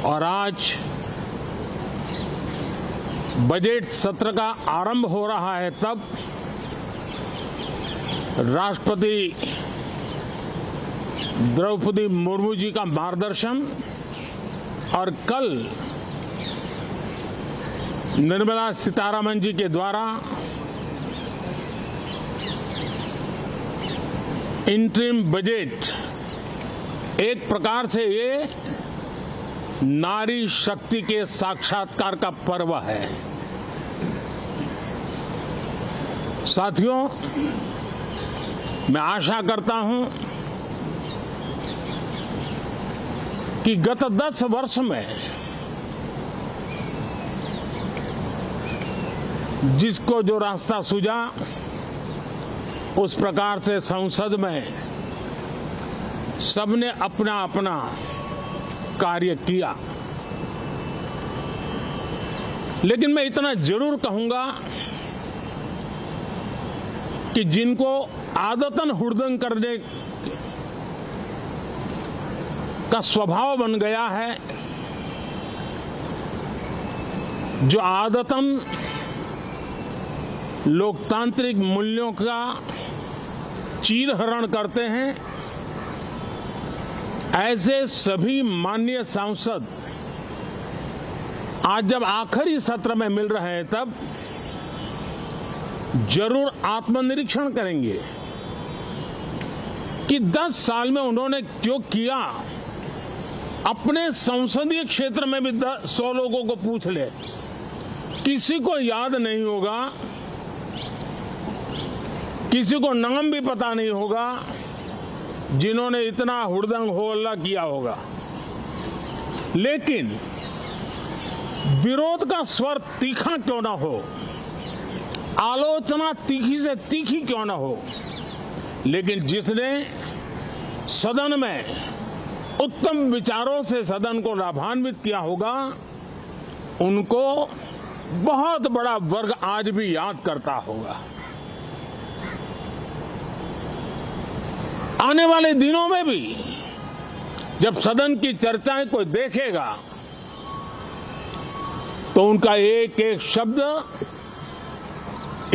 और आज बजट सत्र का आरंभ हो रहा है, तब राष्ट्रपति द्रौपदी मुर्मू जी का मार्गदर्शन और कल निर्मला सीतारमण जी के द्वारा इंटरिम बजट एक प्रकार से ये नारी शक्ति के साक्षात्कार का पर्व है। साथियों, मैं आशा करता हूं कि गत 10 वर्ष में जिसको जो रास्ता सूझा उस प्रकार से संसद में सबने अपना अपना कार्य किया। लेकिन मैं इतना जरूर कहूंगा कि जिनको आदतन हुड़दंग करने का स्वभाव बन गया है, जो आदतन लोकतांत्रिक मूल्यों का चीरहरण करते हैं, ऐसे सभी माननीय सांसद आज जब आखिरी सत्र में मिल रहे हैं, तब जरूर आत्मनिरीक्षण करेंगे कि 10 साल में उन्होंने जो किया। अपने संसदीय क्षेत्र में भी 100 लोगों को पूछ ले, किसी को याद नहीं होगा, किसी को नाम भी पता नहीं होगा जिन्होंने इतना हुड़दंग हो हल्ला किया होगा। लेकिन विरोध का स्वर तीखा क्यों ना हो, आलोचना तीखी से तीखी क्यों ना हो, लेकिन जिसने सदन में उत्तम विचारों से सदन को लाभान्वित किया होगा, उनको बहुत बड़ा वर्ग आज भी याद करता होगा। आने वाले दिनों में भी जब सदन की चर्चाएं कोई देखेगा तो उनका एक एक शब्द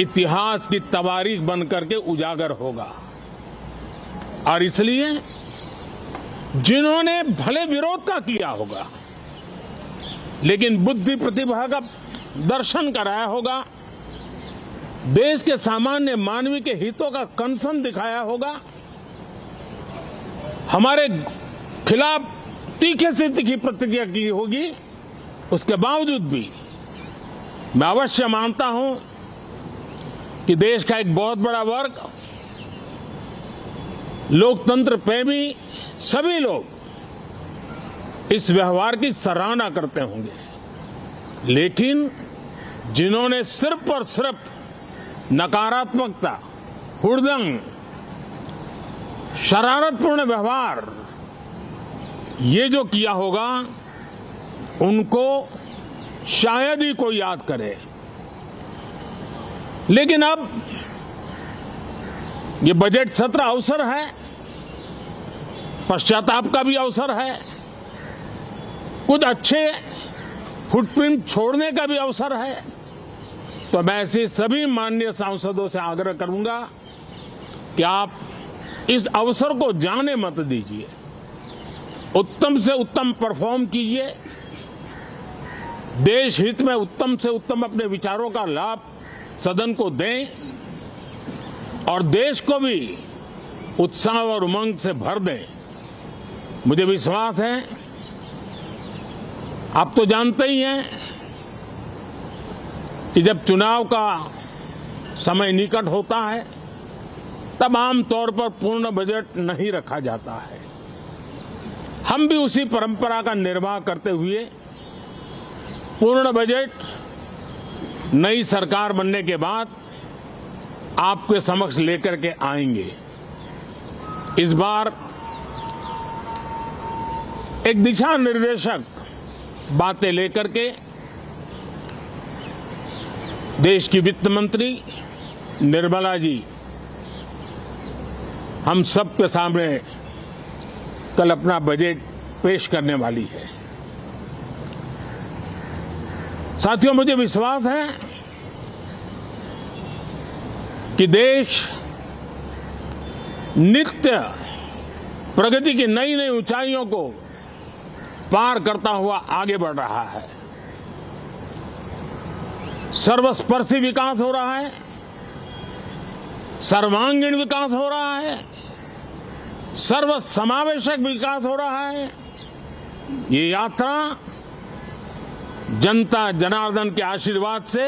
इतिहास की तवारीख बन करके उजागर होगा। और इसलिए जिन्होंने भले विरोध का किया होगा, लेकिन बुद्धि प्रतिभा का दर्शन कराया होगा, देश के सामान्य मानवी के हितों का कंसर्न दिखाया होगा, हमारे खिलाफ तीखे से तीखी प्रतिक्रिया की होगी, उसके बावजूद भी मैं अवश्य मानता हूं कि देश का एक बहुत बड़ा वर्ग, लोकतंत्र प्रेमी सभी लोग इस व्यवहार की सराहना करते होंगे। लेकिन जिन्होंने सिर्फ और सिर्फ नकारात्मकता, हुड़दंग, शरारतपूर्ण व्यवहार ये जो किया होगा, उनको शायद ही कोई याद करे। लेकिन अब ये बजट सत्र अवसर है, पश्चाताप का भी अवसर है, कुछ अच्छे फुटप्रिंट छोड़ने का भी अवसर है। तो मैं ऐसे सभी माननीय सांसदों से आग्रह करूंगा कि आप इस अवसर को जाने मत दीजिए, उत्तम से उत्तम परफॉर्म कीजिए, देश हित में उत्तम से उत्तम अपने विचारों का लाभ सदन को दें और देश को भी उत्साह और उमंग से भर दें। मुझे विश्वास है, आप तो जानते ही हैं कि जब चुनाव का समय निकट होता है, तब आमतौर पर पूर्ण बजट नहीं रखा जाता है। हम भी उसी परंपरा का निर्वाह करते हुए पूर्ण बजट नई सरकार बनने के बाद आपके समक्ष लेकर के आएंगे। इस बार एक दिशा निर्देशक बातें लेकर के देश की वित्त मंत्री निर्मला जी हम सब के सामने कल अपना बजट पेश करने वाली है। साथियों, मुझे विश्वास है कि देश नित्य प्रगति की नई नई ऊंचाइयों को पार करता हुआ आगे बढ़ रहा है। सर्वस्पर्शी विकास हो रहा है, सर्वांगीण विकास हो रहा है, सर्वसमावेशक विकास हो रहा है। ये यात्रा जनता जनार्दन के आशीर्वाद से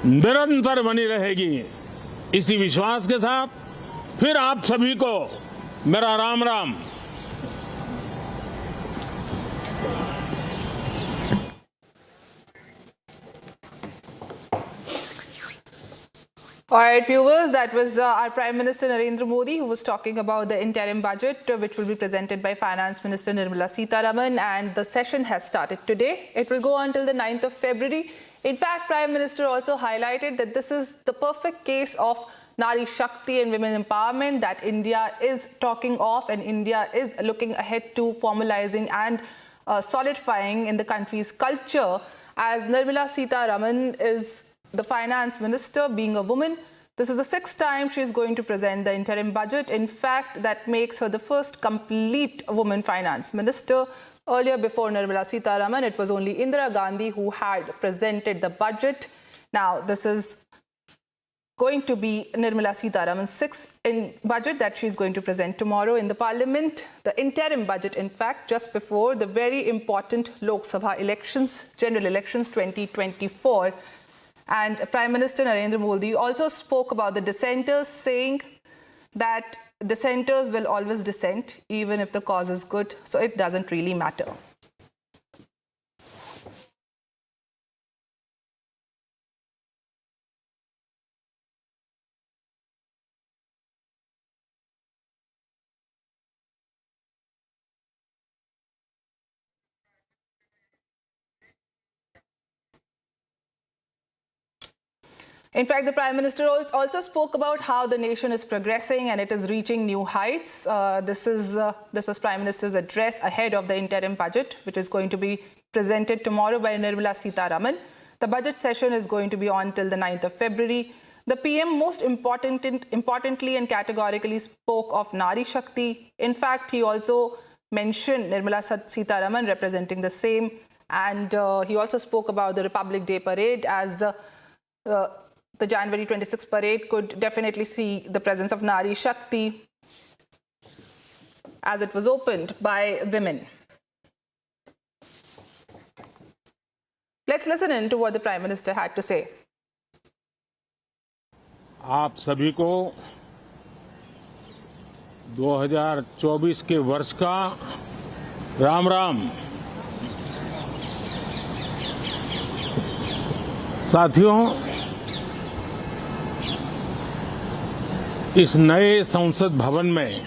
निरंतर बनी रहेगी। इसी विश्वास के साथ फिर आप सभी को मेरा Ram Ram. All right, viewers, that was our Prime Minister Narendra Modi, who was talking about the interim budget, which will be presented by Finance Minister Nirmala Sitharaman, and the session has started today. It will go until the 9th of February. In fact, Prime Minister also highlighted that this is the perfect case of Nari Shakti and women empowerment that India is talking of, and India is looking ahead to formalizing and solidifying in the country's culture, as Nirmala Sitharaman is the finance minister, being a woman. This is the 6th time she's going to present the interim budget. In fact, that makes her the first complete woman finance minister. Earlier, before Nirmala Sitharaman, it was only Indira Gandhi who had presented the budget. Now, this is going to be Nirmala Sitharaman's 6th budget that she's going to present tomorrow in the parliament. The interim budget, in fact, just before the very important Lok Sabha elections, general elections 2024. And Prime Minister Narendra Modi also spoke about the dissenters, saying that dissenters will always dissent, even if the cause is good, so it doesn't really matter. In fact, the Prime Minister also spoke about how the nation is progressing and it is reaching new heights. This was Prime Minister's address ahead of the interim budget, which is going to be presented tomorrow by Nirmala Sitharaman. The budget session is going to be on till the 9th of February. The PM most importantly and categorically spoke of Nari Shakti. In fact, he also mentioned Nirmala Sitharaman representing the same, and he also spoke about the Republic Day parade, as the January 26th parade could definitely see the presence of Nari Shakti, as it was opened by women. Let's listen in to what the Prime Minister had to say. आप सभी को 2024 के वर्ष का राम राम। साथियों, इस नए संसद भवन में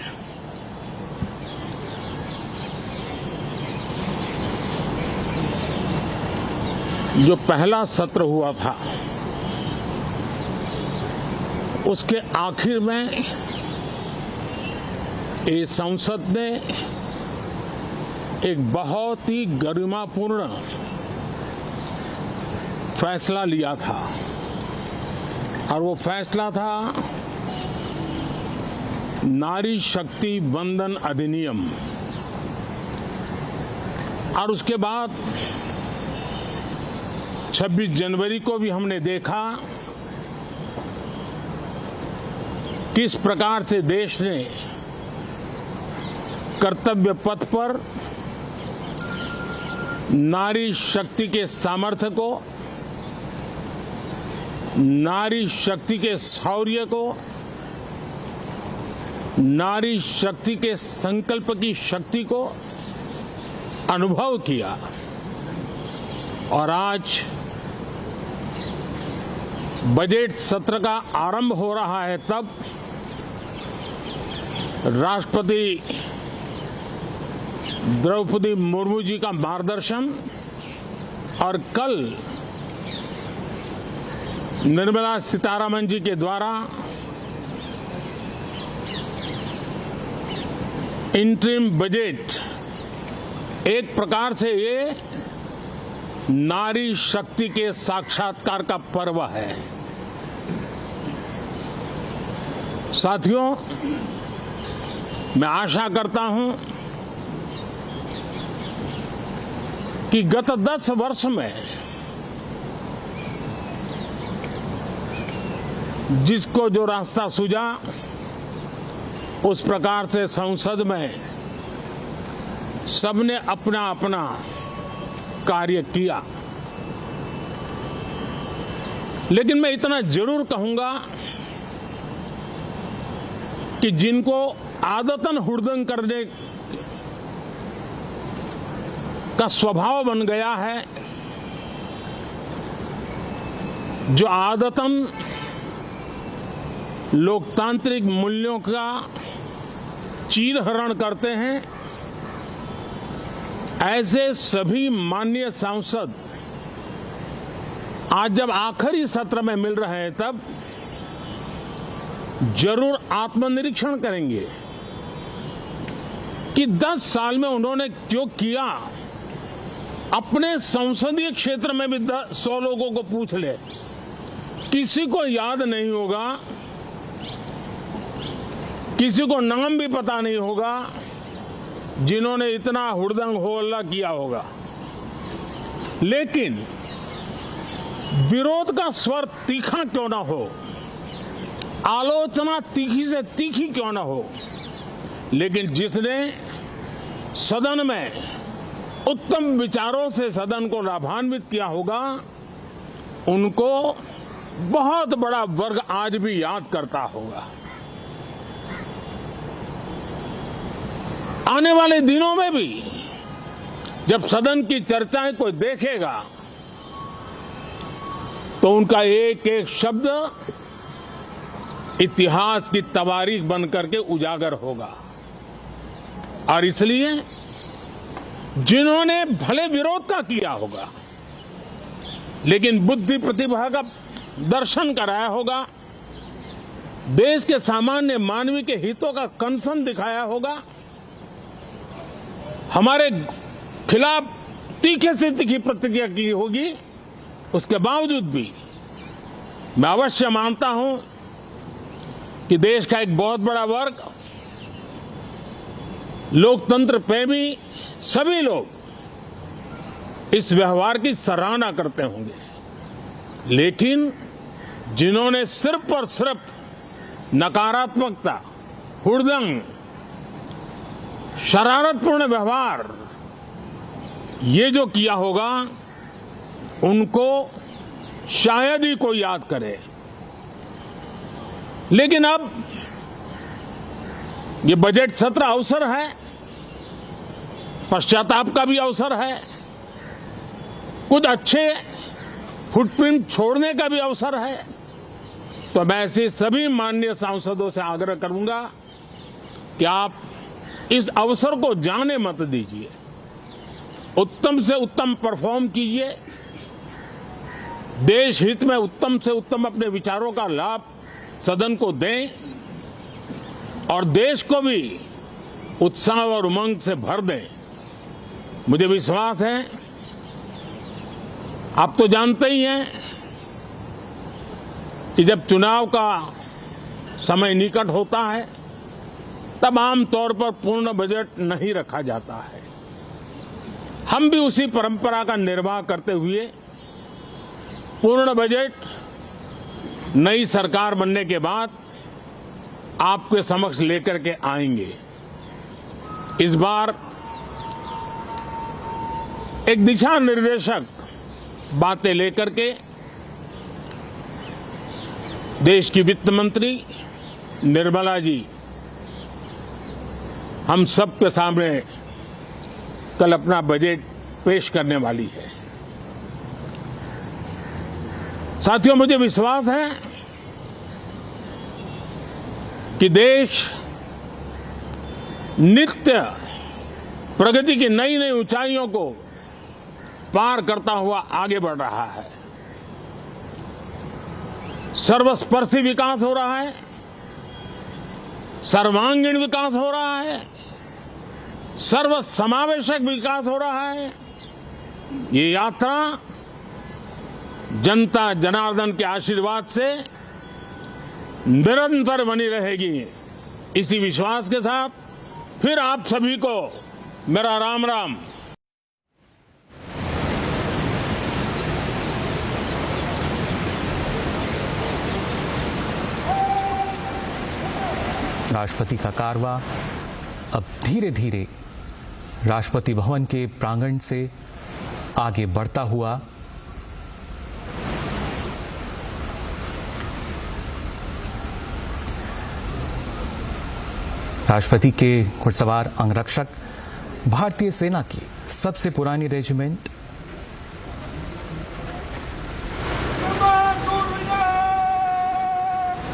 जो पहला सत्र हुआ था, उसके आखिर में इस संसद ने एक बहुत ही गरिमापूर्ण फैसला लिया था, और वो फैसला था नारी शक्ति वंदन अधिनियम। और उसके बाद 26 जनवरी को भी हमने देखा किस प्रकार से देश ने कर्तव्य पथ पर नारी शक्ति के सामर्थ्य को, नारी शक्ति के शौर्य को, नारी शक्ति के संकल्प की शक्ति को अनुभव किया। और आज बजट सत्र का आरंभ हो रहा है, तब राष्ट्रपति द्रौपदी मुर्मू जी का मार्गदर्शन और कल निर्मला सीतारमण जी के द्वारा इंटरिम बजट एक प्रकार से ये नारी शक्ति के साक्षात्कार का पर्व है। साथियों, मैं आशा करता हूं कि गत 10 वर्ष में जिसको जो रास्ता सूझा उस प्रकार से संसद में सबने अपना अपना कार्य किया। लेकिन मैं इतना जरूर कहूंगा कि जिनको आदतन हुड़दंग करने का स्वभाव बन गया है, जो आदतन लोकतांत्रिक मूल्यों का चीरहरण करते हैं, ऐसे सभी माननीय सांसद आज जब आखिरी सत्र में मिल रहे हैं तब जरूर आत्मनिरीक्षण करेंगे कि 10 साल में उन्होंने जो किया। अपने संसदीय क्षेत्र में भी 100 लोगों को पूछ ले, किसी को याद नहीं होगा, किसी को नाम भी पता नहीं होगा जिन्होंने इतना हुड़दंग हो हल्ला किया होगा। लेकिन विरोध का स्वर तीखा क्यों ना हो, आलोचना तीखी से तीखी क्यों ना हो, लेकिन जिसने सदन में उत्तम विचारों से सदन को लाभान्वित किया होगा, उनको बहुत बड़ा वर्ग आज भी याद करता होगा। आने वाले दिनों में भी जब सदन की चर्चाएं कोई देखेगा तो उनका एक एक शब्द इतिहास की तवारीख बन करके उजागर होगा। और इसलिए जिन्होंने भले विरोध का किया होगा लेकिन बुद्धि प्रतिभा का दर्शन कराया होगा, देश के सामान्य मानवी के हितों का कंसर्न दिखाया होगा, हमारे खिलाफ तीखे से तीखी प्रतिक्रिया की होगी, उसके बावजूद भी मैं अवश्य मानता हूं कि देश का एक बहुत बड़ा वर्ग, लोकतंत्र प्रेमी सभी लोग इस व्यवहार की सराहना करते होंगे। लेकिन जिन्होंने सिर्फ और सिर्फ नकारात्मकता, हुड़दंग, शरारतपूर्ण व्यवहार ये जो किया होगा, उनको शायद ही कोई याद करे। लेकिन अब ये बजट सत्र अवसर है, पश्चाताप का भी अवसर है, कुछ अच्छे फुटप्रिंट छोड़ने का भी अवसर है। तो मैं ऐसे सभी माननीय सांसदों से आग्रह करूंगा कि आप इस अवसर को जाने मत दीजिए, उत्तम से उत्तम परफॉर्म कीजिए, देश हित में उत्तम से उत्तम अपने विचारों का लाभ सदन को दें और देश को भी उत्साह और उमंग से भर दें। मुझे विश्वास है, आप तो जानते ही हैं कि जब चुनाव का समय निकट होता है तब आमतौर पर पूर्ण बजट नहीं रखा जाता है। हम भी उसी परंपरा का निर्वाह करते हुए पूर्ण बजट नई सरकार बनने के बाद आपके समक्ष लेकर के आएंगे। इस बार एक दिशा निर्देशक बातें लेकर के देश की वित्त मंत्री निर्मला जी हम सबके सामने कल अपना बजट पेश करने वाली है। साथियों, मुझे विश्वास है कि देश नित्य प्रगति की नई नई ऊंचाइयों को पार करता हुआ आगे बढ़ रहा है। सर्वस्पर्शी विकास हो रहा है, सर्वांगीण विकास हो रहा है, सर्वसमावेशक विकास हो रहा है ये यात्रा जनता जनार्दन के आशीर्वाद से निरंतर बनी रहेगी। इसी विश्वास के साथ फिर आप सभी को मेरा राम राम। राष्ट्रपति का कारवा अब धीरे धीरे राष्ट्रपति भवन के प्रांगण से आगे बढ़ता हुआ राष्ट्रपति के घुड़सवार अंगरक्षक भारतीय सेना की सबसे पुरानी रेजिमेंट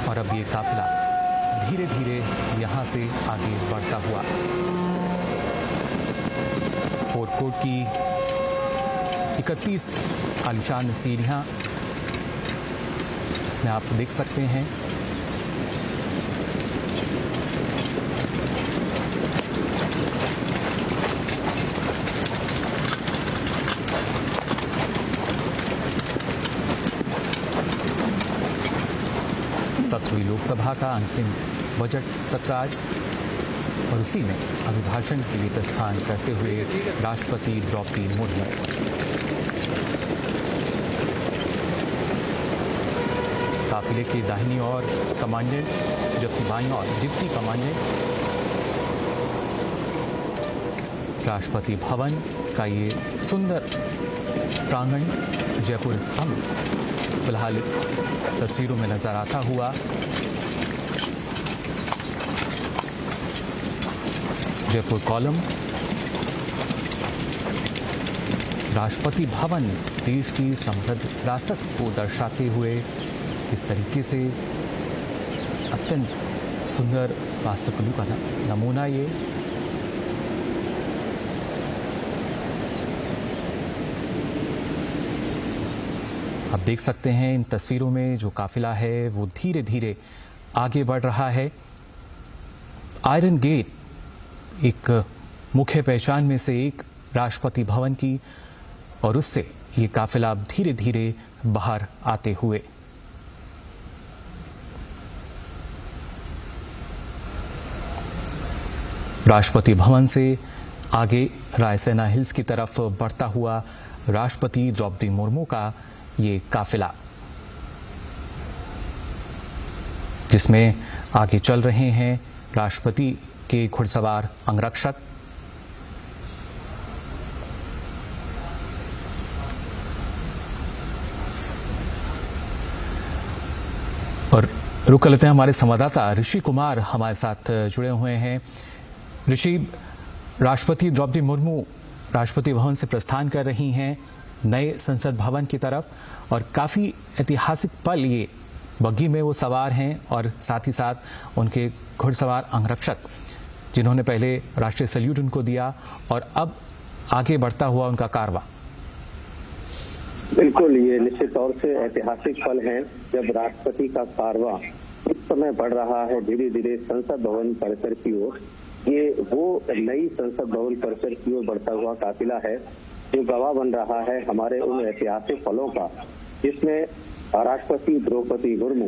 और अब ये काफिला धीरे धीरे यहां से आगे बढ़ता हुआ फोर्ट कोर्ट की 31 आलीशान सीढ़ियां इसमें आप देख सकते हैं। सत्रहवीं लोकसभा का अंतिम बजट सत्र आज और उसी में अभिभाषण के लिए प्रस्थान करते हुए राष्ट्रपति द्रौपदी मुर्मू। काफिले की दाहिनी ओर कमांडेंट जबकि बाईं ओर डिप्टी कमांडेंट। राष्ट्रपति भवन का ये सुंदर प्रांगण जयपुर स्तंभ फिलहाल तस्वीरों में नजर आता हुआ। जयपुर कॉलम राष्ट्रपति भवन देश की समृद्ध विरासत को दर्शाते हुए किस तरीके से अत्यंत सुंदर वास्तुकला का नमूना ये। आप देख सकते हैं इन तस्वीरों में जो काफिला है वो धीरे धीरे आगे बढ़ रहा है। आयरन गेट एक मुख्य पहचान में से एक राष्ट्रपति भवन की और उससे ये काफिला अब धीरे धीरे बाहर आते हुए राष्ट्रपति भवन से आगे रायसेना हिल्स की तरफ बढ़ता हुआ राष्ट्रपति द्रौपदी मुर्मू का ये काफिला जिसमें आगे चल रहे हैं राष्ट्रपति के घुड़सवार अंगरक्षक। और रुक लेते हैं, हमारे संवाददाता ऋषि कुमार हमारे साथ जुड़े हुए हैं। ऋषि, राष्ट्रपति द्रौपदी मुर्मू राष्ट्रपति भवन से प्रस्थान कर रही हैं नए संसद भवन की तरफ और काफी ऐतिहासिक पल ये बग्गी में वो सवार हैं और साथ ही साथ उनके घुड़सवार अंगरक्षक जिन्होंने पहले राष्ट्रीय सैल्यूट उनको दिया और अब आगे बढ़ता हुआ उनका कारवा। बिल्कुल, ये निश्चित तौर से ऐतिहासिक पल है जब राष्ट्रपति का कारवा इस समय बढ़ रहा है धीरे धीरे संसद भवन परिसर की ओर। ये वो नई संसद भवन परिसर की ओर बढ़ता हुआ काफिला है जो गवाह बन रहा है हमारे उन ऐतिहासिक पलों का जिसमें राष्ट्रपति द्रौपदी मुर्मू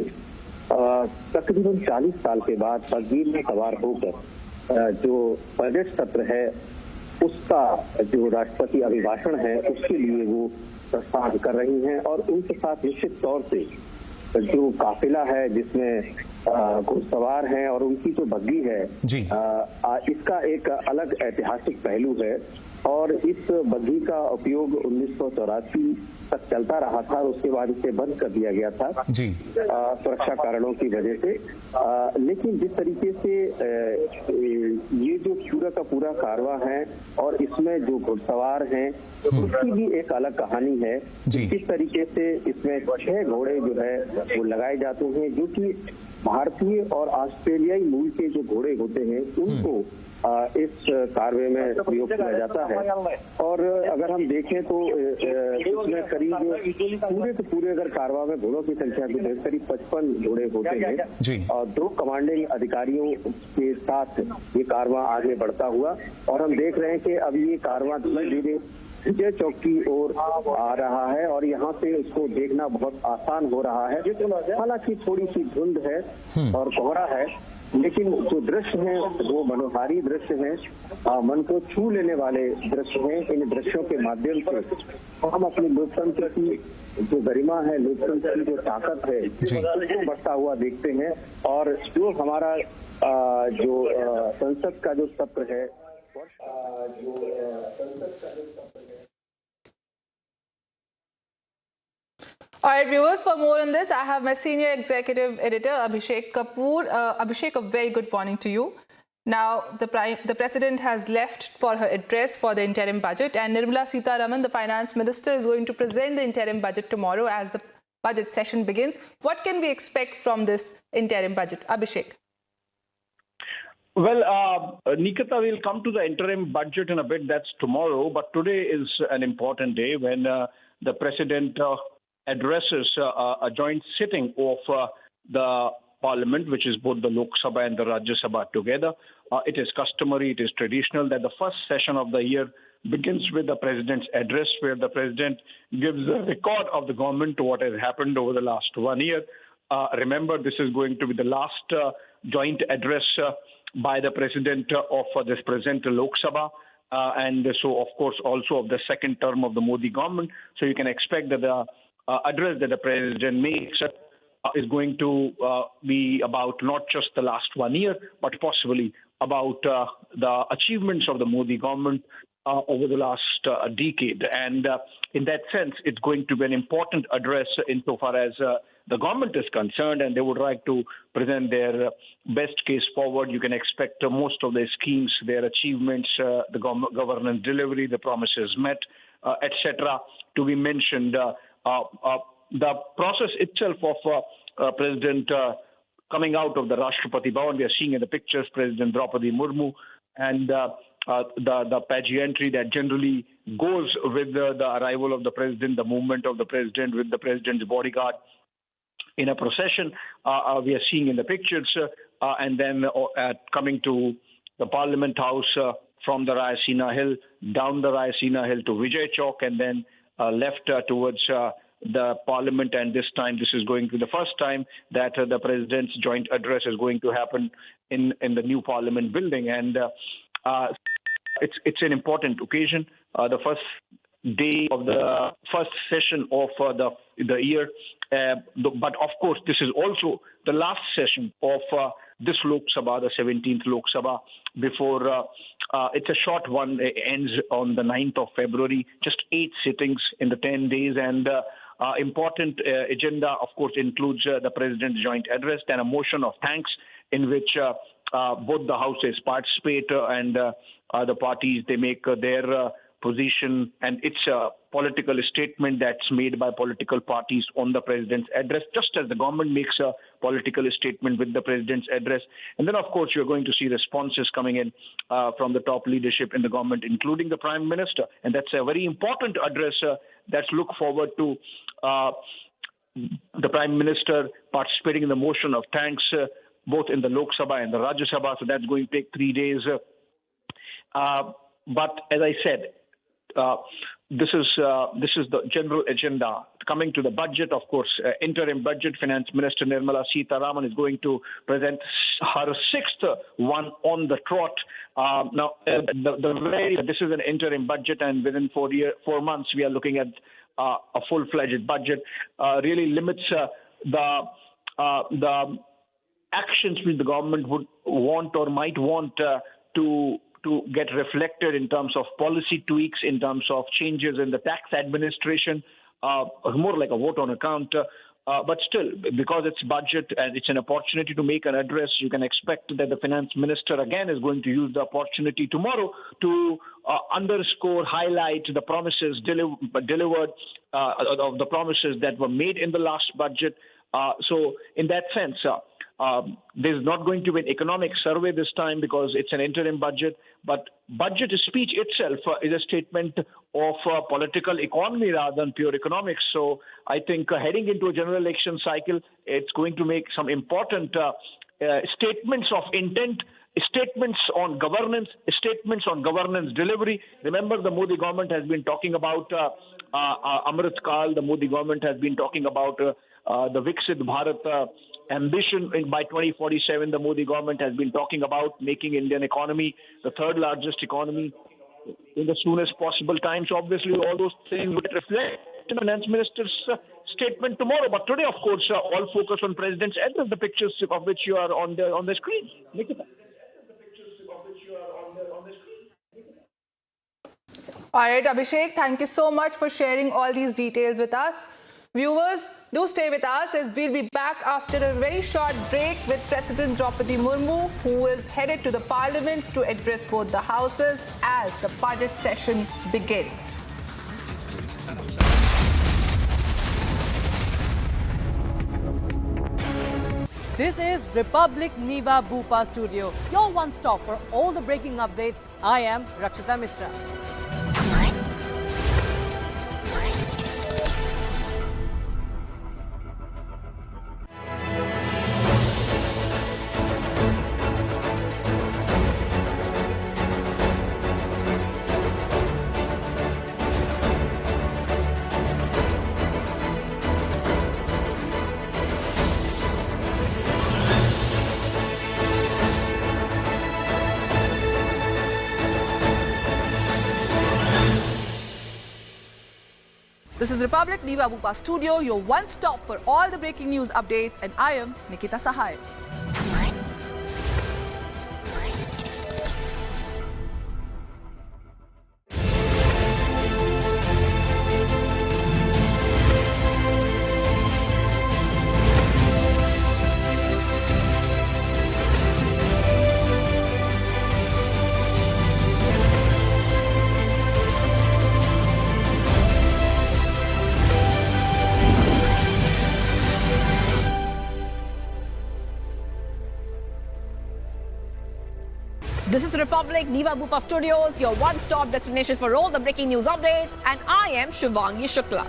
तकरीबन 40 साल के बाद बग्गी में सवार होकर जो बजट सत्र है उसका जो राष्ट्रपति अभिभाषण है उसके लिए वो प्रस्थान कर रही हैं और उनके साथ निश्चित तौर से जो काफिला है जिसमें घुड़सवार हैं और उनकी जो बग्गी है जी। इसका एक अलग ऐतिहासिक पहलू है और इस बग्गी का उपयोग 1984 तक चलता रहा था और उसके बाद इसे बंद कर दिया गया था जी। सुरक्षा कारणों की वजह से। लेकिन जिस तरीके से ये जो पूरा का पूरा कारवा है और इसमें जो घुड़सवार हैं उसकी भी एक अलग कहानी है। किस तरीके से इसमें 6 घोड़े जो है वो लगाए जाते हैं जो कि भारतीय और ऑस्ट्रेलियाई मूल के जो घोड़े होते हैं उनको इस कारवे में प्रयोग किया जाता है। और अगर हम देखें तो इसमें करीब पूरे के पूरे अगर कारवा में घोड़ों की संख्या की करीब 55 घोड़े होते हैं और 2 कमांडिंग अधिकारियों के साथ ये कारवा आगे बढ़ता हुआ और हम देख रहे हैं कि अब ये कारवा धीरे धीरे विजय चौक की ओर आ रहा है और यहाँ से उसको देखना बहुत आसान हो रहा है। हालांकि थोड़ी सी धुंध है और कोहरा है, लेकिन जो दृश्य हैं वो मनोहारी दृश्य हैं, मन को छू लेने वाले दृश्य हैं। इन दृश्यों के माध्यम से हम अपनी लोकतंत्र की जो गरिमा है, लोकतंत्र की जो ताकत है, उसको बढ़ता हुआ देखते हैं। और जो हमारा जो संसद का जो सत्र है, All right, viewers, for more on this, I have my senior executive editor, Abhishek Kapoor. Abhishek, a very good morning to you. Now, the President has left for her address for the interim budget, and Nirmala Sitharaman, the Finance Minister, is going to present the interim budget tomorrow as the budget session begins. What can we expect from this interim budget? Abhishek. Well, Nikita, will come to the interim budget in a bit. That's tomorrow. But today is an important day when the President addresses a joint sitting of the Parliament, which is both the Lok Sabha and the Rajya Sabha together. It is customary, it is traditional that the first session of the year begins with the President's address, where the President gives a record of the government to what has happened over the last 1 year. Remember, this is going to be the last joint address by the President of this present Lok Sabha. And so, of course, also of the second term of the Modi government. So you can expect that the address that the President makes is going to be about not just the last 1 year, but possibly about the achievements of the Modi government over the last decade. And in that sense, it's going to be an important address insofar as the government is concerned, and they would like to present their best case forward. You can expect most of their schemes, their achievements, the governance delivery, the promises met, etc., to be mentioned. The process itself of President coming out of the Rashtrapati Bhavan, we are seeing in the pictures President Draupadi Murmu, and the pageantry that generally goes with the arrival of the President, the movement of the President with the President's bodyguard in a procession, we are seeing in the pictures, and then coming to the Parliament House from the Rayasina Hill, down the Rayasina Hill to Vijay Chowk, and then left towards the Parliament. And this time, this is going to be the first time that the President's joint address is going to happen in the new Parliament building. And it's an important occasion, the first day of the first session of the year. But of course, this is also the last session of this Lok Sabha, the 17th Lok Sabha, before it's a short one. It ends on the 9th of February, just 8 sittings in the 10 days. And important agenda, of course, includes the President's joint address and a motion of thanks in which both the houses participate and the parties, they make their position, and it's a political statement that's made by political parties on the President's address, just as the government makes a political statement with the President's address. And then, of course, you're going to see responses coming in from the top leadership in the government, including the Prime Minister. And that's a very important address that's look forward to the Prime Minister participating in the motion of thanks, both in the Lok Sabha and the Rajya Sabha. So that's going to take 3 days. But as I said, this is the general agenda. Coming to the budget, of course, interim budget, Finance Minister Nirmala Sitharaman is going to present her 6th one on the trot. Now, this is an interim budget, and within 4 months, we are looking at a full-fledged budget. Really limits the actions which the government would want or might want to get reflected in terms of policy tweaks, in terms of changes in the tax administration, more like a vote on account. But still, because it's budget and it's an opportunity to make an address, you can expect that the finance minister again is going to use the opportunity tomorrow to underscore, highlight the promises delivered, of the promises that were made in the last budget. So in that sense, there's not going to be an economic survey this time because it's an interim budget, but budget speech itself is a statement of political economy rather than pure economics. So I think heading into a general election cycle, it's going to make some important statements of intent statements on governance, statements on governance delivery. Remember, the Modi government has been talking about Amrit Kal. The Modi government has been talking about the Viksit Bharat ambition. By 2047, the Modi government has been talking about making Indian economy the third largest economy in the soonest possible time. So obviously, all those things would reflect in the finance minister's statement tomorrow. But today, of course, all focus on President's address, the pictures of which you are on the screen. Nikita. All right, Abhishek, thank you so much for sharing all these details with us. Viewers, do stay with us as we'll be back after a very short break with President Draupadi Murmu, who is headed to the Parliament to address both the houses as the budget session begins. This is Republic Niva Bhupa Studio, your one stop for all the breaking updates. I am Rakshita Mishra. This is Republic Niva Bhupa Studio, your one stop for all the breaking news updates, and I am Nikita Sahai. This is Republic Niva Bhupa Studios, your one-stop destination for all the breaking news updates, and I am Shivangi Shukla.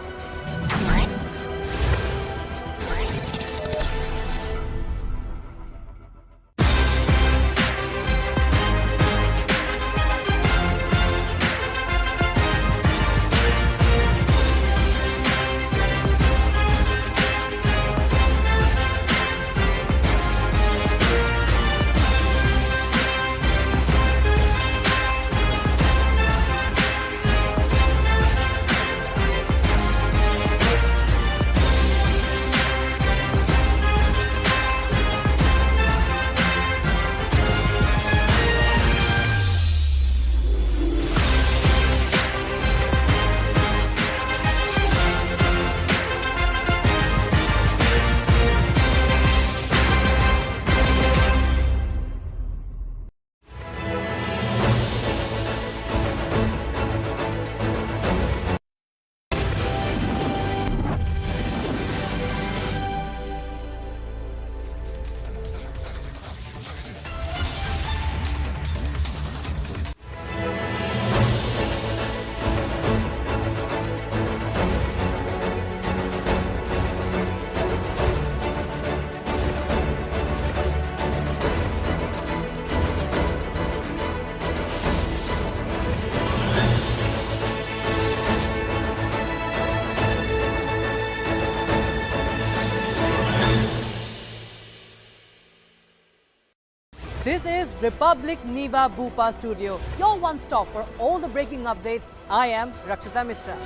This is Republic Niva Bhupa Studio, your one stop for all the breaking updates. I am Rakshita Mishra.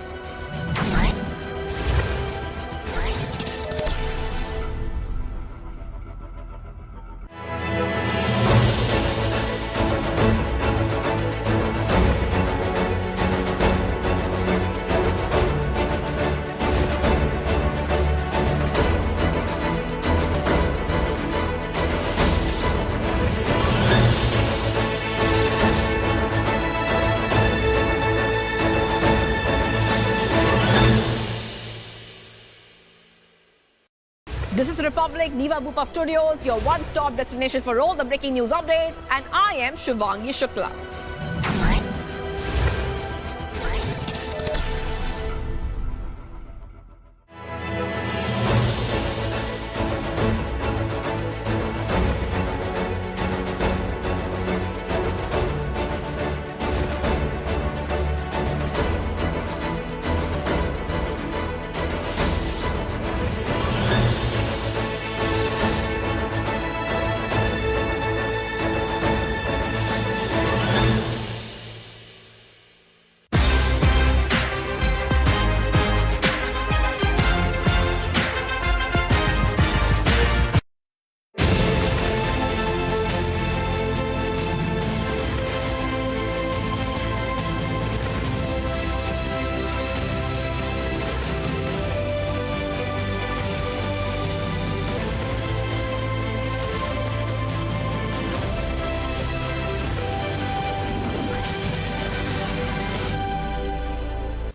This is Republic Niva Bhupa Studios, your one-stop destination for all the breaking news updates, and I am Shivangi Shukla.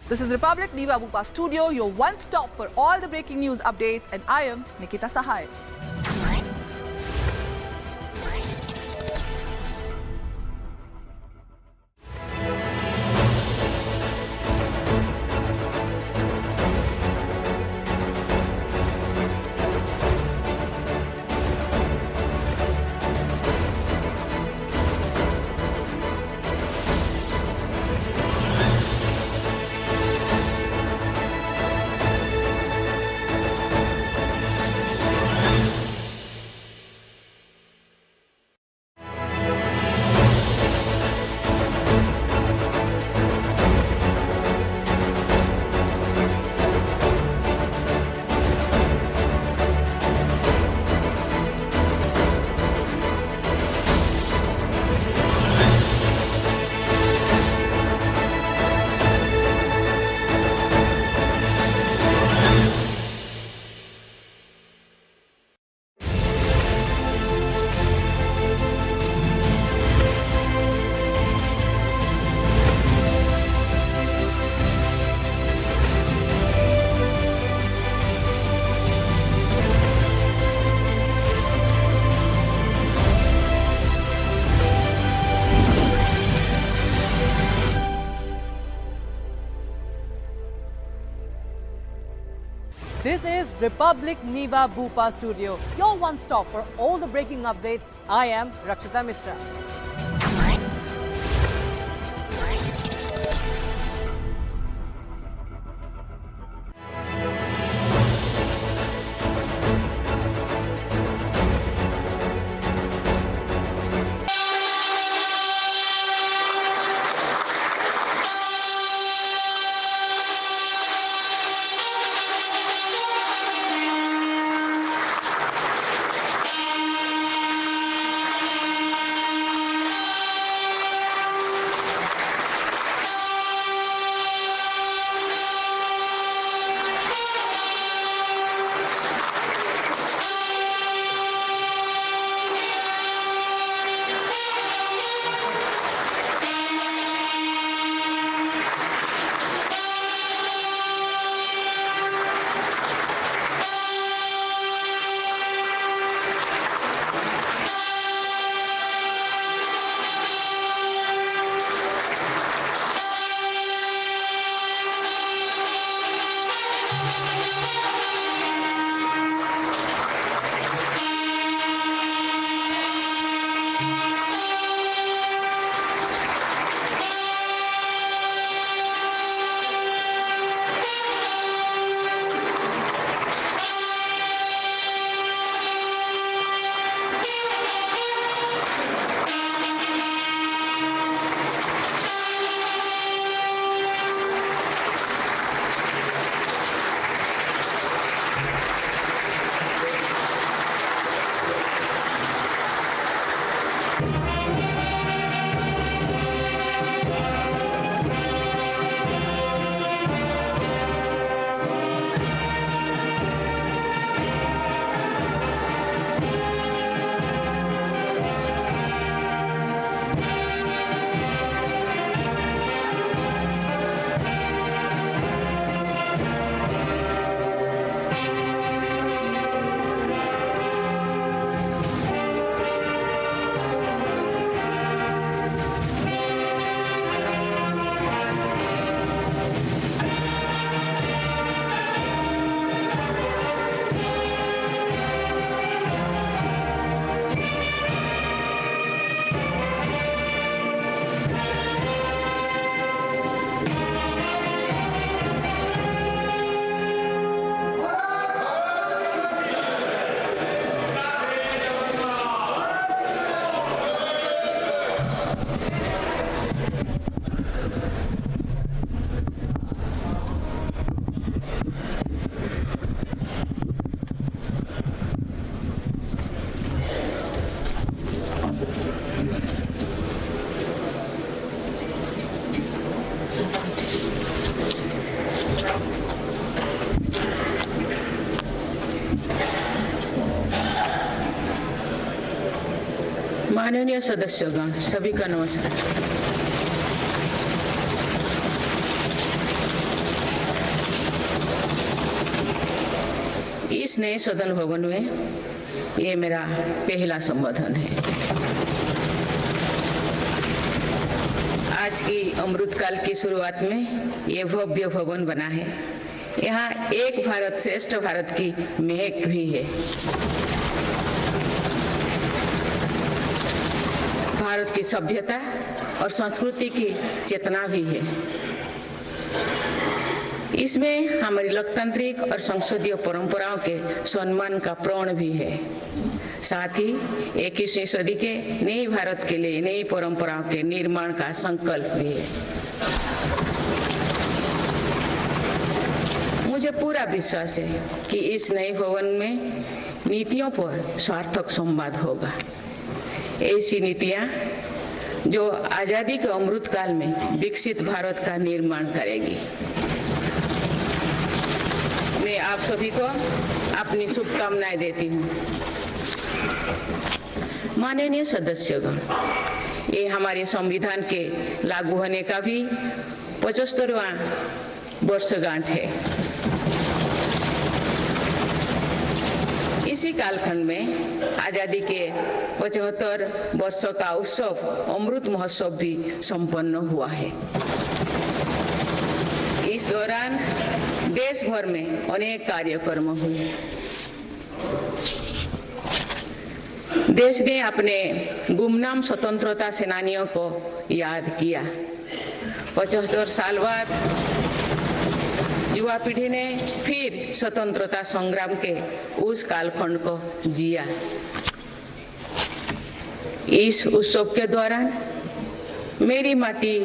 This is Republic Niva Bupa Studio, your one stop for all the breaking news updates, and I am Nikita Sahai. This is Republic Niva Bupa Studio, your one stop for all the breaking updates. I am Rakshita Mishra. माननीय सदस्यगण सभी का नमस्कार। इस नए सदन भवन में ये मेरा पहला संबोधन है। आज की अमृतकाल की शुरुआत में ये भव्य भवन बना है। यहाँ एक भारत श्रेष्ठ भारत की महक भी है। भारत की सभ्यता और संस्कृति की चेतना भी है। इसमें हमारी लोकतांत्रिक और संसदीय परंपराओं के सम्मान का प्रण भी है। साथ ही 21वीं सदी के नए भारत के लिए नई परंपराओं के निर्माण का संकल्प भी है। मुझे पूरा विश्वास है कि इस नए भवन में नीतियों पर सार्थक संवाद होगा। ऐसी नीतियां जो आजादी के अमृत काल में विकसित भारत का निर्माण करेगी। मैं आप सभी को अपनी शुभकामनाएं देती हूँ। माननीय सदस्यगण, ये हमारे संविधान के लागू होने का भी 75वां वर्षगांठ है। इसी कालखंड में आजादी के 75 वर्षों का उत्सव अमृत महोत्सव भी संपन्न हुआ है। इस दौरान देश भर में अनेक कार्यक्रम हुए। देश ने अपने गुमनाम स्वतंत्रता सेनानियों को याद किया। 75 साल बाद युवा पीढ़ी ने फिर स्वतंत्रता संग्राम के उस कालखंड को जिया। इस उत्सव के दौरान मेरी माटी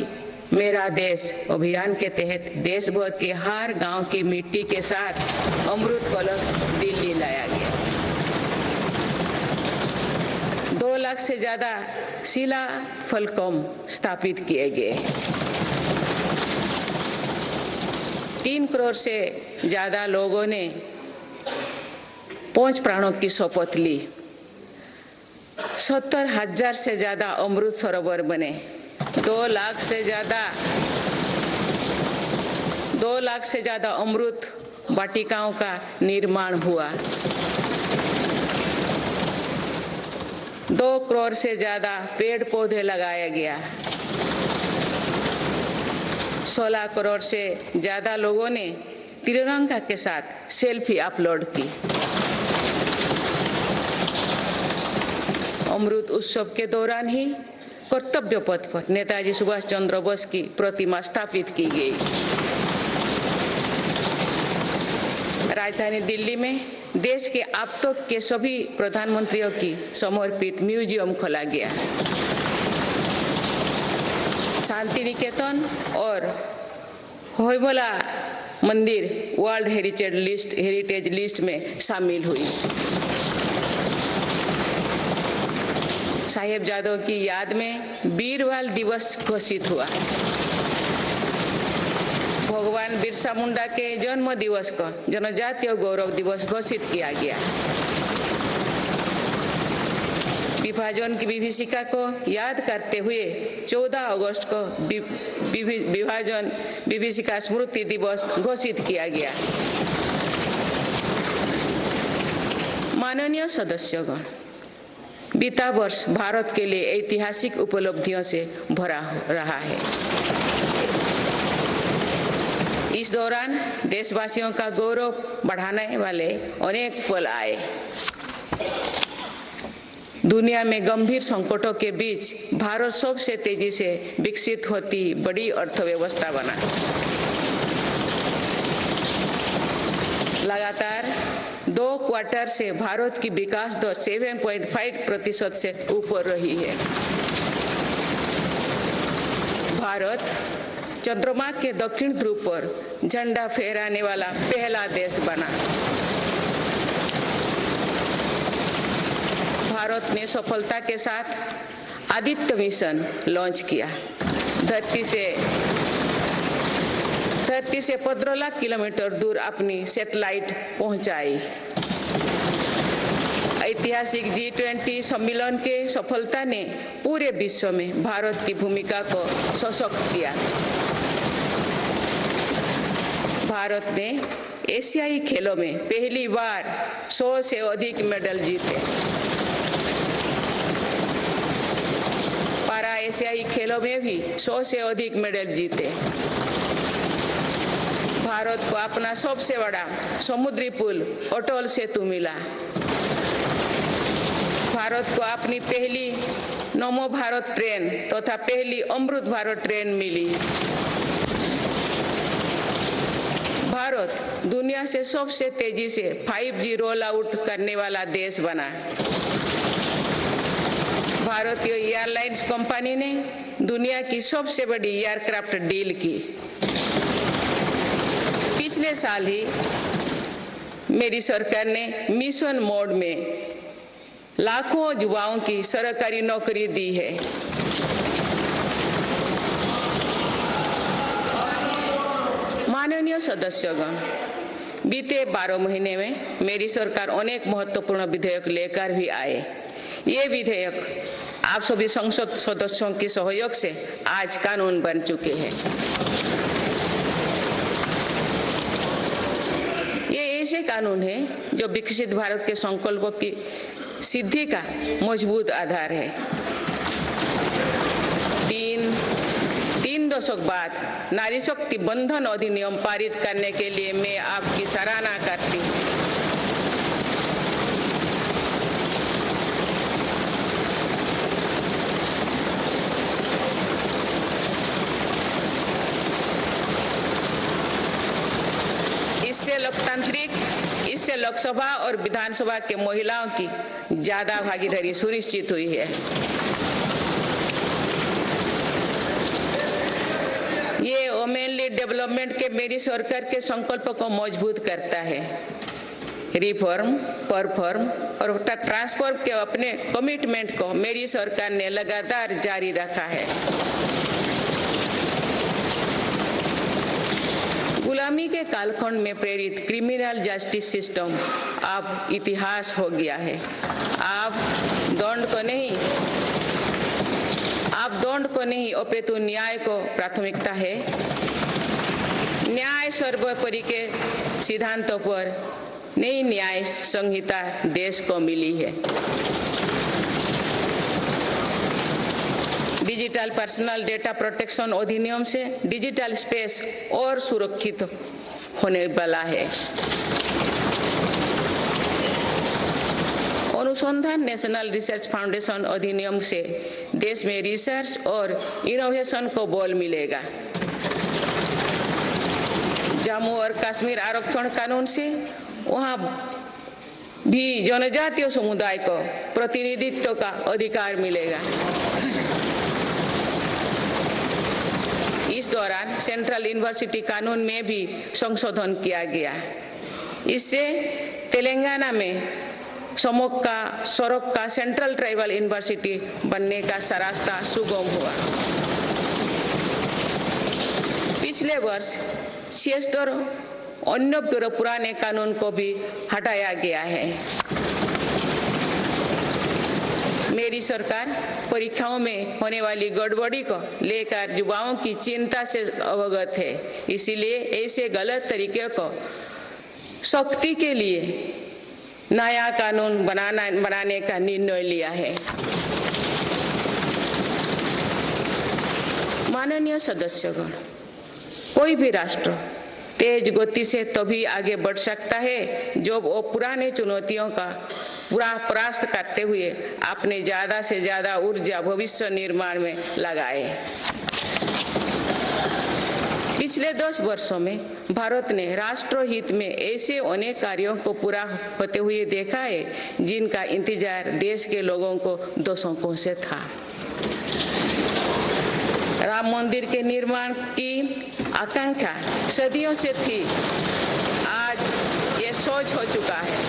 मेरा देश अभियान के तहत देश भर के हर गांव की मिट्टी के साथ अमृत कलश दिल्ली लाया गया। 2 लाख से ज्यादा शिला फलकम स्थापित किए गए। 3 करोड़ से ज्यादा लोगों ने 5 प्राणों की शपथ ली। 70,000 से ज्यादा अमृत सरोवर बने। 2 लाख से ज्यादा अमृत वाटिकाओं का निर्माण हुआ। 2 करोड़ से ज्यादा पेड़ पौधे लगाया गया। 16 करोड़ से ज्यादा लोगों ने तिरंगा के साथ सेल्फी अपलोड की। अमृत उत्सव के दौरान ही कर्तव्य पथ पर नेताजी सुभाष चंद्र बोस की प्रतिमा स्थापित की गई। राजधानी दिल्ली में देश के अब तक के सभी प्रधानमंत्रियों की समर्पित म्यूजियम खोला गया। शांति निकेतन और होयबला मंदिर वर्ल्ड हेरिटेज लिस्ट में शामिल हुई। साहिबजादों की याद में वीरवाल दिवस घोषित हुआ। भगवान बिरसा मुंडा के जन्म दिवस को जनजातीय गौरव दिवस घोषित किया गया। विभाजन की विभीषिका को याद करते हुए 14 अगस्त को विभाजन विभीषिका स्मृति दिवस घोषित किया गया। माननीय सदस्यगण, बीता वर्ष भारत के लिए ऐतिहासिक उपलब्धियों से भरा रहा है। इस दौरान देशवासियों का गौरव बढ़ाने वाले अनेक पल आए। दुनिया में गंभीर संकटों के बीच भारत सबसे तेजी से विकसित होती बड़ी अर्थव्यवस्था बना। लगातार 2 क्वार्टर से भारत की विकास दर 7.5% से ऊपर रही है। भारत चंद्रमा के दक्षिण ध्रुव पर झंडा फहराने वाला पहला देश बना। भारत ने सफलता के साथ आदित्य मिशन लॉन्च किया। धरती से 15 लाख किलोमीटर दूर अपनी सैटेलाइट पहुंचाई। ऐतिहासिक G20 सम्मेलन के सफलता ने पूरे विश्व में भारत की भूमिका को सशक्त किया। भारत ने एशियाई खेलों में पहली बार 100 से अधिक मेडल जीते। पारा एशियाई खेलों में भी 100 से अधिक मेडल जीते। भारत को अपना सबसे बड़ा समुद्री पुल अटल सेतु मिला। भारत को अपनी पहली नमो भारत ट्रेन तथा पहली अमृत भारत ट्रेन मिली। भारत दुनिया से सबसे तेजी से 5G रोल आउट करने वाला देश बना। भारतीय एयरलाइंस कंपनी ने दुनिया की सबसे बड़ी एयरक्राफ्ट डील की। पिछले साल ही मेरी सरकार ने मिशन मोड में लाखों युवाओं की सरकारी नौकरी दी है। माननीय सदस्यगण, बीते 12 महीने में मेरी सरकार अनेक महत्वपूर्ण विधेयक लेकर भी आए। ये विधेयक आप सभी संसद सदस्यों के सहयोग से आज कानून बन चुके हैं। ये ऐसे कानून हैं जो विकसित भारत के संकल्पों की सिद्धि का मजबूत आधार है। तीन दशक बाद नारी शक्ति बंधन अधिनियम पारित करने के लिए मैं आपकी सराहना करती हूँ। इससे लोकसभा और विधानसभा के महिलाओं की ज्यादा भागीदारी सुनिश्चित हुई है। ये वुमेनली डेवलपमेंट के मेरी सरकार के संकल्प को मजबूत करता है। रिफॉर्म, परफॉर्म और ट्रांसफॉर्म के अपने कमिटमेंट को मेरी सरकार ने लगातार जारी रखा है। गुलामी के कालखंड में प्रेरित क्रिमिनल जस्टिस सिस्टम अब इतिहास हो गया है। आप दंड को नहीं अपितु न्याय को प्राथमिकता है। न्याय सर्वोपरि के सिद्धांतों पर नई न्याय संहिता देश को मिली है। डिजिटल पर्सनल डेटा प्रोटेक्शन अधिनियम से डिजिटल स्पेस और सुरक्षित होने वाला है। अनुसंधान नेशनल रिसर्च फाउंडेशन अधिनियम से देश में रिसर्च और इनोवेशन को बल मिलेगा। जम्मू और कश्मीर आरक्षण कानून से वहां भी जनजातीय समुदाय को प्रतिनिधित्व का अधिकार मिलेगा। इस दौरान सेंट्रल यूनिवर्सिटी कानून में भी संशोधन किया गया। इससे तेलंगाना में सरोक का सेंट्रल ट्राइबल यूनिवर्सिटी बनने का रास्ता सुगम हुआ। पिछले वर्ष 76 अन्य पुराने कानून को भी हटाया गया है। मेरी सरकार परीक्षाओं में होने वाली गड़बड़ी को लेकर युवाओं की चिंता से अवगत है। इसीलिए ऐसे गलत तरीके को सख्ती के लिए नया कानून बनाने का निर्णय लिया है। माननीय सदस्यगण, कोई भी राष्ट्र तेज गति से तभी आगे बढ़ सकता है जब वो पुराने चुनौतियों का पूरा परास्त करते हुए अपने ज्यादा से ज्यादा ऊर्जा भविष्य निर्माण में लगाए। पिछले 10 वर्षों में भारत ने राष्ट्रहित में ऐसे अनेक कार्यों को पूरा होते हुए देखा है जिनका इंतजार देश के लोगों को दशकों से था। राम मंदिर के निर्माण की आकांक्षा सदियों से थी, आज ये सोच हो चुका है।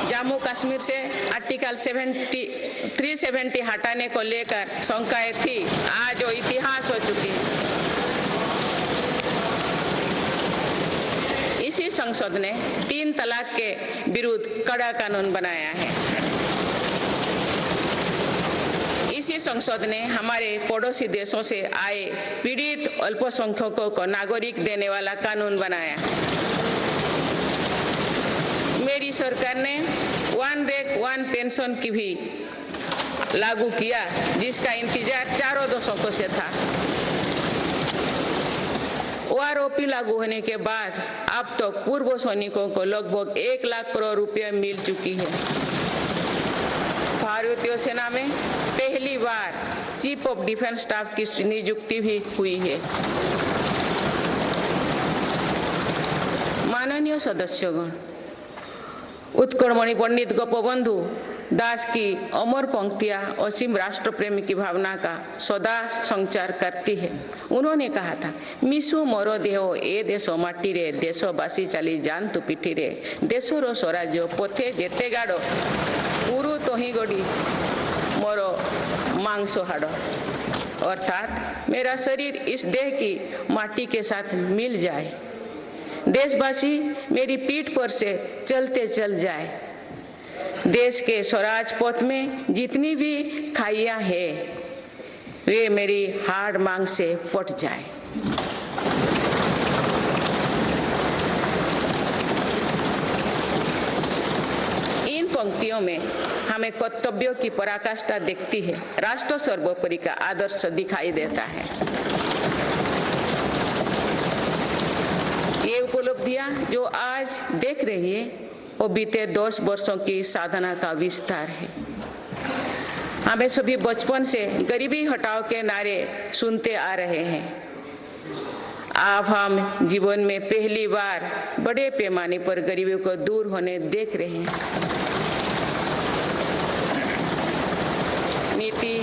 जम्मू कश्मीर से आर्टिकल 370 हटाने को लेकर शंकाएं थी, आज वो इतिहास हो चुकी है। संसद ने 3 तलाक के विरुद्ध कड़ा कानून बनाया है। इसी संसद ने हमारे पड़ोसी देशों से आए पीड़ित अल्पसंख्यकों को नागरिक देने वाला कानून बनाया। मेरी सरकार ने वन रैंक वन पेंशन की भी लागू किया, जिसका इंतजार 4 दशकों से था। ओआरओपी लागू होने के बाद अब तक पूर्व सैनिकों को लगभग 1 लाख करोड़ रुपए मिल चुकी है। भारतीय सेना में पहली बार चीफ ऑफ डिफेंस स्टाफ की नियुक्ति भी हुई है। माननीय सदस्यगण, उत्कलमणि पंडित गोपबंधु दास की अमर पंक्तियां असीम राष्ट्र प्रेम की भावना का सदा संचार करती है। उन्होंने कहा था, मिसु मोर देह ए देश माटी रे, देशवासी चली जानतु पिठी रे, देशर स्वराज्य पथे जेते गाड़, उरु तही गड़ी मोर मांस हाड़। अर्थात मेरा शरीर इस देह की माटी के साथ मिल जाए, देशवासी मेरी पीठ पर से चलते चल जाए, देश के स्वराज पथ में जितनी भी खाइयां हैं वे मेरी हाड़ मांग से फट जाए। इन पंक्तियों में हमें कर्तव्यों की पराकाष्ठा दिखती है, राष्ट्र सर्वोपरि का आदर्श दिखाई देता है। ये उपलब्धियां जो आज देख रही है वो बीते 10 वर्षों की साधना का विस्तार है। हमें सभी बचपन से गरीबी हटाओ के नारे सुनते आ रहे हैं। अब हम जीवन में पहली बार बड़े पैमाने पर गरीबी को दूर होने देख रहे हैं। नीति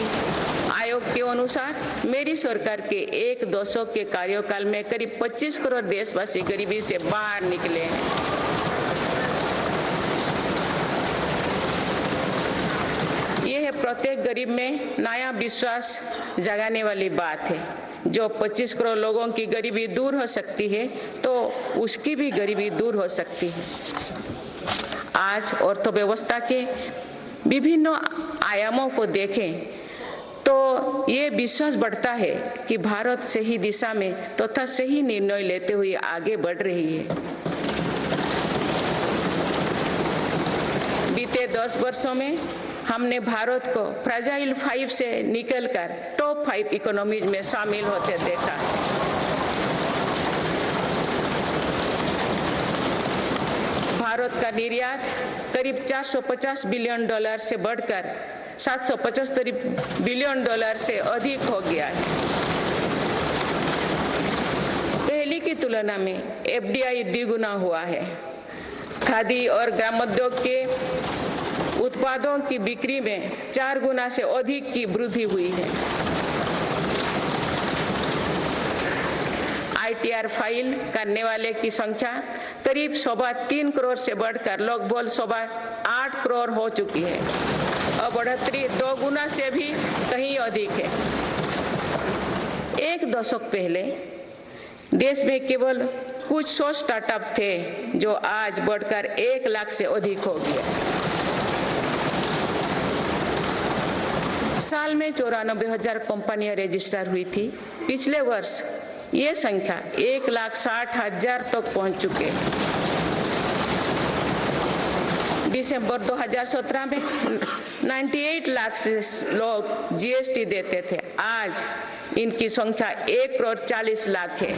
आयोग के अनुसार मेरी सरकार के 1 दशक के कार्यकाल में करीब 25 करोड़ देशवासी गरीबी से बाहर निकले हैं। यह प्रत्येक गरीब में नया विश्वास जगाने वाली बात है। जो 25 करोड़ लोगों की गरीबी दूर हो सकती है तो उसकी भी गरीबी दूर हो सकती है। आज अर्थव्यवस्था के विभिन्न आयामों को देखें तो ये विश्वास बढ़ता है कि भारत सही दिशा में तथा सही निर्णय लेते हुए आगे बढ़ रही है। बीते 10 वर्षों में हमने भारत को फ्रेजाइल 5 से निकलकर टॉप 5 इकोनॉमीज में शामिल होते देखा। भारत का निर्यात करीब $450 बिलियन से बढ़कर $775 बिलियन से अधिक हो गया है। पहले की तुलना में एफडीआई द्विगुना हुआ है। खादी और ग्रामोद्योग के उत्पादों की बिक्री में 4 गुना से अधिक की वृद्धि हुई है। आईटीआर फाइल करने वाले की संख्या करीब 3.25 करोड़ से बढ़कर लगभग 8.25 करोड़ हो चुकी है और बढ़ोतरी 2 गुना से भी कहीं अधिक है। 1 दशक पहले देश में केवल कुछ 100 स्टार्टअप थे जो आज बढ़कर 1 लाख से अधिक हो गया। साल में 94,000 कंपनियां रजिस्टर हुई थी। पिछले वर्ष ये संख्या 1,60,000 तक पहुंच चुके हैं। दिसंबर 2017 में 98 लाख से लोग जीएसटी देते थे। आज इनकी संख्या 1,40,00,000 है।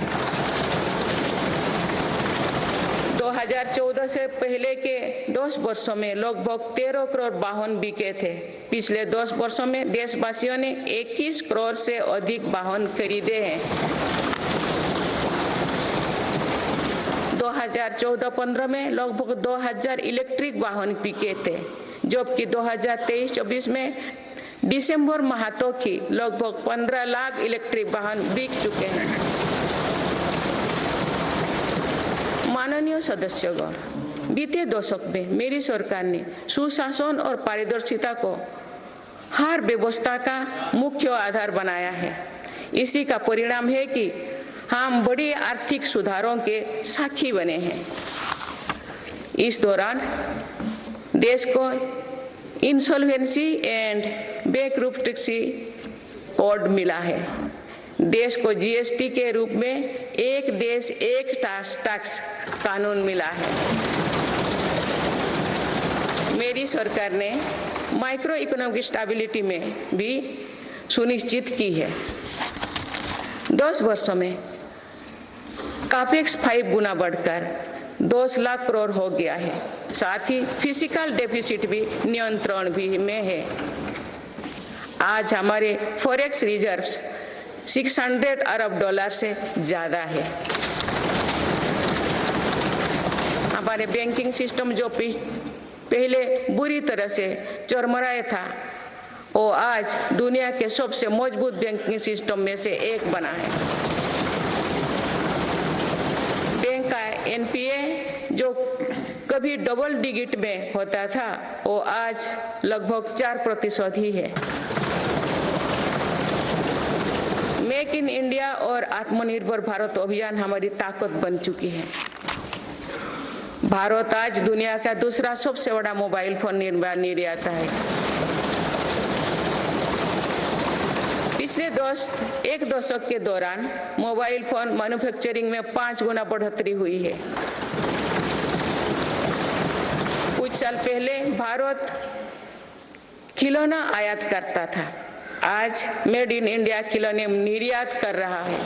2014 से पहले के 10 वर्षों में लगभग 13 करोड़ वाहन बिके थे। पिछले 10 वर्षों में देशवासियों ने 21 करोड़ से अधिक वाहन खरीदे हैं। 2014-15 में लगभग 2000 इलेक्ट्रिक वाहन बिके थे, जबकि 2023-24 में दिसंबर माह तक ही लगभग 15 लाख इलेक्ट्रिक वाहन बिक चुके हैं। माननीय सदस्यगण, बीते दशक में मेरी सरकार ने सुशासन और पारदर्शिता को हर व्यवस्था का मुख्य आधार बनाया है। इसी का परिणाम है कि हम बड़े आर्थिक सुधारों के साक्षी बने हैं। इस दौरान देश को इंसॉल्वेंसी एंड बैंकरप्सी कोड मिला है। देश को जीएसटी के रूप में एक देश एक टैक्स कानून मिला है। मेरी सरकार ने माइक्रो इकोनॉमिक स्टेबिलिटी में भी सुनिश्चित की है। 10 वर्षों में कैपेक्स 5 गुना बढ़कर 2 लाख करोड़ हो गया है। साथ ही फिजिकल डेफिसिट भी नियंत्रण भी में है। आज हमारे फॉरेक्स रिजर्व्स 600 अरब डॉलर से ज्यादा है। हमारे बैंकिंग सिस्टम जो पहले बुरी तरह से चरमराया था, वो आज दुनिया के सबसे मजबूत बैंकिंग सिस्टम में से एक बना है। बैंक का एनपीए जो कभी डबल डिजिट में होता था, वो आज लगभग 4% ही है। मेक इन इंडिया और आत्मनिर्भर भारत अभियान हमारी ताकत बन चुकी है। भारत आज दुनिया का दूसरा सबसे बड़ा मोबाइल फोन निर्माता है। पिछले एक दशक के दौरान मोबाइल फोन मैन्युफैक्चरिंग में 5 गुना बढ़ोतरी हुई है। कुछ साल पहले भारत खिलौना आयात करता था, आज मेड इन इंडिया खिलौने निर्यात कर रहा है।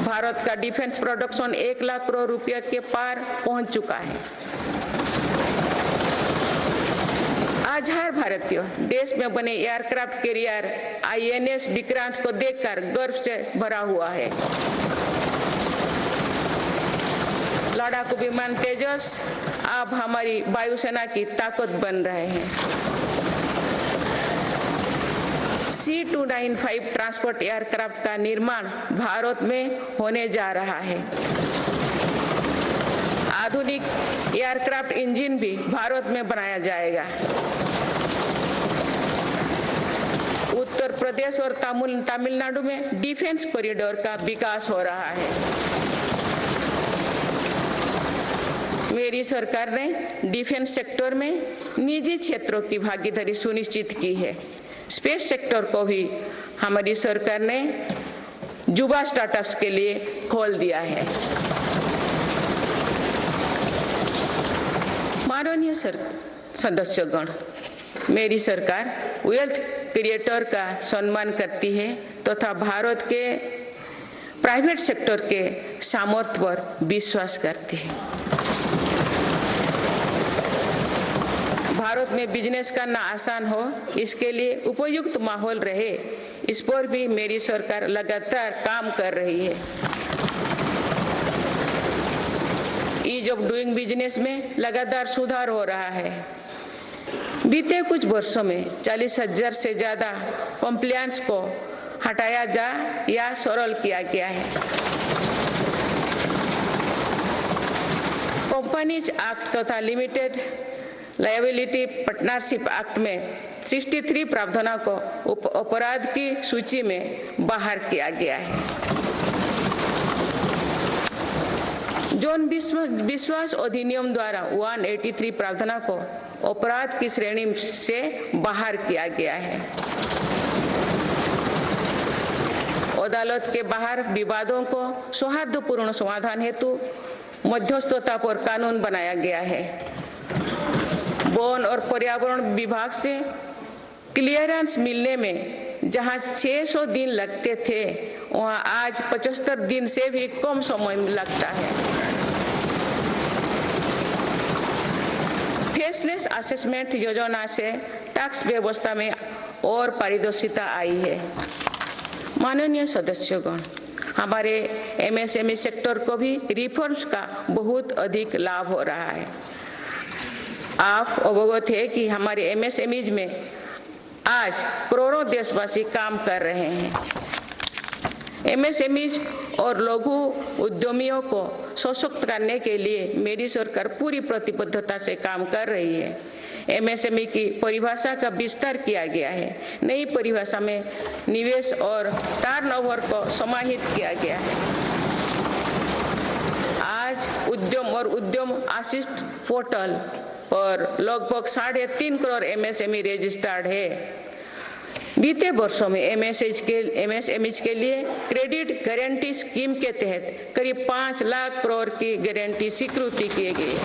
भारत का डिफेंस प्रोडक्शन 1 लाख करोड़ रुपए के पार पहुंच चुका है। आज हर भारतीय देश में बने एयरक्राफ्ट कैरियर आईएनएस विक्रांत को देखकर गर्व से भरा हुआ है। लड़ाकू विमान तेजस अब हमारी वायुसेना की ताकत बन रहे हैं। C-295 ट्रांसपोर्ट एयरक्राफ्ट का निर्माण भारत में होने जा रहा है। आधुनिक एयरक्राफ्ट इंजन भी भारत में बनाया जाएगा। उत्तर प्रदेश और तमिलनाडु में डिफेंस कॉरिडोर का विकास हो रहा है। मेरी सरकार ने डिफेंस सेक्टर में निजी क्षेत्रों की भागीदारी सुनिश्चित की है। स्पेस सेक्टर को भी हमारी सरकार ने युवा स्टार्टअप्स के लिए खोल दिया है। माननीय सदस्यगण, मेरी सरकार वेल्थ क्रिएटर का सम्मान करती है तथा भारत के प्राइवेट सेक्टर के सामर्थ्य पर विश्वास करती है। भारत में बिजनेस करना आसान हो, इसके लिए उपयुक्त माहौल रहे, इस पर भी मेरी सरकार लगातार काम कर रही है। ईज ऑफ डूइंग बिजनेस में लगातार सुधार हो रहा है। बीते कुछ वर्षों में 40,000 से ज्यादा कंप्लायंस को हटाया जा या सरल किया गया है। कंपनीज एक्ट तथा लिमिटेड लायबिलिटी पार्टनरशिप एक्ट में 63 प्रावधानों को अपराध की सूची में बाहर किया गया है। जौन विश्वास अधिनियम द्वारा 183 प्रावधानों को अपराध की श्रेणी से बाहर किया गया है। अदालत के बाहर विवादों को सौहार्दपूर्ण समाधान हेतु मध्यस्थता पर कानून बनाया गया है। वन और पर्यावरण विभाग से क्लियरेंस मिलने में जहां 600 दिन लगते थे, वहां आज 75 दिन से भी कम समय लगता है। फेसलेस असेसमेंट योजना से टैक्स व्यवस्था में और पारदर्शिता आई है। माननीय सदस्यगण, हमारे एमएसएमई सेक्टर को भी रिफॉर्म्स का बहुत अधिक लाभ हो रहा है। आप अवगत है कि हमारे एमएसएमईज में आज करोड़ों देशवासी काम कर रहे हैं। एमएसएमईज और लघु उद्यमियों को सशक्त करने के लिए मेरी सरकार पूरी प्रतिबद्धता से काम कर रही है। एमएसएमई की परिभाषा का विस्तार किया गया है। नई परिभाषा में निवेश और टर्नओवर को समाहित किया गया है। आज आज उद्यम और उद्यम आसिस्ट पोर्टल पर लगभग 3.5 करोड़ MSME रजिस्टर्ड है। बीते वर्षों में MSMEs के लिए क्रेडिट गारंटी स्कीम के तहत करीब 5 लाख करोड़ की गारंटी स्वीकृति किए गए।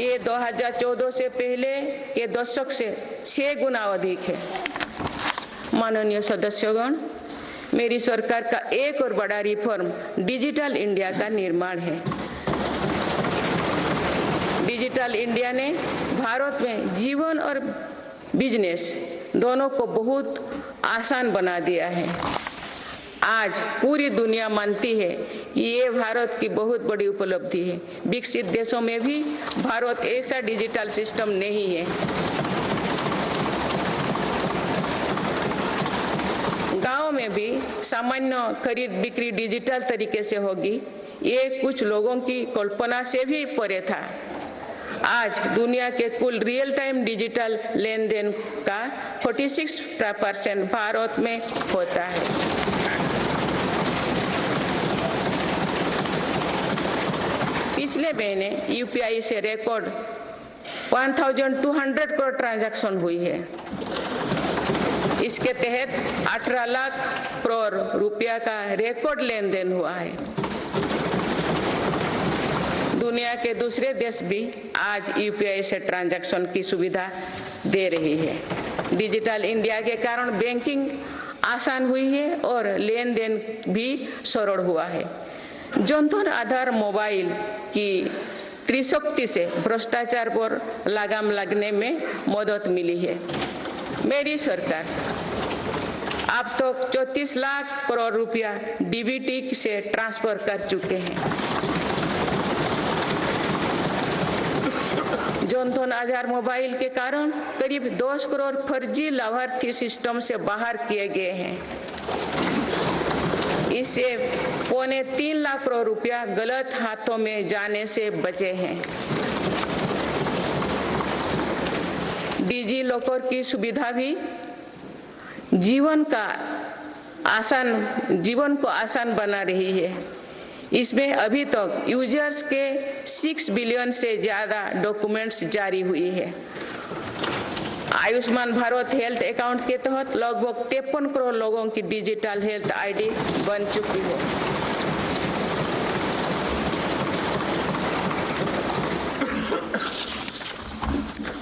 ये 2014 से पहले के दशक से 6 गुना अधिक है। माननीय सदस्यगण, मेरी सरकार का एक और बड़ा रिफॉर्म डिजिटल इंडिया का निर्माण है। डिजिटल इंडिया ने भारत में जीवन और बिजनेस दोनों को बहुत आसान बना दिया है। आज पूरी दुनिया मानती है कि ये भारत की बहुत बड़ी उपलब्धि है। विकसित देशों में भी भारत ऐसा डिजिटल सिस्टम नहीं है। गांव में भी सामान्य खरीद बिक्री डिजिटल तरीके से होगी, ये कुछ लोगों की कल्पना से भी परे था। आज दुनिया के कुल रियल टाइम डिजिटल लेन देन का 46% भारत में होता है। पिछले महीने UPI से रिकॉर्ड 1200 करोड़ ट्रांजैक्शन हुई है। इसके तहत 18 लाख करोड़ रुपया का रिकॉर्ड लेन देन हुआ है। दुनिया के दूसरे देश भी आज UPI से ट्रांजैक्शन की सुविधा दे रही है। डिजिटल इंडिया के कारण बैंकिंग आसान हुई है और लेन देन भी सरल हुआ है। जनधन आधार मोबाइल की त्रिशक्ति से भ्रष्टाचार पर लगाम लगने में मदद मिली है। मेरी सरकार अब तक 34 लाख करोड़ रुपया DBT से ट्रांसफर कर चुके हैं। जनधन आधार मोबाइल के कारण करीब 10 करोड़ फर्जी लाभार्थी सिस्टम से बाहर किए गए हैं। इससे 3.25 लाख करोड़ रुपया गलत हाथों में जाने से बचे हैं। डिजी लॉकर की सुविधा भी जीवन को आसान बना रही है। इसमें अभी तक यूजर्स के 6 बिलियन से ज्यादा डॉक्यूमेंट्स जारी हुई है। आयुष्मान भारत हेल्थ अकाउंट के तहत लगभग 53 करोड़ लोगों की डिजिटल हेल्थ ID बन चुकी है।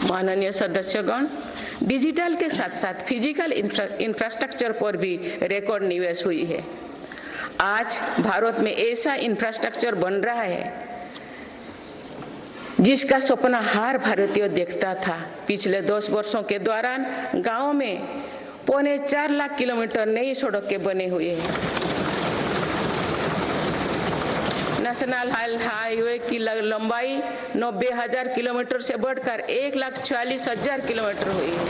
माननीय सदस्यगण, डिजिटल के साथ साथ फिजिकल इंफ्रास्ट्रक्चर पर भी रिकॉर्ड निवेश हुई है। आज भारत में ऐसा इंफ्रास्ट्रक्चर बन रहा है जिसका सपना हर भारतीय देखता था। पिछले 10 वर्षों के दौरान गांव में 4.25 लाख किलोमीटर नई सड़कें बने हुए हैं। नेशनल हाईवे की लंबाई 90,000 किलोमीटर से बढ़कर 1,40,000 किलोमीटर हुई है।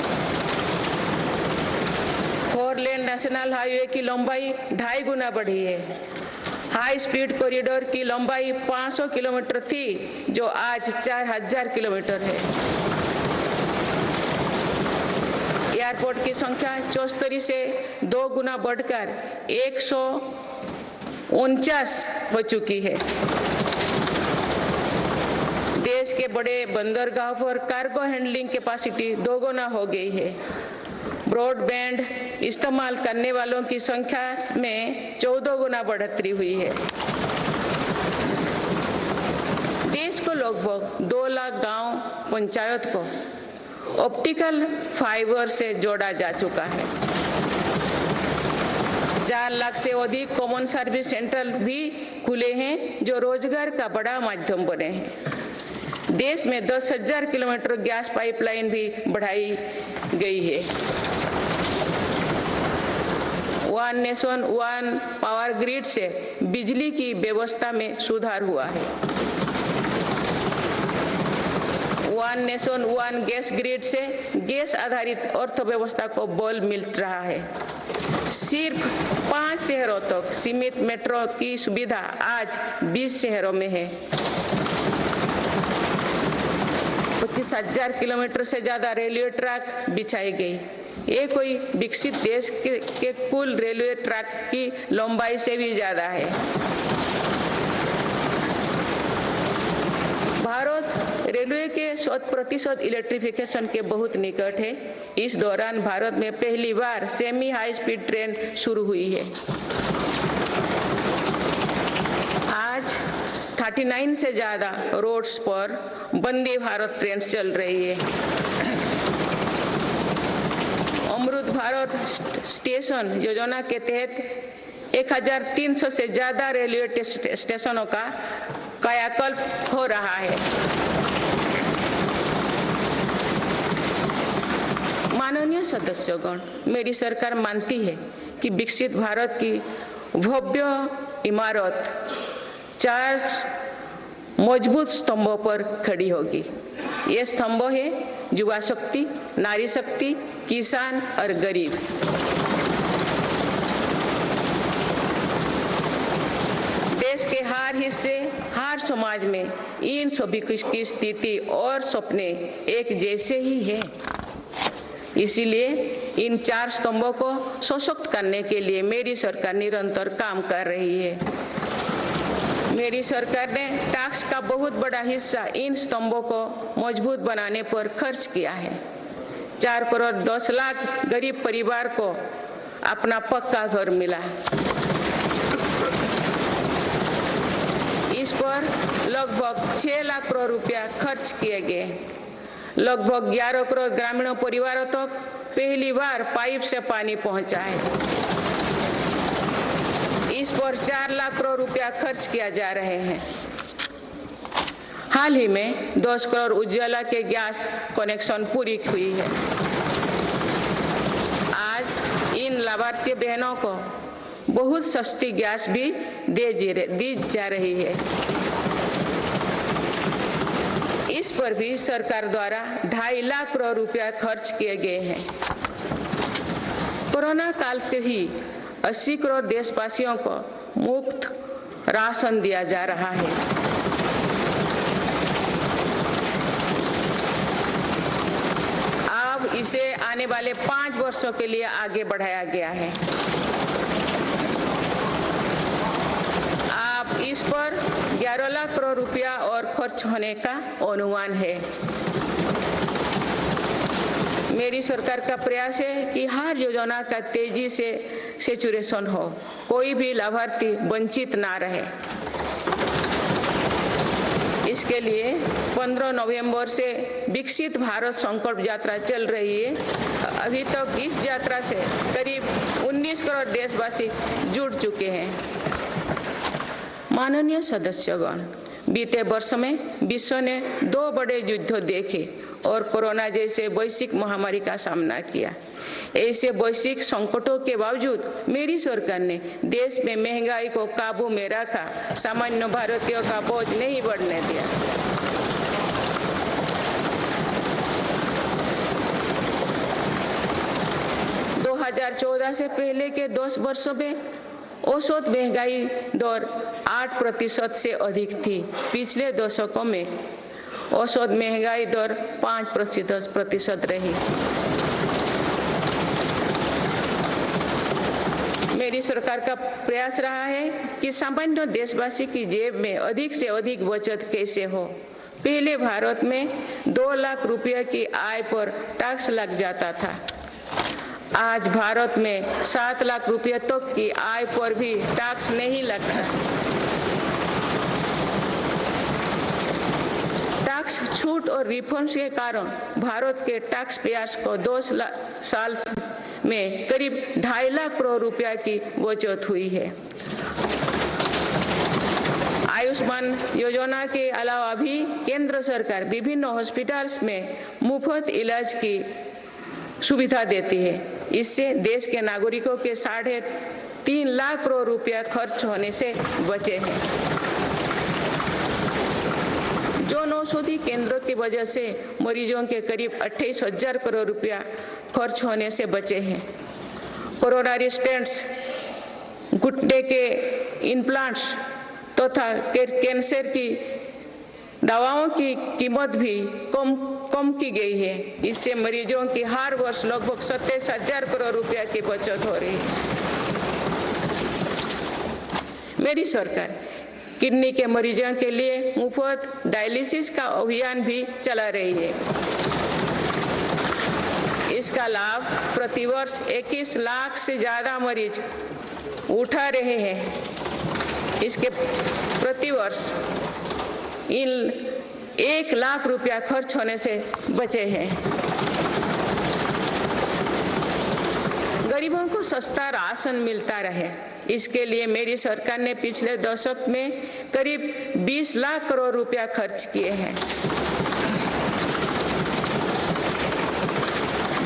4 लेन नेशनल हाईवे की लंबाई 2.5 गुना बढ़ी है। हाई स्पीड कॉरिडोर की लंबाई 500 किलोमीटर थी, जो आज 4,000 किलोमीटर है। एयरपोर्ट की संख्या 74 से 2 गुना बढ़कर 149 हो चुकी है। देश के बड़े बंदरगाह पर कार्गो हैंडलिंग कैपेसिटी 2 गुना हो गई है। ब्रॉडबैंड इस्तेमाल करने वालों की संख्या में 14 गुना बढ़ोतरी हुई है। देश को लगभग 2 लाख गांव पंचायत को ऑप्टिकल फाइबर से जोड़ा जा चुका है। 4 लाख से अधिक कॉमन सर्विस सेंटर भी खुले हैं, जो रोजगार का बड़ा माध्यम बने हैं। देश में 10,000 किलोमीटर गैस पाइपलाइन भी बढ़ाई गई है। One nation one power grid से बिजली की व्यवस्था में सुधार हुआ है। One nation one gas grid से गैस आधारित अर्थव्यवस्था को बल मिल रहा है। सिर्फ 5 शहरों तक सीमित मेट्रो की सुविधा आज 20 शहरों में है। 25,000 किलोमीटर से ज्यादा रेलवे ट्रैक बिछाई गई। ये कोई विकसित देश के कुल रेलवे ट्रैक की लंबाई से भी ज्यादा है। भारत रेलवे के 100% इलेक्ट्रिफिकेशन के बहुत निकट है। इस दौरान भारत में पहली बार सेमी हाई स्पीड ट्रेन शुरू हुई है। आज 39 से ज्यादा रोड्स पर वंदे भारत ट्रेन चल रही है। अमृत भारत स्टेशन योजना के तहत 1300 से ज्यादा रेलवे स्टेशनों का कायाकल्प हो रहा है। माननीय सदस्यगण, मेरी सरकार मानती है कि विकसित भारत की भव्य इमारत 4 मजबूत स्तंभों पर खड़ी होगी। ये स्तंभ है युवा शक्ति, नारी शक्ति, किसान और गरीब। देश के हर हिस्से, हर समाज में इन सभी की स्थिति और सपने एक जैसे ही हैं। इसीलिए इन 4 स्तंभों को सशक्त करने के लिए मेरी सरकार निरंतर काम कर रही है। मेरी सरकार ने टैक्स का बहुत बड़ा हिस्सा इन स्तंभों को मजबूत बनाने पर खर्च किया है। 4 करोड़ 10 लाख गरीब परिवार को अपना पक्का घर मिला। इस पर लगभग 6 लाख करोड़ रुपया खर्च किए गए। लगभग 11 करोड़ ग्रामीण परिवारों तक पहली बार पाइप से पानी पहुंचा है। इस पर 4 लाख करोड़ रुपया खर्च किया जा रहे हैं। हाल ही में 10 करोड़ उज्ज्वला के गैस कनेक्शन पूरी हुई है। आज इन लाभार्थी बहनों को बहुत सस्ती गैस भी दी जा रही है। इस पर भी सरकार द्वारा 2.5 लाख करोड़ रुपया खर्च किए गए हैं। कोरोना काल से ही 80 करोड़ देशवासियों को मुफ्त राशन दिया जा रहा है। अब इसे आने वाले 5 वर्षों के लिए आगे बढ़ाया गया है। अब इस पर 11 लाख करोड़ रुपया और खर्च होने का अनुमान है। मेरी सरकार का प्रयास है कि हर योजना का तेजी से सैचुरेशन हो, कोई भी लाभार्थी वंचित ना रहे। इसके लिए 15 नवंबर से विकसित भारत संकल्प यात्रा चल रही है। अभी तक इस यात्रा से करीब 19 करोड़ देशवासी जुड़ चुके हैं। माननीय सदस्यगण, बीते वर्ष में विश्व ने 2 बड़े युद्ध देखे और कोरोना जैसे वैश्विक महामारी का सामना किया। ऐसे वैश्विक संकटों के बावजूद मेरी सरकार ने देश में महंगाई को काबू में रखा, सामान्य भारतीयों का बोझ नहीं बढ़ने दिया। दो 2014 से पहले के 10 वर्षों में औसत महंगाई दर 8% से अधिक थी। पिछले दशकों में औसत महंगाई दर 5% रही। मेरी सरकार का प्रयास रहा है कि सामान्य देशवासी की जेब में अधिक से अधिक बचत कैसे हो। पहले भारत में 2 लाख रुपए की आय पर टैक्स लग जाता था। आज भारत में 7 लाख रुपए तक की आय पर भी टैक्स नहीं लगता। टैक्स छूट और रिफंड्स के कारण भारत के टैक्स पेयर्स को 2 साल में करीब 2.5 लाख करोड़ रुपया की बचत हुई है। आयुष्मान योजना के अलावा भी केंद्र सरकार विभिन्न हॉस्पिटल्स में मुफ्त इलाज की सुविधा देती है। इससे देश के नागरिकों के 3.5 लाख करोड़ रुपया खर्च होने से बचे हैं। जन औषधि केंद्रों की वजह से मरीजों के करीब 28,000 करोड़ रुपया खर्च होने से बचे हैं। कोरोनरी स्टेंट्स, घुटने के इम्प्लांट्स तथा कैंसर की दवाओं की कीमत भी कम की गई है। इससे मरीजों की हर वर्ष लगभग 27,000 करोड़ रुपया की बचत हो रही है। मेरी सरकार किडनी के मरीजों के लिए मुफ्त डायलिसिस का अभियान भी चला रही है। इसका लाभ प्रतिवर्ष 21 लाख से ज्यादा मरीज उठा रहे हैं। इसके प्रतिवर्ष इन 1 लाख रुपया खर्च होने से बचे हैं। गरीबों को सस्ता राशन मिलता रहे, इसके लिए मेरी सरकार ने पिछले दशक में करीब 20 लाख करोड़ रुपया खर्च किए हैं।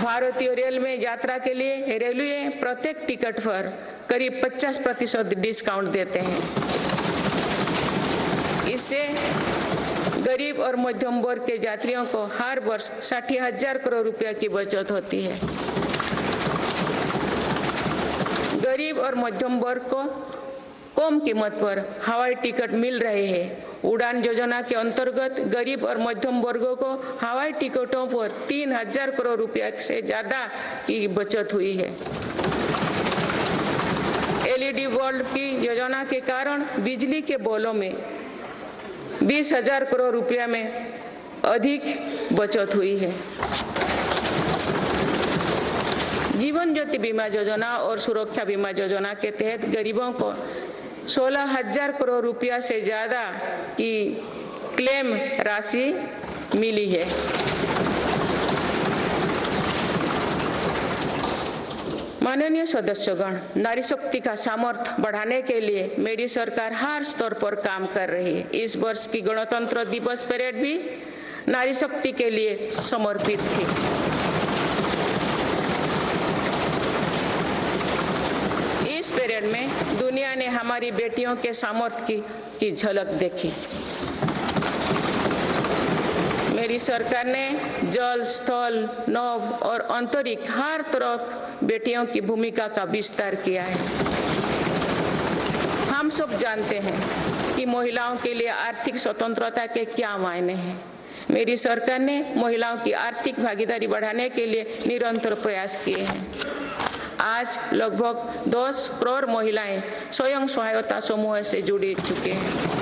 भारतीय रेल में यात्रा के लिए रेलवे प्रत्येक टिकट पर करीब 50% डिस्काउंट देते हैं। इससे गरीब और मध्यम वर्ग के यात्रियों को हर वर्ष 60,000 करोड़ रुपया की बचत होती है। गरीब और मध्यम वर्ग को कम कीमत पर हवाई टिकट मिल रहे हैं। उड़ान योजना के अंतर्गत गरीब और मध्यम वर्गों को हवाई टिकटों पर 3,000 करोड़ रुपया से ज्यादा की बचत हुई है। LED बल्ब की योजना के कारण बिजली के बिलों में 20,000 करोड़ रुपया में अधिक बचत हुई है। जीवन ज्योति बीमा योजना और सुरक्षा बीमा योजना के तहत गरीबों को 16,000 करोड़ रुपया से ज्यादा की क्लेम राशि मिली है। माननीय सदस्यगण, नारी शक्ति का सामर्थ्य बढ़ाने के लिए मेरी सरकार हर स्तर पर काम कर रही है। इस वर्ष की गणतंत्र दिवस परेड भी नारी शक्ति के लिए समर्पित थी। इस परेड में दुनिया ने हमारी बेटियों के सामर्थ्य की झलक देखी। मेरी सरकार ने जल, स्थल, नभ और अंतरिक्ष हर तरफ बेटियों की भूमिका का विस्तार किया है। हम सब जानते हैं कि महिलाओं के लिए आर्थिक स्वतंत्रता के क्या मायने हैं। मेरी सरकार ने महिलाओं की आर्थिक भागीदारी बढ़ाने के लिए निरंतर प्रयास किए हैं। आज लगभग 10 करोड़ महिलाएं स्वयं सहायता समूह से जुड़ चुके हैं।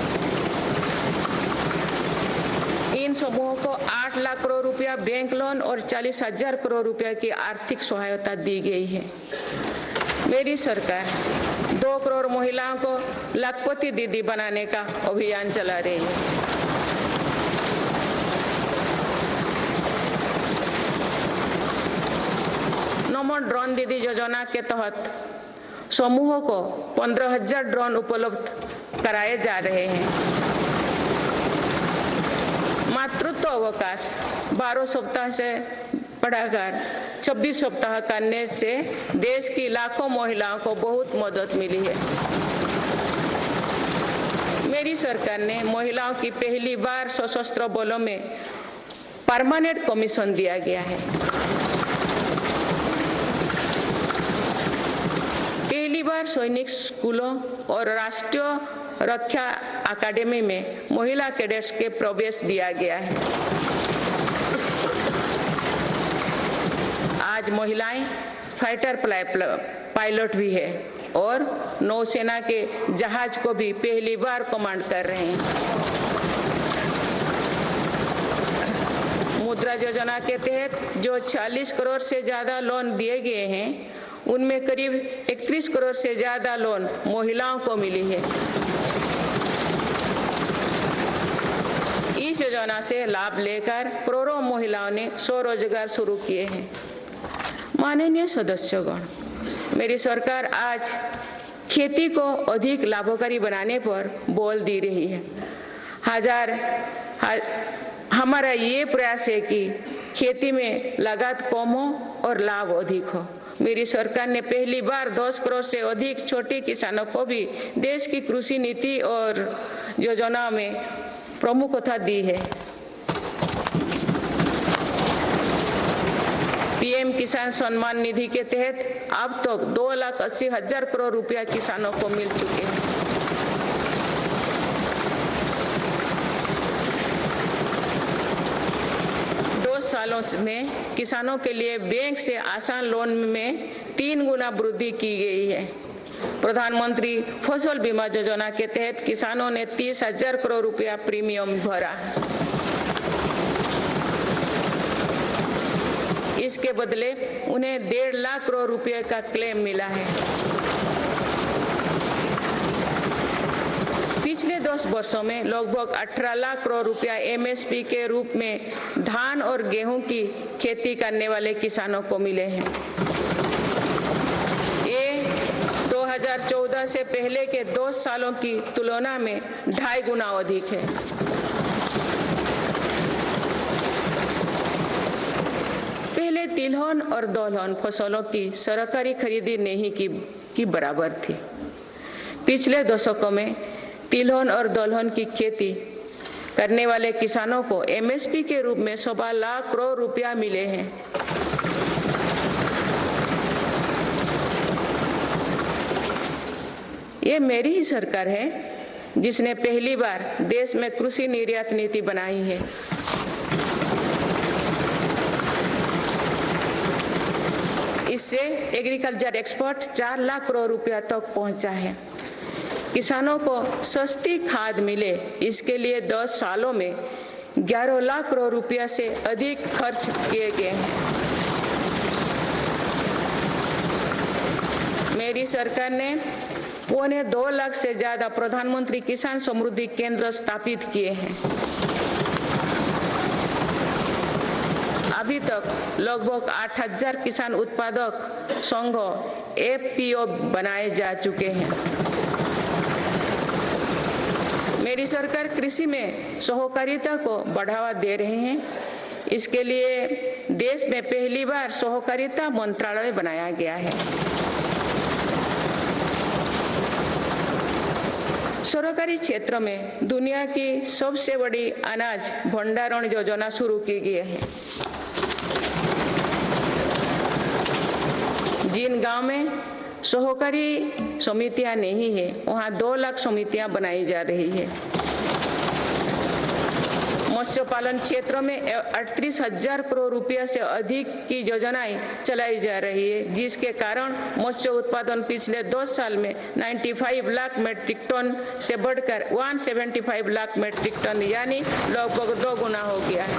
इन समूहों को 8 लाख करोड़ रुपया बैंक लोन और 40,000 करोड़ रुपया की आर्थिक सहायता दी गई है। मेरी सरकार 2 करोड़ महिलाओं को लाखपति दीदी बनाने का अभियान चला रही है। नमो ड्रोन दीदी योजना के तहत समूहों को 15,000 ड्रोन उपलब्ध कराए जा रहे हैं। मातृत्व अवकाश 12 सप्ताह से बढ़ाकर 26 सप्ताह करने से देश की लाखों महिलाओं को बहुत मदद मिली है। मेरी सरकार ने महिलाओं की पहली बार सशस्त्र बलों में परमानेंट कमीशन दिया गया है। पहली बार सैनिक स्कूलों और राष्ट्रीय रक्षा अकादमी में महिला कैडेट्स के प्रवेश दिया गया है। आज महिलाएं फाइटर पायलट भी है और नौसेना के जहाज को भी पहली बार कमांड कर रहे हैं। मुद्रा योजना के तहत जो 40 करोड़ से ज्यादा लोन दिए गए हैं, उनमें करीब 31 करोड़ से ज्यादा लोन महिलाओं को मिली है। इस योजना से लाभ लेकर करोड़ों महिलाओं ने स्वरोजगार शुरू किए हैं। माननीय सदस्यगण, मेरी सरकार आज खेती को अधिक लाभकारी बनाने पर बल दे रही है। हमारा ये प्रयास है कि खेती में लागत कम हो और लाभ अधिक हो। मेरी सरकार ने पहली बार 10 करोड़ से अधिक छोटे किसानों को भी देश की कृषि नीति और योजना में प्रमुखता दी है। पीएम किसान सम्मान निधि के तहत अब तक 2,80,000 करोड़ रुपया किसानों को मिल चुके हैं। सालों में किसानों के लिए बैंक से आसान लोन में 3 गुना वृद्धि की गई है। प्रधानमंत्री फसल बीमा योजना के तहत किसानों ने 30,000 करोड़ रुपया प्रीमियम भरा। इसके बदले उन्हें 1.5 लाख करोड़ रुपए का क्लेम मिला है। पिछले 10 वर्षों में लगभग 18 लाख करोड़ रुपया एमएसपी के रूप में धान और गेहूं की खेती करने वाले किसानों को मिले हैं। ये 2014 से पहले के 2 सालों की तुलना में 2.5 गुना अधिक है। पहले तिलहन और दलहन फसलों की सरकारी खरीदी नहीं की बराबर थी। पिछले दशकों में तिलहन और दलहन की खेती करने वाले किसानों को एमएसपी के रूप में 1.25 लाख करोड़ रुपया मिले हैं। ये मेरी ही सरकार है जिसने पहली बार देश में कृषि निर्यात नीति बनाई है। इससे एग्रीकल्चर एक्सपोर्ट 4 लाख करोड़ रुपया तक पहुंचा है। किसानों को सस्ती खाद मिले, इसके लिए 10 सालों में 11 लाख करोड़ रुपया से अधिक खर्च किए गए हैं। मेरी सरकार ने 1.25 लाख से ज्यादा प्रधानमंत्री किसान समृद्धि केंद्र स्थापित किए हैं। अभी तक लगभग 8,000 किसान उत्पादक संघ एफपीओ बनाए जा चुके हैं। मेरी सरकार कृषि में सहकारिता को बढ़ावा दे रहे हैं। इसके लिए देश में पहली बार सहकारिता मंत्रालय बनाया गया है। सरकारी क्षेत्र में दुनिया की सबसे बड़ी अनाज भंडारण योजना शुरू की गई है। जिन गांव में सहकारी समितियां नहीं है, वहां 2 लाख समितियां बनाई जा रही है। मत्स्य पालन क्षेत्र में 38,000 करोड़ रुपया से अधिक की योजनाएं चलाई जा रही है, जिसके कारण मत्स्य उत्पादन पिछले 2 साल में 95 लाख मीट्रिक टन से बढ़कर 175 लाख मीट्रिक टन यानी लगभग 2 गुना हो गया है।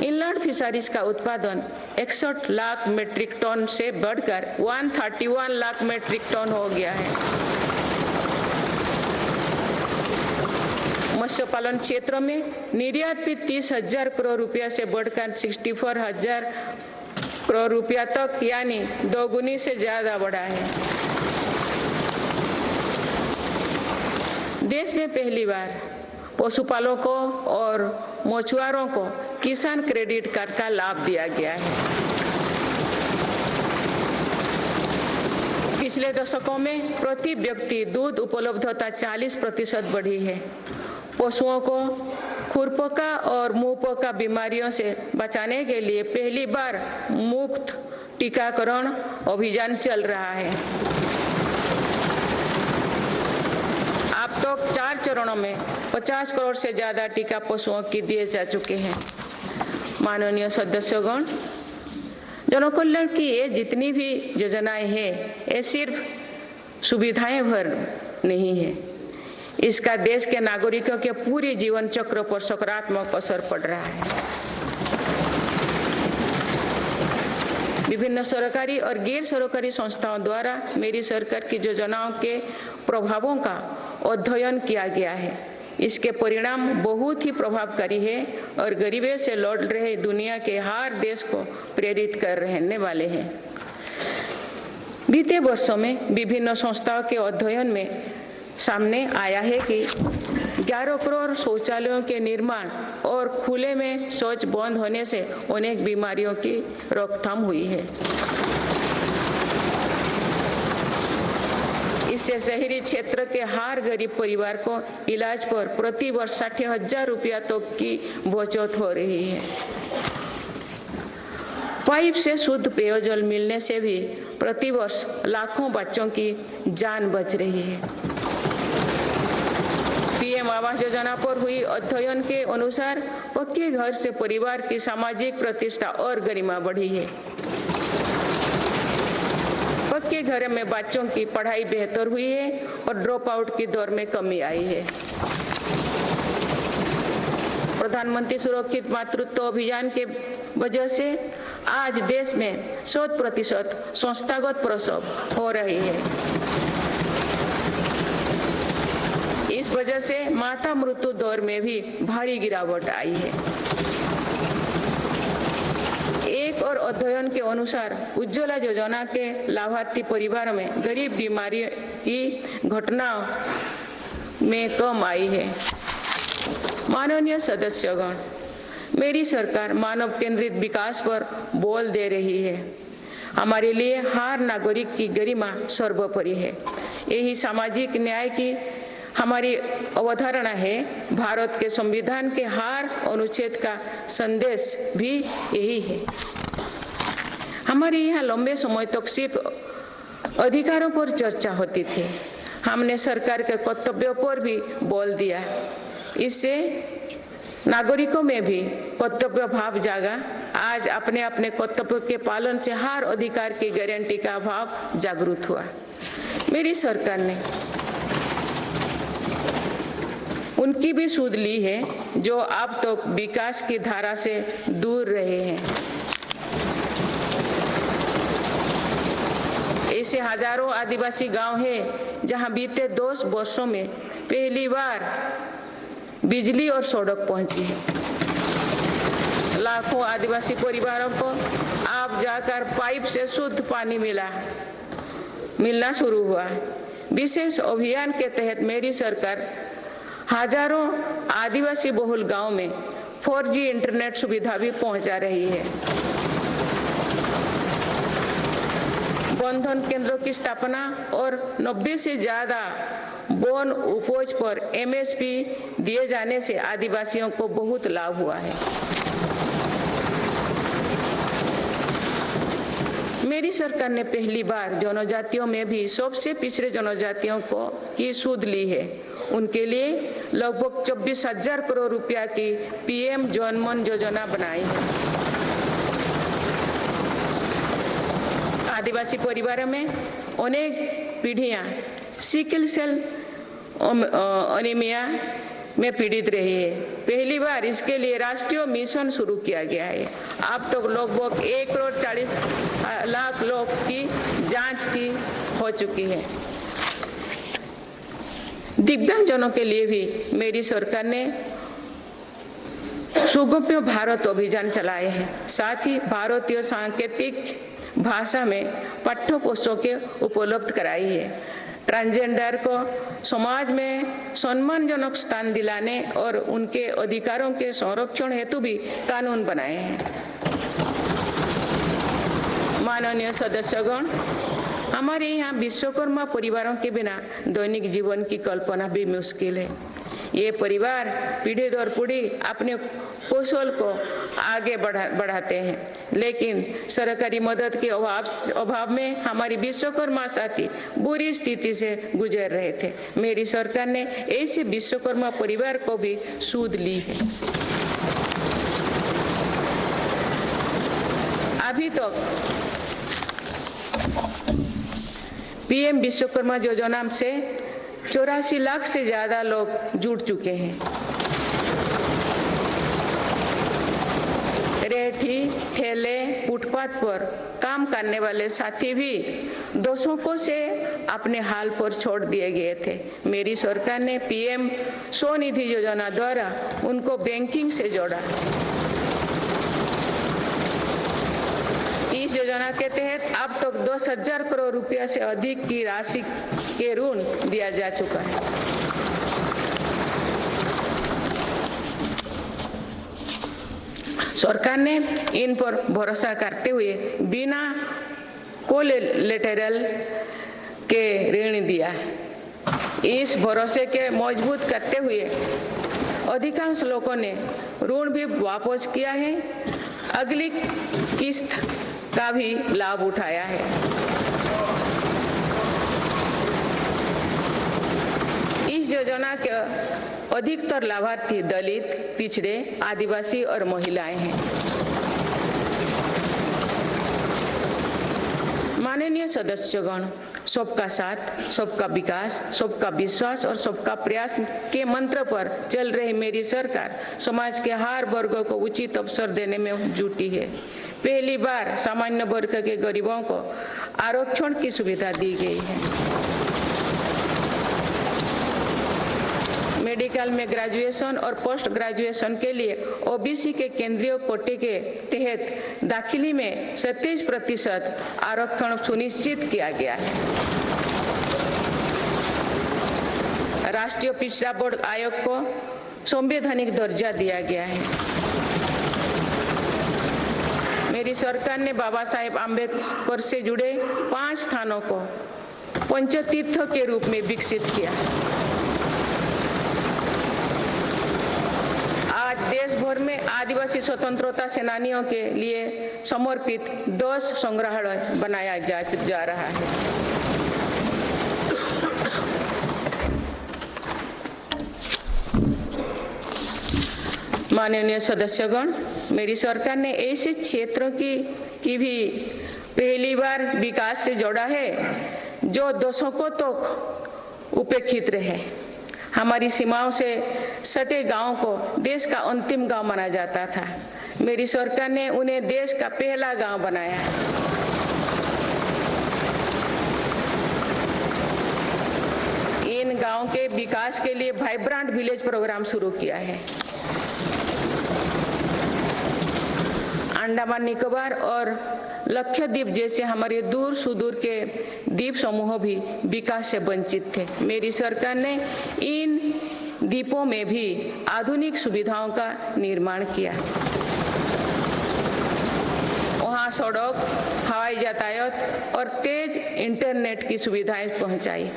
इनलैंड फिशरीज का उत्पादन 61 लाख मीट्रिक टन से बढ़कर 131 लाख मीट्रिक टन हो गया है। मत्स्य पालन क्षेत्र में निर्यात भी 30,000 करोड़ रुपया से बढ़कर 64,000 करोड़ रुपया तक यानी 2 गुनी से ज्यादा बढ़ा है। देश में पहली बार पशुपालकों और मछुआरों को किसान क्रेडिट कार्ड का लाभ दिया गया है। पिछले दशकों में प्रति व्यक्ति दूध उपलब्धता 40% बढ़ी है। पशुओं को खुरपका और मुंहपका बीमारियों से बचाने के लिए पहली बार मुफ्त टीकाकरण अभियान चल रहा है। अब तक 4 चरणों में 50 करोड़ से ज्यादा टीका पशुओं की दिए जा चुके हैं। माननीय सदस्यगण, जनकल्याण की ये जितनी भी योजनाएं हैं, ये सिर्फ सुविधाएं भर नहीं है, इसका देश के नागरिकों के पूरे जीवन चक्र पर सकारात्मक असर पड़ रहा है। विभिन्न सरकारी और गैर सरकारी संस्थाओं द्वारा मेरी सरकार की योजनाओं के प्रभावों का अध्ययन किया गया है। इसके परिणाम बहुत ही प्रभावकारी है और गरीबी से लड़ रहे दुनिया के हर देश को प्रेरित कर रहने वाले हैं। बीते वर्षों में विभिन्न संस्थाओं के अध्ययन में सामने आया है कि 11 करोड़ शौचालयों के निर्माण और खुले में शौच बंद होने से अनेक बीमारियों की रोकथाम हुई है। इससे शहरी क्षेत्र के हर गरीब परिवार को इलाज पर प्रति वर्ष 60,000 रुपया तक की बचत हो रही है। पाइप से शुद्ध पेयजल मिलने से भी प्रति वर्ष लाखों बच्चों की जान बच रही है। पीएम आवास योजना पर हुई अध्ययन के अनुसार पक्के घर से परिवार की सामाजिक प्रतिष्ठा और गरिमा बढ़ी है। उनके घर में बच्चों की पढ़ाई बेहतर हुई है और ड्रॉप आउट की दर में कमी आई है। प्रधानमंत्री सुरक्षित मातृत्व अभियान के वजह से आज देश में 100% संस्थागत प्रसव हो रही है। इस वजह से माता मृत्यु दर में भी भारी गिरावट आई है। एक और अध्ययन के अनुसार उज्ज्वला योजना के लाभार्थी परिवार में गरीब बीमारी की घटनाओं में कम आई है। माननीय सदस्यगण, मेरी सरकार मानव केंद्रित विकास पर बल दे रही है। हमारे लिए हर नागरिक की गरिमा सर्वोपरि है। यही सामाजिक न्याय की हमारी अवधारणा है। भारत के संविधान के हर अनुच्छेद का संदेश भी यही है। हमारे यहाँ लंबे समय तक सिर्फ अधिकारों पर चर्चा होती थी। हमने सरकार के कर्तव्यों पर भी बल दिया। इससे नागरिकों में भी कर्तव्य भाव जागा। आज अपने अपने कर्तव्य के पालन से हर अधिकार की गारंटी का भाव जागृत हुआ। मेरी सरकार ने उनकी भी सूद ली है जो अब तक विकास की धारा से दूर रहे हैं। ऐसे हजारों आदिवासी गांव हैं जहां बीते 10 वर्षों में पहली बार बिजली और सड़क पहुंची है। लाखों आदिवासी परिवारों को अब जाकर पाइप से शुद्ध पानी मिलना शुरू हुआ। विशेष अभियान के तहत मेरी सरकार हजारों आदिवासी बहुल गांव में 4G इंटरनेट सुविधा भी पहुंचा रही है। बंधन केंद्रों की स्थापना और 90 से ज्यादा वन उपज पर MSP दिए जाने से आदिवासियों को बहुत लाभ हुआ है। मेरी सरकार ने पहली बार जनजातियों में भी सबसे पिछड़े जनजातियों को की सूद ली है। उनके लिए लगभग 24,000 करोड़ रुपया की PM जनमन योजना बनाई है। आदिवासी परिवारों में अनेक पीढ़ियां सिकल सेल एनीमिया में पीड़ित रही है। पहली बार इसके लिए राष्ट्रीय मिशन शुरू किया गया है। अब तक लगभग 1,40,00,000 लोग की जांच की हो चुकी है। दिव्यांगजनों के लिए भी मेरी सरकार ने सुगम्य भारत अभियान चलाए हैं। साथ ही भारतीय सांकेतिक भाषा में पाठ्य पुस्तकें उपलब्ध कराई है। ट्रांसजेंडर को समाज में सम्मानजनक स्थान दिलाने और उनके अधिकारों के संरक्षण हेतु भी कानून बनाए हैं। माननीय सदस्यगण, हमारे यहाँ विश्वकर्मा परिवारों के बिना दैनिक जीवन की कल्पना भी मुश्किल है। ये परिवार पीढ़ी दर पीढ़ी अपने कौशल को आगे बढ़ाते हैं, लेकिन सरकारी मदद के अभाव में हमारी विश्वकर्मा साथी बुरी स्थिति से गुजर रहे थे। मेरी सरकार ने ऐसे विश्वकर्मा परिवार को भी सूद ली है। अभी तक PM विश्वकर्मा योजना से 84 लाख से ज्यादा लोग जुड़ चुके हैं। रेहड़ी, ठेले, फुटपाथ पर काम करने वाले साथी भी दशकों से अपने हाल पर छोड़ दिए गए थे। मेरी सरकार ने PM स्वनिधि योजना द्वारा उनको बैंकिंग से जोड़ा। इस योजना के तहत अब तक 10,000 करोड़ रुपया से अधिक की राशि के ऋण दिया जा चुका है। सरकार ने इन पर भरोसा करते हुए बिना कोलेटरल के ऋण दिया है। इस भरोसे के मजबूत करते हुए अधिकांश लोगों ने ऋण भी वापस किया है। अगली किस्त का भी लाभ उठाया है। इस योजना के अधिकतर लाभार्थी दलित, पिछड़े, आदिवासी और महिलाएं हैं। माननीय माननीय सदस्यगण, सबका साथ, सबका विकास, सबका विश्वास और सबका प्रयास के मंत्र पर चल रही मेरी सरकार समाज के हर वर्ग को उचित अवसर देने में जुटी है। पहली बार सामान्य वर्ग के गरीबों को आरक्षण की सुविधा दी गई है। मेडिकल में ग्रेजुएशन और पोस्ट ग्रेजुएशन के लिए ओबीसी के केंद्रीय कोटे के तहत दाखिली में 27% आरक्षण सुनिश्चित किया गया है। राष्ट्रीय पिछड़ा बोर्ड आयोग को संवैधानिक दर्जा दिया गया है। मेरी सरकार ने बाबा साहेब आम्बेडकर से जुड़े 5 स्थानों को पंचतीर्थ के रूप में विकसित किया। आज देश भर में आदिवासी स्वतंत्रता सेनानियों के लिए समर्पित 10 संग्रहालय बनाया जा रहा है। माननीय सदस्यगण, मेरी सरकार ने ऐसे क्षेत्रों की भी पहली बार विकास से जोड़ा है जो दशकों तक उपेक्षित रहे। हमारी सीमाओं से सटे गांव को देश का अंतिम गांव माना जाता था। मेरी सरकार ने उन्हें देश का पहला गांव बनाया। इन गांव के विकास के लिए वाइब्रेंट विलेज प्रोग्राम शुरू किया है। अंडमान निकोबार और लक्षद्वीप जैसे हमारे दूर सुदूर के द्वीप समूह भी विकास से वंचित थे। मेरी सरकार ने इन द्वीपों में भी आधुनिक सुविधाओं का निर्माण किया। वहां सड़क, हवाई यातायात और तेज इंटरनेट की सुविधाएं पहुंचाई।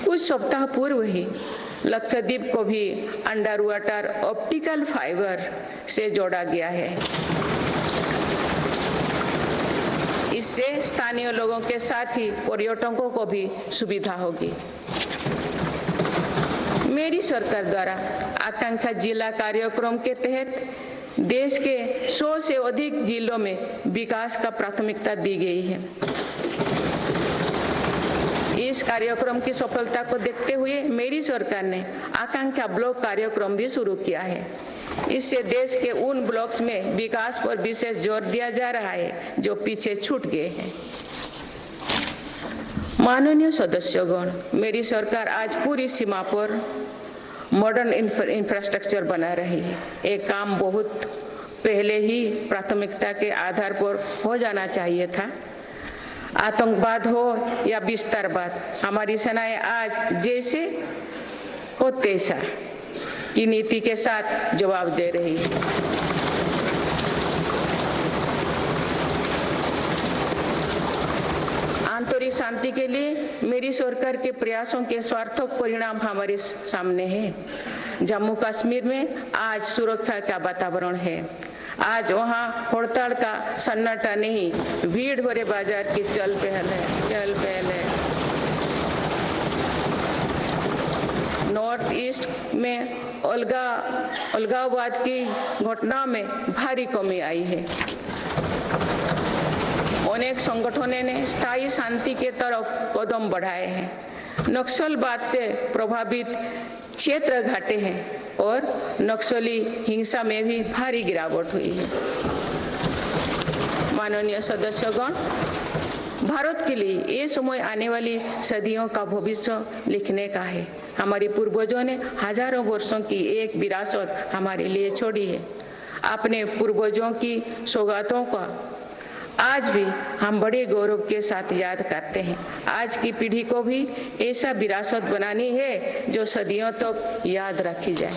कुछ सप्ताह पूर्व ही लक्षद्वीप को भी अंडर वाटर ऑप्टिकल फाइबर से जोड़ा गया है। इससे स्थानीय लोगों के साथ ही पर्यटकों को भी सुविधा होगी। मेरी सरकार द्वारा आकांक्षा जिला कार्यक्रम के तहत देश के 100 से अधिक जिलों में विकास का प्राथमिकता दी गई है। इस कार्यक्रम की सफलता को देखते हुए मेरी सरकार ने आकांक्षा ब्लॉक कार्यक्रम भी शुरू किया है। इससे देश के उन ब्लॉक्स में विकास पर विशेष जोर दिया जा रहा है जो पीछे छूट गए हैं। माननीय सदस्यगण, मेरी सरकार आज पूरी सीमा पर मॉडर्न इंफ्रास्ट्रक्चर बना रही है। एक काम बहुत पहले ही प्राथमिकता के आधार पर हो जाना चाहिए था। आतंकवाद हो या विस्तारवाद, हमारी सेनाएं आज जैसे को तैसा की नीति के साथ जवाब दे रही है। आंतरिक शांति के लिए मेरी सरकार के प्रयासों के सार्थक परिणाम हमारे सामने हैं। जम्मू कश्मीर में आज सुरक्षा का वातावरण है। आज वहाँ हड़ताल का सन्नाटा नहीं, भीड़ भरे बाजार की चल पहल है। नॉर्थ ईस्ट में अलगाववाद की घटना में भारी कमी आई है। अनेक संगठनों ने स्थायी शांति के तरफ कदम बढ़ाए हैं। नक्सलवाद से प्रभावित क्षेत्र घटे हैं और नक्सली हिंसा में भी भारी गिरावट हुई है। माननीय सदस्यगण, भारत के लिए ये समय आने वाली सदियों का भविष्य लिखने का है। हमारे पूर्वजों ने हजारों वर्षों की एक विरासत हमारे लिए छोड़ी है। अपने पूर्वजों की सौगातों का आज भी हम बड़े गौरव के साथ याद करते हैं। आज की पीढ़ी को भी ऐसा विरासत बनानी है जो सदियों तक याद रखी जाए।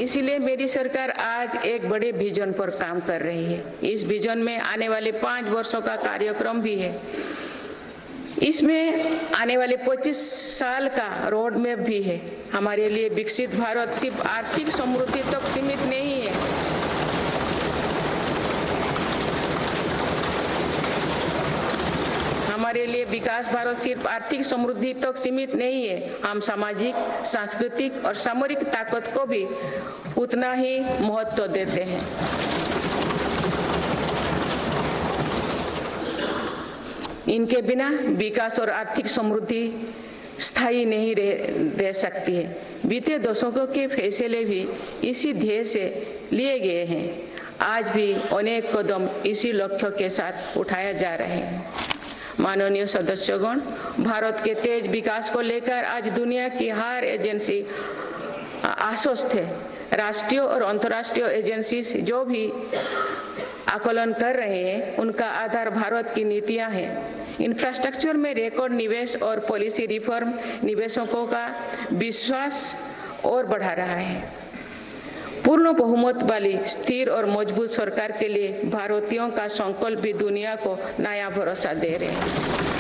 इसीलिए मेरी सरकार आज एक बड़े विजन पर काम कर रही है। इस विजन में आने वाले 5 वर्षों का कार्यक्रम भी है। इसमें आने वाले 25 साल का रोड मैप भी है। हमारे लिए विकसित भारत सिर्फ आर्थिक समृद्धि तक सीमित नहीं है। हमारे लिए विकास भारत सिर्फ आर्थिक समृद्धि तक सीमित नहीं है। हम सामाजिक, सांस्कृतिक और सामरिक ताकत को भी उतना ही महत्व देते हैं। इनके बिना विकास और आर्थिक समृद्धि स्थायी नहीं रह सकती है। बीते दशकों के फैसले भी इसी ध्येय से लिए गए हैं। आज भी अनेक कदम इसी लक्ष्य के साथ उठाया जा रहे हैं। माननीय सदस्यगण, भारत के तेज विकास को लेकर आज दुनिया की हर एजेंसी आश्वस्त है। राष्ट्रीय और अंतर्राष्ट्रीय एजेंसी जो भी आकलन कर रहे हैं, उनका आधार भारत की नीतियां हैं। इंफ्रास्ट्रक्चर में रिकॉर्ड निवेश और पॉलिसी रिफॉर्म निवेशकों का विश्वास और बढ़ा रहा है। पूर्ण बहुमत वाली स्थिर और मजबूत सरकार के लिए भारतीयों का संकल्प भी दुनिया को नया भरोसा दे रहे हैं।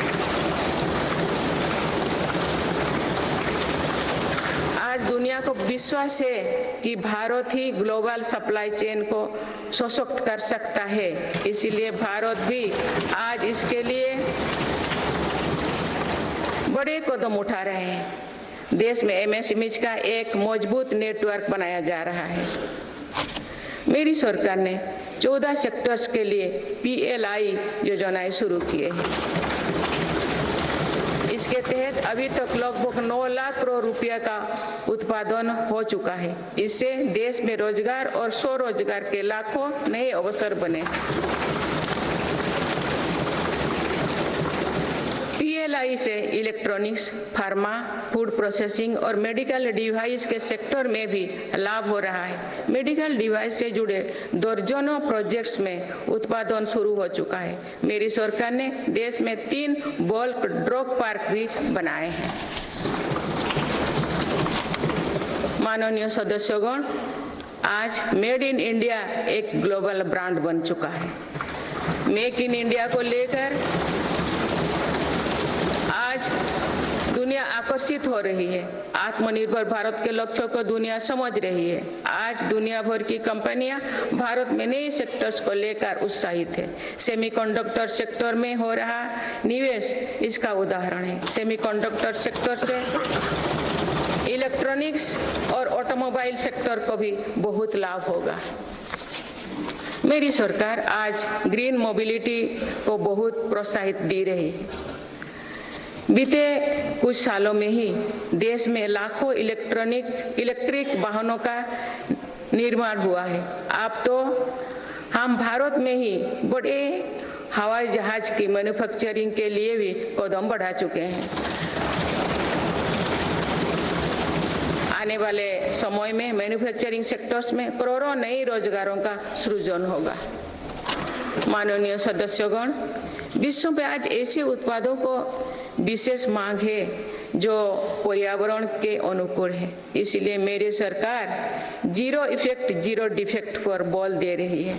आज दुनिया को विश्वास है कि भारत ही ग्लोबल सप्लाई चेन को सशक्त कर सकता है। इसीलिए भारत भी आज इसके लिए बड़े कदम उठा रहे हैं। देश में एमएसएमई का एक मजबूत नेटवर्क बनाया जा रहा है। मेरी सरकार ने 14 सेक्टर्स के लिए PLI योजनाएं शुरू किए हैं। इसके तहत अभी तक लगभग 9 लाख करोड़ रुपया का उत्पादन हो चुका है। इससे देश में रोजगार और स्वरोजगार के लाखों नए अवसर बने। PLI से इलेक्ट्रॉनिक्स, फार्मा, फूड प्रोसेसिंग और मेडिकल डिवाइस के सेक्टर में भी लाभ हो रहा है। मेडिकल डिवाइस से जुड़े दर्जनों प्रोजेक्ट्स में उत्पादन शुरू हो चुका है। मेरी सरकार ने देश में 3 बल्क ड्रग पार्क भी बनाए हैं। माननीय सदस्यगण, आज मेड इन इंडिया एक ग्लोबल ब्रांड बन चुका है। मेक इन इंडिया को लेकर आज दुनिया आकर्षित हो रही है। आत्मनिर्भर भारत के लक्ष्य को दुनिया समझ रही है। आज दुनिया भर की कंपनियां भारत में नए सेक्टर्स को लेकर उत्साहित है। सेमीकंडक्टर सेक्टर में हो रहा निवेश इसका उदाहरण है। सेमीकंडक्टर सेक्टर से इलेक्ट्रॉनिक्स और ऑटोमोबाइल सेक्टर को भी बहुत लाभ होगा। मेरी सरकार आज ग्रीन मोबिलिटी को बहुत प्रोत्साहित दे रही है। बीते कुछ सालों में ही देश में लाखों इलेक्ट्रिक वाहनों का निर्माण हुआ है। अब तो हम भारत में ही बड़े हवाई जहाज की मैन्युफैक्चरिंग के लिए भी कदम बढ़ा चुके हैं। आने वाले समय में मैन्युफैक्चरिंग सेक्टर्स में करोड़ों नए रोजगारों का सृजन होगा। माननीय सदस्यगण, विश्व में आज ऐसे उत्पादों को विशेष मांग है जो पर्यावरण के अनुकूल है। इसलिए मेरी सरकार जीरो इफेक्ट जीरो डिफेक्ट पर बल दे रही है।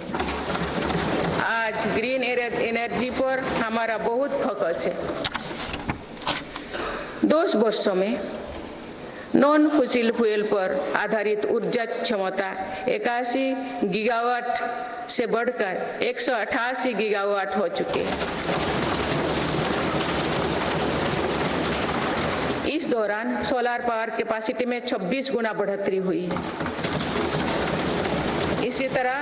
आज ग्रीन एनर्जी पर हमारा बहुत फोकस है। 2 वर्षों में नॉन फॉसिल फ्यूल पर आधारित ऊर्जा क्षमता 81 गीगावाट से बढ़कर 188 गीगावाट हो चुकी है। इस दौरान सोलर पावर कैपेसिटी में 26 गुना बढ़ोतरी हुई है। इसी तरह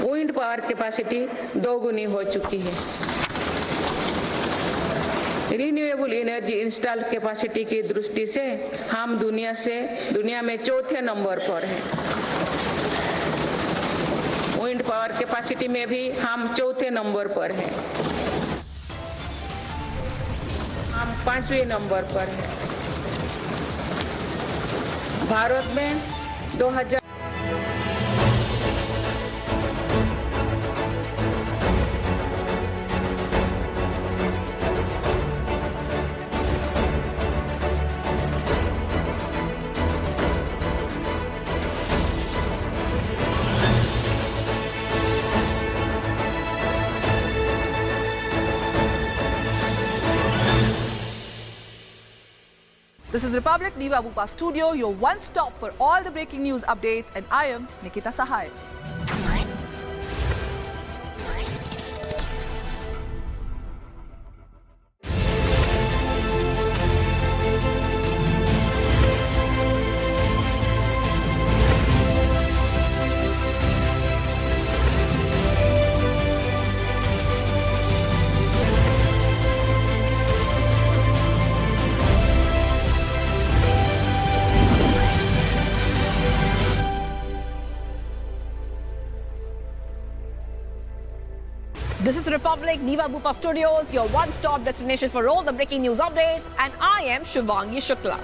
विंड पावर कैपेसिटी 2 गुनी हो चुकी है। रिन्यूएबल एनर्जी इंस्टॉल कैपेसिटी की दृष्टि से हम दुनिया में 4थे नंबर पर हैं। विंड पावर कैपेसिटी में भी हम 4थे नंबर पर हैं। हम 5वें नंबर पर हैं। भारत में 2000 This is Republic Niva Bupa Studio, your one stop for all the breaking news updates, and I am Nikita Sahai. This is Republic Niva Bupa Studios, your one-stop destination for all the breaking news updates, and I am Shivangi Shukla.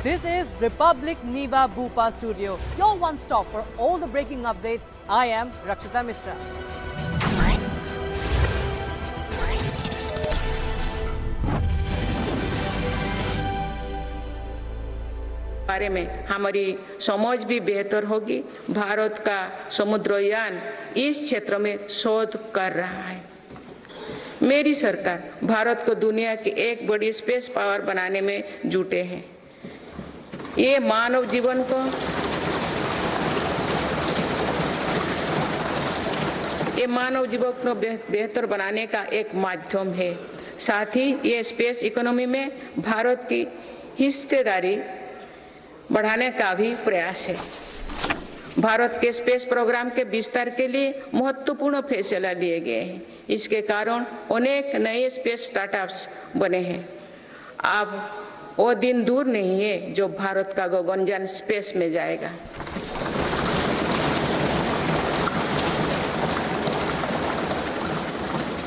This is Republic Niva Bupa Studio, your one stop for all the breaking updates. I am Rakshita Mishra. बारे में हमारी समझ भी बेहतर होगी। भारत का समुद्रयान इस क्षेत्र में शोध कर रहा है। मेरी सरकार भारत को दुनिया की एक बड़ी स्पेस पावर बनाने में जुटे हैं। ये मानव जीवन को बेहतर बनाने का एक माध्यम है। साथ ही ये स्पेस इकोनॉमी में भारत की हिस्सेदारी बढ़ाने का भी प्रयास है। भारत के स्पेस प्रोग्राम के विस्तार के लिए महत्वपूर्ण फैसला लिए गए हैं। इसके कारण अनेक नए स्पेस स्टार्टअप्स बने हैं। अब वो दिन दूर नहीं है जो भारत का गगनयान स्पेस में जाएगा।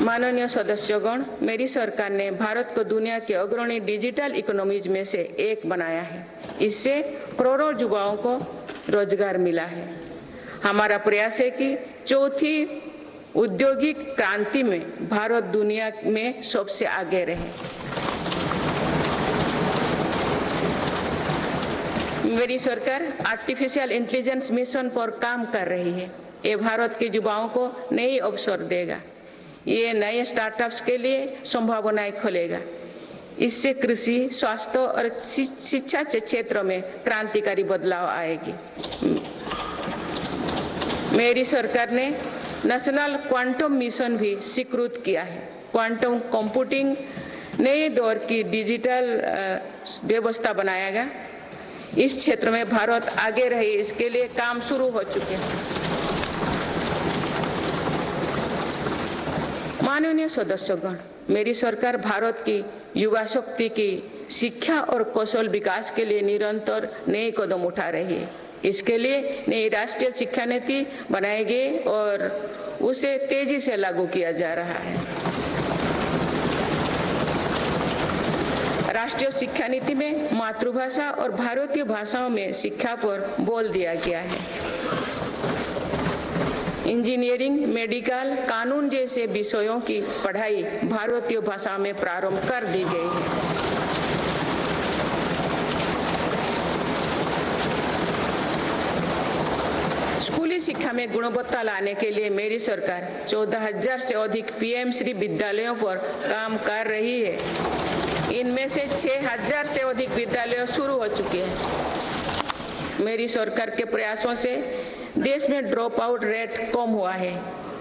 माननीय सदस्यगण, मेरी सरकार ने भारत को दुनिया के अग्रणी डिजिटल इकोनॉमीज में से एक बनाया है। इससे करोड़ों युवाओं को रोजगार मिला है। हमारा प्रयास है कि चौथी औद्योगिक क्रांति में भारत दुनिया में सबसे आगे रहे। मेरी सरकार आर्टिफिशियल इंटेलिजेंस मिशन पर काम कर रही है। ये भारत के युवाओं को नई अवसर देगा। ये नए स्टार्टअप्स के लिए संभावनाएं खोलेगा। इससे कृषि, स्वास्थ्य और शिक्षा के क्षेत्र में क्रांतिकारी बदलाव आएगी। मेरी सरकार ने नेशनल क्वांटम मिशन भी स्वीकृत किया है। क्वांटम कंप्यूटिंग नए दौर की डिजिटल व्यवस्था बनाएगा। इस क्षेत्र में भारत आगे रहे, इसके लिए काम शुरू हो चुके हैं। माननीय सदस्यगण, मेरी सरकार भारत की युवा शक्ति की शिक्षा और कौशल विकास के लिए निरंतर नए कदम उठा रही है। इसके लिए नई राष्ट्रीय शिक्षा नीति बनाई गई और उसे तेजी से लागू किया जा रहा है। राष्ट्रीय शिक्षा नीति में मातृभाषा और भारतीय भाषाओं में शिक्षा पर बल दिया गया है। इंजीनियरिंग, मेडिकल, कानून जैसे विषयों की पढ़ाई भारतीय भाषा में प्रारंभ कर दी गई है। स्कूली शिक्षा में गुणवत्ता लाने के लिए मेरी सरकार 14,000 से अधिक पीएम श्री विद्यालयों पर काम कर रही है। इनमें से 6,000 से अधिक विद्यालय शुरू हो चुके हैं। मेरी सरकार के प्रयासों से देश में ड्रॉप आउट रेट कम हुआ है।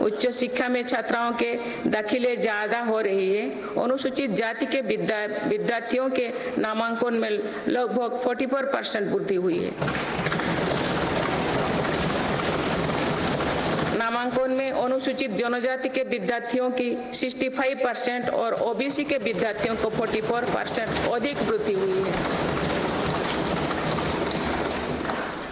उच्च शिक्षा में छात्राओं के दाखिले ज्यादा हो रही है। अनुसूचित जाति के विद्यार्थियों के नामांकन में लगभग 44% वृद्धि हुई है। नामांकन में अनुसूचित जनजाति के विद्यार्थियों की 65% और ओबीसी के विद्यार्थियों को 44% अधिक वृद्धि हुई है।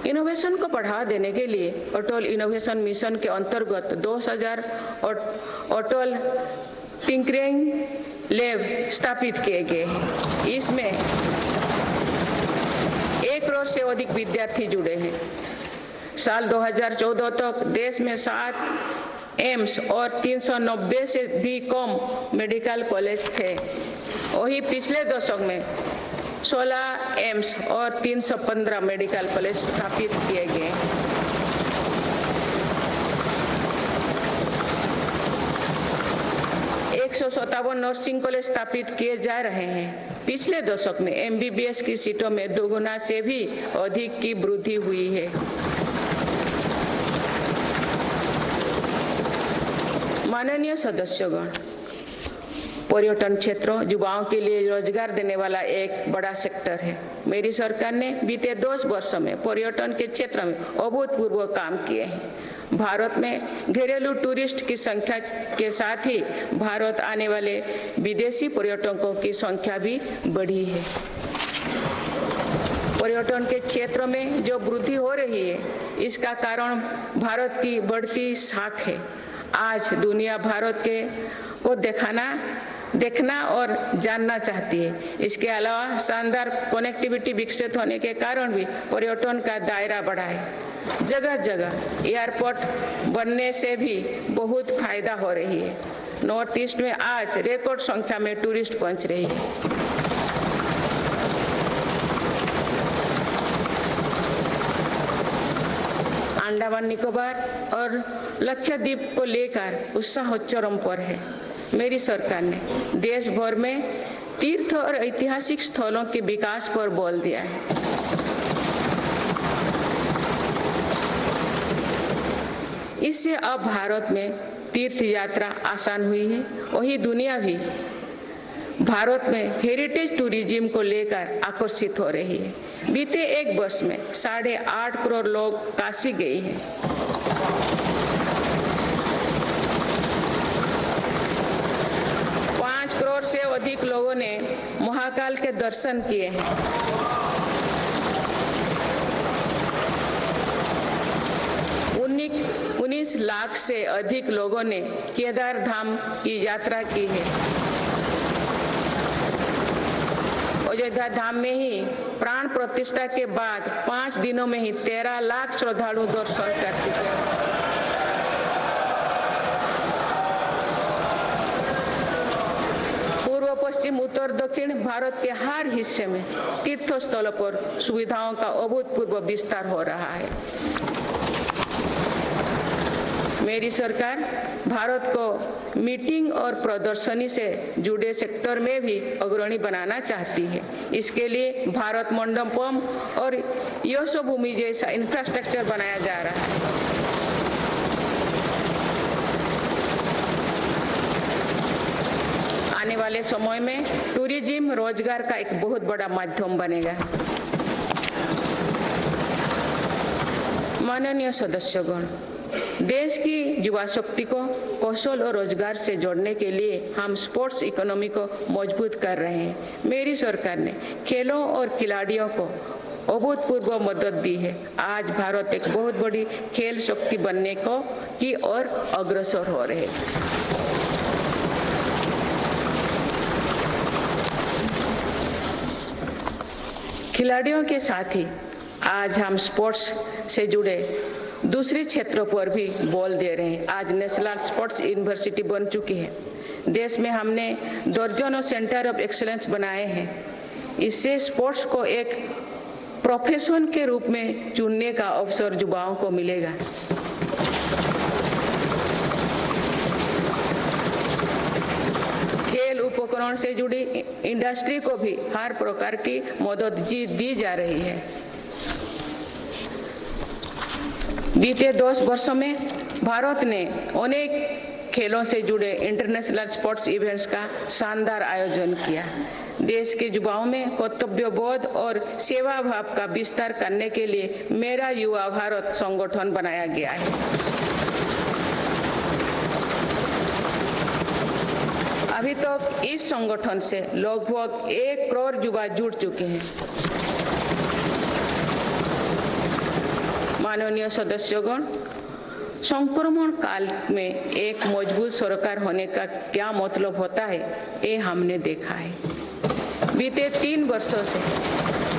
इनोवेशन को बढ़ावा देने के लिए अटल इनोवेशन मिशन के अंतर्गत 2000 अटल टिंकरिंग लैब स्थापित किए गए हैं। इसमें 1 करोड़ से अधिक विद्यार्थी जुड़े हैं। साल 2014 तक देश में 7 एम्स और 390 से भी कम मेडिकल कॉलेज थे। वही पिछले दशक में 16 एम्स और 315 मेडिकल कॉलेज स्थापित किए गए। 157 नर्सिंग कॉलेज स्थापित किए जा रहे हैं। पिछले दशक में एमबीबीएस की सीटों में 2 गुना से भी अधिक की वृद्धि हुई है। माननीय सदस्यगण, पर्यटन क्षेत्र युवाओं के लिए रोजगार देने वाला एक बड़ा सेक्टर है। मेरी सरकार ने बीते 10 वर्षों में पर्यटन के क्षेत्र में अभूतपूर्व काम किए हैं। भारत में घरेलू टूरिस्ट की संख्या के साथ ही भारत आने वाले विदेशी पर्यटकों की संख्या भी बढ़ी है। पर्यटन के क्षेत्र में जो वृद्धि हो रही है, इसका कारण भारत की बढ़ती साख है। आज दुनिया भारत को देखना और जानना चाहती है। इसके अलावा शानदार कनेक्टिविटी विकसित होने के कारण भी पर्यटन का दायरा बढ़ा है। जगह जगह एयरपोर्ट बनने से भी बहुत फायदा हो रही है। नॉर्थ ईस्ट में आज रिकॉर्ड संख्या में टूरिस्ट पहुंच रही है। अंडमान निकोबार और लक्षद्वीप को लेकर उत्साह चरम पर है। मेरी सरकार ने देश भर में तीर्थ और ऐतिहासिक स्थलों के विकास पर बल दिया है। इससे अब भारत में तीर्थ यात्रा आसान हुई है। वही दुनिया भी भारत में हेरिटेज टूरिज्म को लेकर आकर्षित हो रही है। बीते 1 वर्ष में 8.5 करोड़ लोग काशी गए हैं। करोड़ से अधिक लोगों ने महाकाल के दर्शन किए हैं। 19 लाख से अधिक लोगों ने केदार धाम की यात्रा की है। अयोध्या धाम में ही प्राण प्रतिष्ठा के बाद 5 दिनों में ही 13 लाख श्रद्धालु दर्शन कर चुके हैं। पश्चिम, उत्तर, दक्षिण भारत के हर हिस्से में तीर्थ स्थलों पर सुविधाओं का अभूतपूर्व विस्तार हो रहा है। मेरी सरकार भारत को मीटिंग और प्रदर्शनी से जुड़े सेक्टर में भी अग्रणी बनाना चाहती है। इसके लिए भारत मंडपम और यशोभूमि जैसा इंफ्रास्ट्रक्चर बनाया जा रहा है। आने वाले समय में टूरिज्म रोजगार का एक बहुत बड़ा माध्यम बनेगा। माननीय सदस्यगण, देश की युवा शक्ति को कौशल और रोजगार से जोड़ने के लिए हम स्पोर्ट्स इकोनॉमी को मजबूत कर रहे हैं। मेरी सरकार ने खेलों और खिलाड़ियों को अभूतपूर्व मदद दी है। आज भारत एक बहुत बड़ी खेल शक्ति बनने की ओर अग्रसर हो रहे हैं। खिलाड़ियों के साथ ही आज हम स्पोर्ट्स से जुड़े दूसरे क्षेत्रों पर भी बल दे रहे हैं। आज नेशनल स्पोर्ट्स यूनिवर्सिटी बन चुकी है। देश में हमने दर्जनों सेंटर ऑफ एक्सीलेंस बनाए हैं। इससे स्पोर्ट्स को एक प्रोफेशन के रूप में चुनने का अवसर युवाओं को मिलेगा। खेल उपकरण से जुड़ी इंडस्ट्री को भी हर प्रकार की मदद दी जा रही है। बीते 10 वर्षों में भारत ने अनेक खेलों से जुड़े इंटरनेशनल स्पोर्ट्स इवेंट्स का शानदार आयोजन किया। देश के युवाओं में कर्तव्यबोध और सेवा भाव का विस्तार करने के लिए मेरा युवा भारत संगठन बनाया गया है। अभी तक इस संगठन से लगभग 1 करोड़ युवा जुड़ चुके हैं। माननीय सदस्यगण, संक्रमण काल में एक मजबूत सरकार होने का क्या मतलब होता है, ये हमने देखा है। बीते 3 वर्षों से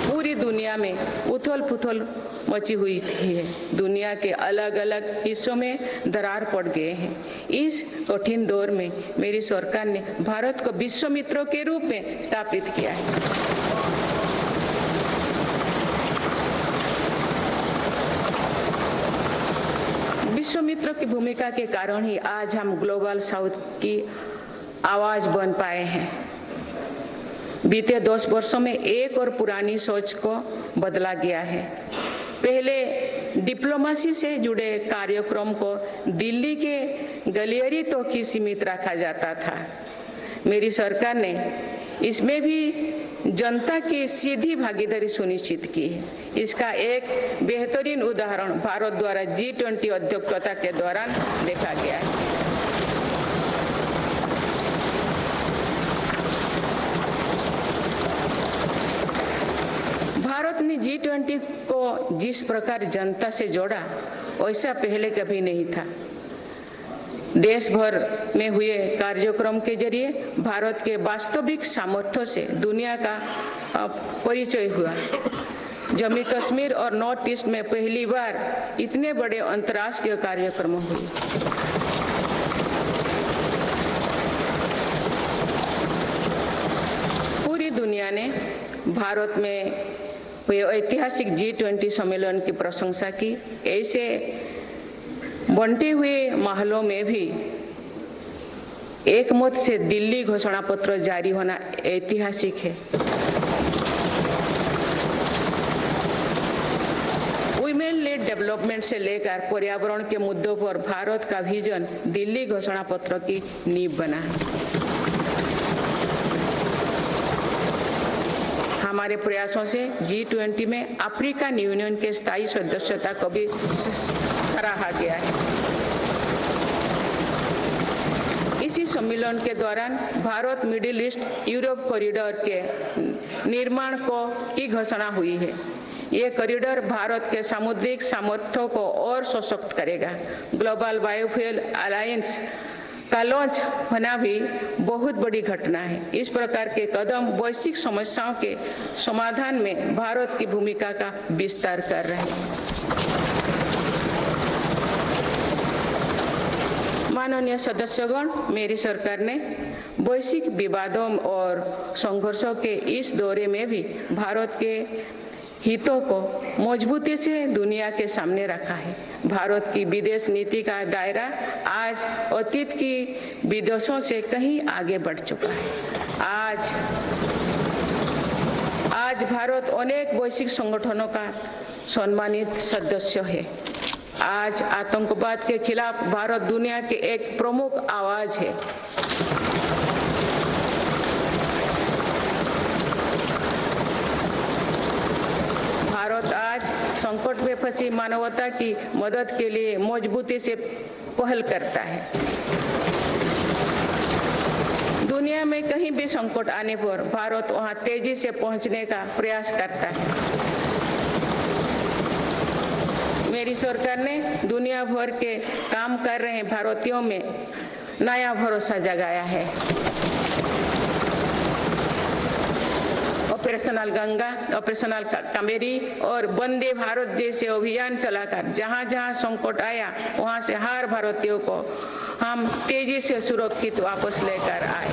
पूरी दुनिया में उथल-पुथल मची हुई है। दुनिया के अलग-अलग हिस्सों में दरार पड़ गए हैं। इस कठिन दौर में मेरी सरकार ने भारत को विश्व मित्र के रूप में स्थापित किया है। विश्व मित्र की भूमिका के कारण ही आज हम ग्लोबल साउथ की आवाज बन पाए हैं। बीते 10 वर्षों में एक और पुरानी सोच को बदला गया है। पहले डिप्लोमेसी से जुड़े कार्यक्रम को दिल्ली के गलियारे तक ही सीमित रखा जाता था। मेरी सरकार ने इसमें भी जनता की सीधी भागीदारी सुनिश्चित की है। इसका एक बेहतरीन उदाहरण भारत द्वारा G20 अध्यक्षता के दौरान देखा गया है। भारत ने G20 को जिस प्रकार जनता से जोड़ा, वैसा पहले कभी नहीं था। देश भर में हुए कार्यक्रम के जरिए भारत के वास्तविक सामर्थ्य से दुनिया का परिचय हुआ। जम्मू कश्मीर और नॉर्थ ईस्ट में पहली बार इतने बड़े अंतर्राष्ट्रीय कार्यक्रम हुए। पूरी दुनिया ने भारत में हुए ऐतिहासिक G20 सम्मेलन की प्रशंसा की। ऐसे बंटे हुए माहौलों में भी एक मत से दिल्ली घोषणा पत्र जारी होना ऐतिहासिक है। वुमेन लेड डेवलपमेंट से लेकर पर्यावरण के मुद्दों पर भारत का विजन दिल्ली घोषणा पत्र की नींव बना है। हमारे प्रयासों से G20 में अफ्रीकन यूनियन के स्थायी सदस्यता को भी सराहा गया है। इसी सम्मेलन के दौरान Bharat middle east Europe corridor के निर्माण की घोषणा हुई है। ये कॉरिडोर भारत के सामुद्रिक सामर्थ्य को और सशक्त करेगा। ग्लोबल बायोफ्यूल अलायंस का लॉन्च होना भी बहुत बड़ी घटना है। इस प्रकार के कदम वैश्विक समस्याओं के समाधान में भारत की भूमिका का विस्तार कर रहे हैं। माननीय सदस्यगण, मेरी सरकार ने वैश्विक विवादों और संघर्षों के इस दौरे में भी भारत के हितों को मजबूती से दुनिया के सामने रखा है। भारत की विदेश नीति का दायरा आज अतीत की विदेशों से कहीं आगे बढ़ चुका है। आज भारत अनेक वैश्विक संगठनों का सम्मानित सदस्य है। आज आतंकवाद के खिलाफ भारत दुनिया के एक प्रमुख आवाज है। भारत आज संकट में फंसी मानवता की मदद के लिए मजबूती से पहल करता है। दुनिया में कहीं भी संकट आने पर भारत वहां तेजी से पहुंचने का प्रयास करता है। मेरी सरकार ने दुनिया भर के काम कर रहे भारतीयों में नया भरोसा जगाया है। ऑपरेशनल गंगा, ऑपरेशनल कावेरी और वंदे भारत जैसे अभियान चलाकर जहां जहां संकट आया वहां से हर भारतीयों को हम तेजी से सुरक्षित वापस लेकर आए।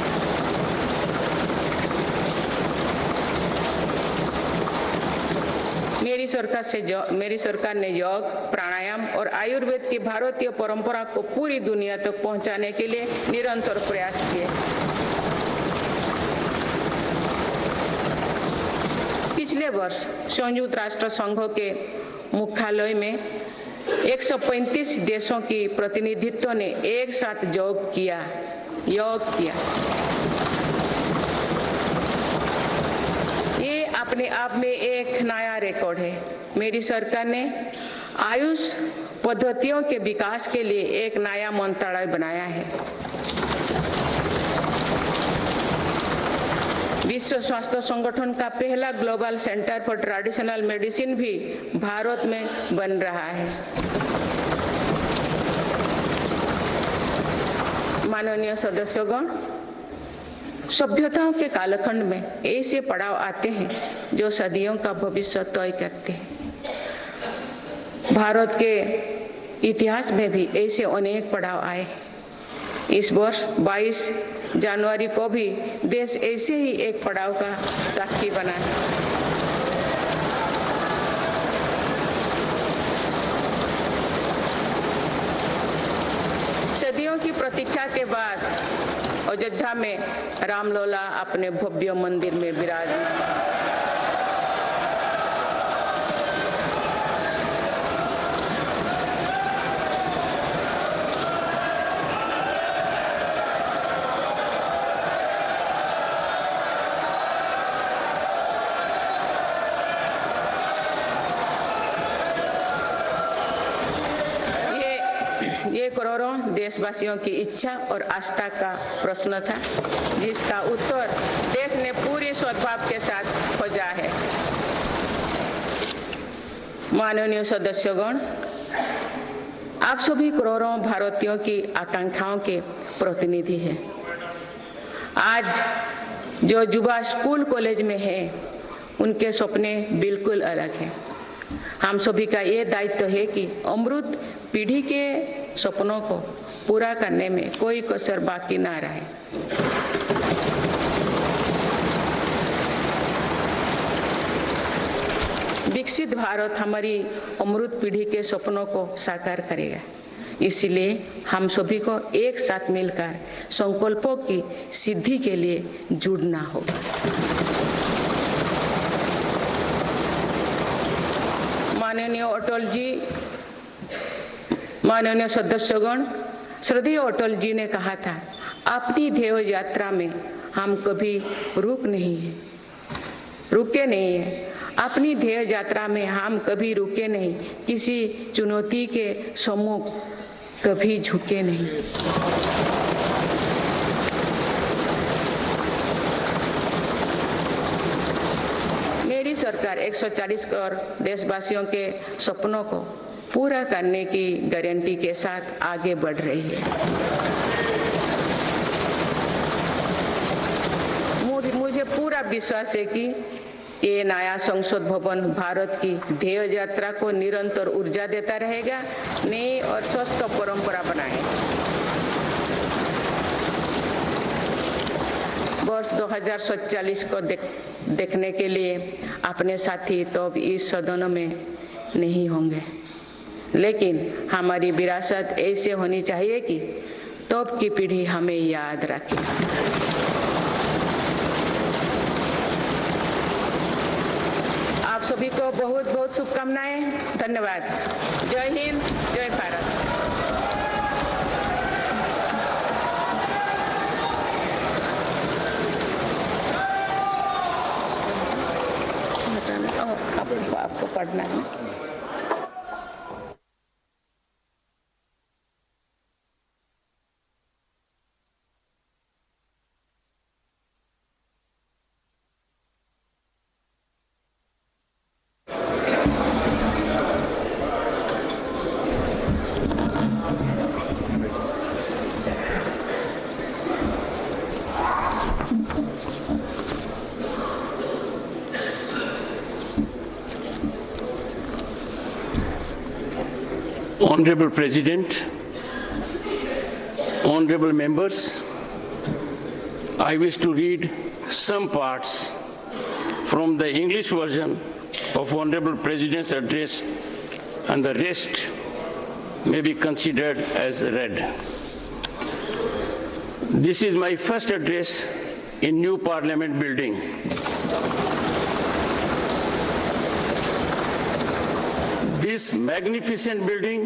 मेरी सरकार ने योग, प्राणायाम और आयुर्वेद की भारतीय परंपरा को पूरी दुनिया तक पहुंचाने के लिए निरंतर प्रयास किए। पिछले वर्ष संयुक्त राष्ट्र संघ के मुख्यालय में 135 देशों की प्रतिनिधित्व ने एक साथ योग किया। ये अपने आप में एक नया रिकॉर्ड है। मेरी सरकार ने आयुष पद्धतियों के विकास के लिए एक नया मंत्रालय बनाया है। विश्व स्वास्थ्य संगठन का पहला global centre for traditional medicine भी भारत में बन रहा है। माननीय सदस्यगण, सभ्यताओं के कालखंड में ऐसे पड़ाव आते हैं जो सदियों का भविष्य तय करते हैं। भारत के इतिहास में भी ऐसे अनेक पड़ाव आए। इस वर्ष 22 जनवरी को भी देश ऐसे ही एक पड़ाव का साक्षी बना है। सदियों की प्रतीक्षा के बाद अयोध्या में रामलला अपने भव्य मंदिर में विराजित। ये करोड़ों देशवासियों की इच्छा और आस्था का प्रश्न था, जिसका उत्तर देश ने पूरे सद्भाव के साथ खोजा है। माननीय सदस्यगण, आप सभी करोड़ों भारतीयों की आकांक्षाओं के प्रतिनिधि हैं। आज जो युवा स्कूल कॉलेज में हैं, उनके सपने बिल्कुल अलग हैं। हम सभी का ये दायित्व है कि अमृत पीढ़ी के सपनों को पूरा करने में कोई कसर बाकी ना रहे। विकसित भारत हमारी अमृत पीढ़ी के सपनों को साकार करेगा। इसलिए हम सभी को एक साथ मिलकर संकल्पों की सिद्धि के लिए जुड़ना होगा। माननीय अटल जी, माननीय सदस्यगण, श्रद्धेय अटल जी ने कहा था, अपनी ध्येय यात्रा में हम कभी रुके नहीं है। अपनी ध्येय यात्रा में हम कभी रुके नहीं, किसी चुनौती के सम्मुख कभी झुके नहीं। मेरी सरकार 140 करोड़ देशवासियों के सपनों को पूरा करने की गारंटी के साथ आगे बढ़ रही है। मुझे पूरा विश्वास है कि ये नया संसद भवन भारत की ध्येय यात्रा को निरंतर ऊर्जा देता रहेगा, नई और स्वस्थ परंपरा बनाएगा। वर्ष 2047 को देखने के लिए अपने साथी तो अब इस सदन में नहीं होंगे, लेकिन हमारी विरासत ऐसे होनी चाहिए कि तब की पीढ़ी हमें याद रखे। आप सभी को बहुत बहुत शुभकामनाएं। धन्यवाद। जय हिंद, जय भारत। आपको पढ़ना है। Honorable President, honorable members, I wish to read some parts from the English version of Honorable President's address, and the rest may be considered as read. This is my first address in new Parliament building. This magnificent building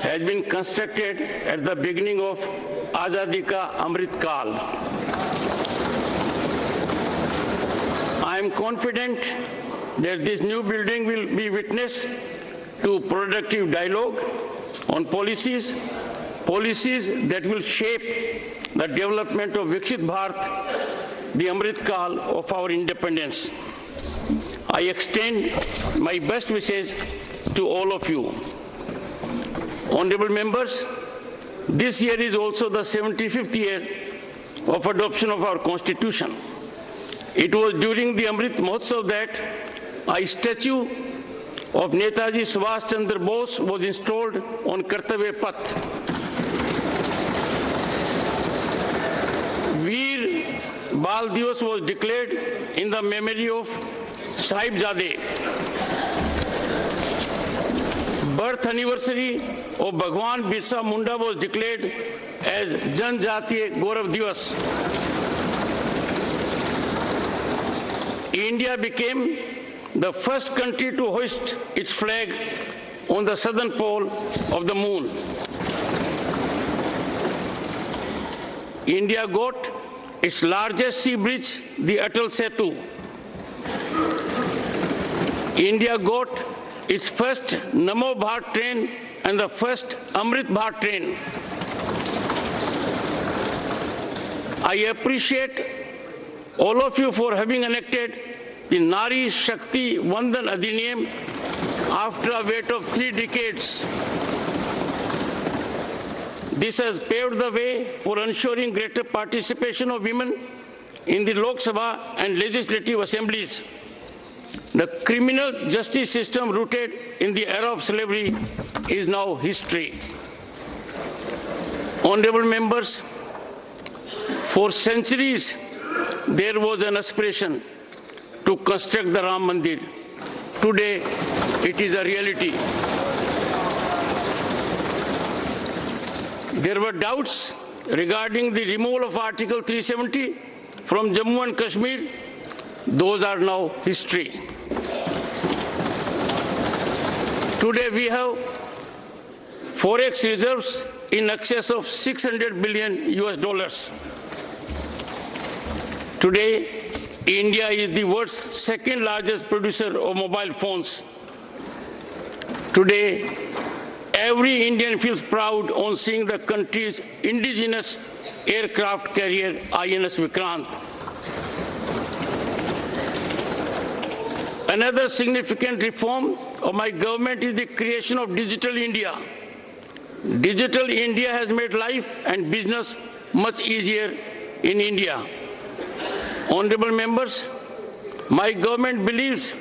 has been constructed at the beginning of Azadi Ka Amrit Kal. I am confident that this new building will be witness to productive dialogue on policies that will shape the development of Viksit Bharat the Amrit Kal of our independence. I extend my best wishes to all of you. Honorable members, this year is also the 75th year of adoption of our Constitution. It was during the Amrit Mahotsav that a statue of Netaji Subhash Chandra Bose was installed on Kartavya Path. Veer Bal Divas was declared in the memory of Sahibzade. Birth anniversary of Bhagwan Birsa Munda was declared as Janjatiya Gaurav Divas. India became the first country to hoist its flag on the southern pole of the moon. India got its largest sea bridge, the Atal Setu. India got its first Namo Bharat train and the first Amrit Bharat train. I appreciate all of you for having enacted the Nari Shakti Vandan Adhiniyam after a wait of 3 decades. This has paved the way for ensuring greater participation of women in the Lok Sabha and legislative assemblies. The criminal justice system rooted in the era of slavery is now history. Honorable members, for centuries there was an aspiration to construct the Ram Mandir. Today it is a reality. There were doubts regarding the removal of Article 370 from Jammu and Kashmir. Those are now history. Today we have forex reserves in excess of $600 billion US. Today, India is the world's second largest producer of mobile phones. Today, every Indian feels proud on seeing the country's indigenous aircraft carrier INS Vikrant. Another significant reform of my government is the creation of Digital India. Digital India has made life and business much easier in India. Honorable members, my government believes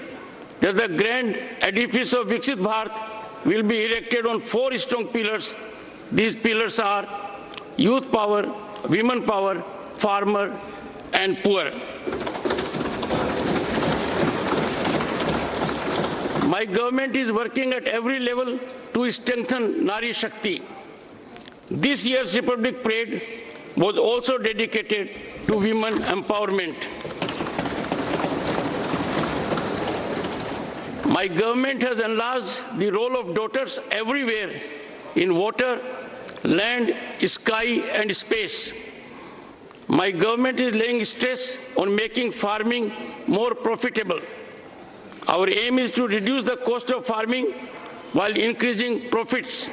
that the grand edifice of Viksit Bharat will be erected on 4 strong pillars. These pillars are youth power, women power, farmer, and poor. My government is working at every level to strengthen Nari Shakti. This year's Republic Parade was also dedicated to women empowerment. My government has enlarged the role of daughters everywhere in water, land, sky, and space. My government is laying stress on making farming more profitable. Our aim is to reduce the cost of farming while increasing profits.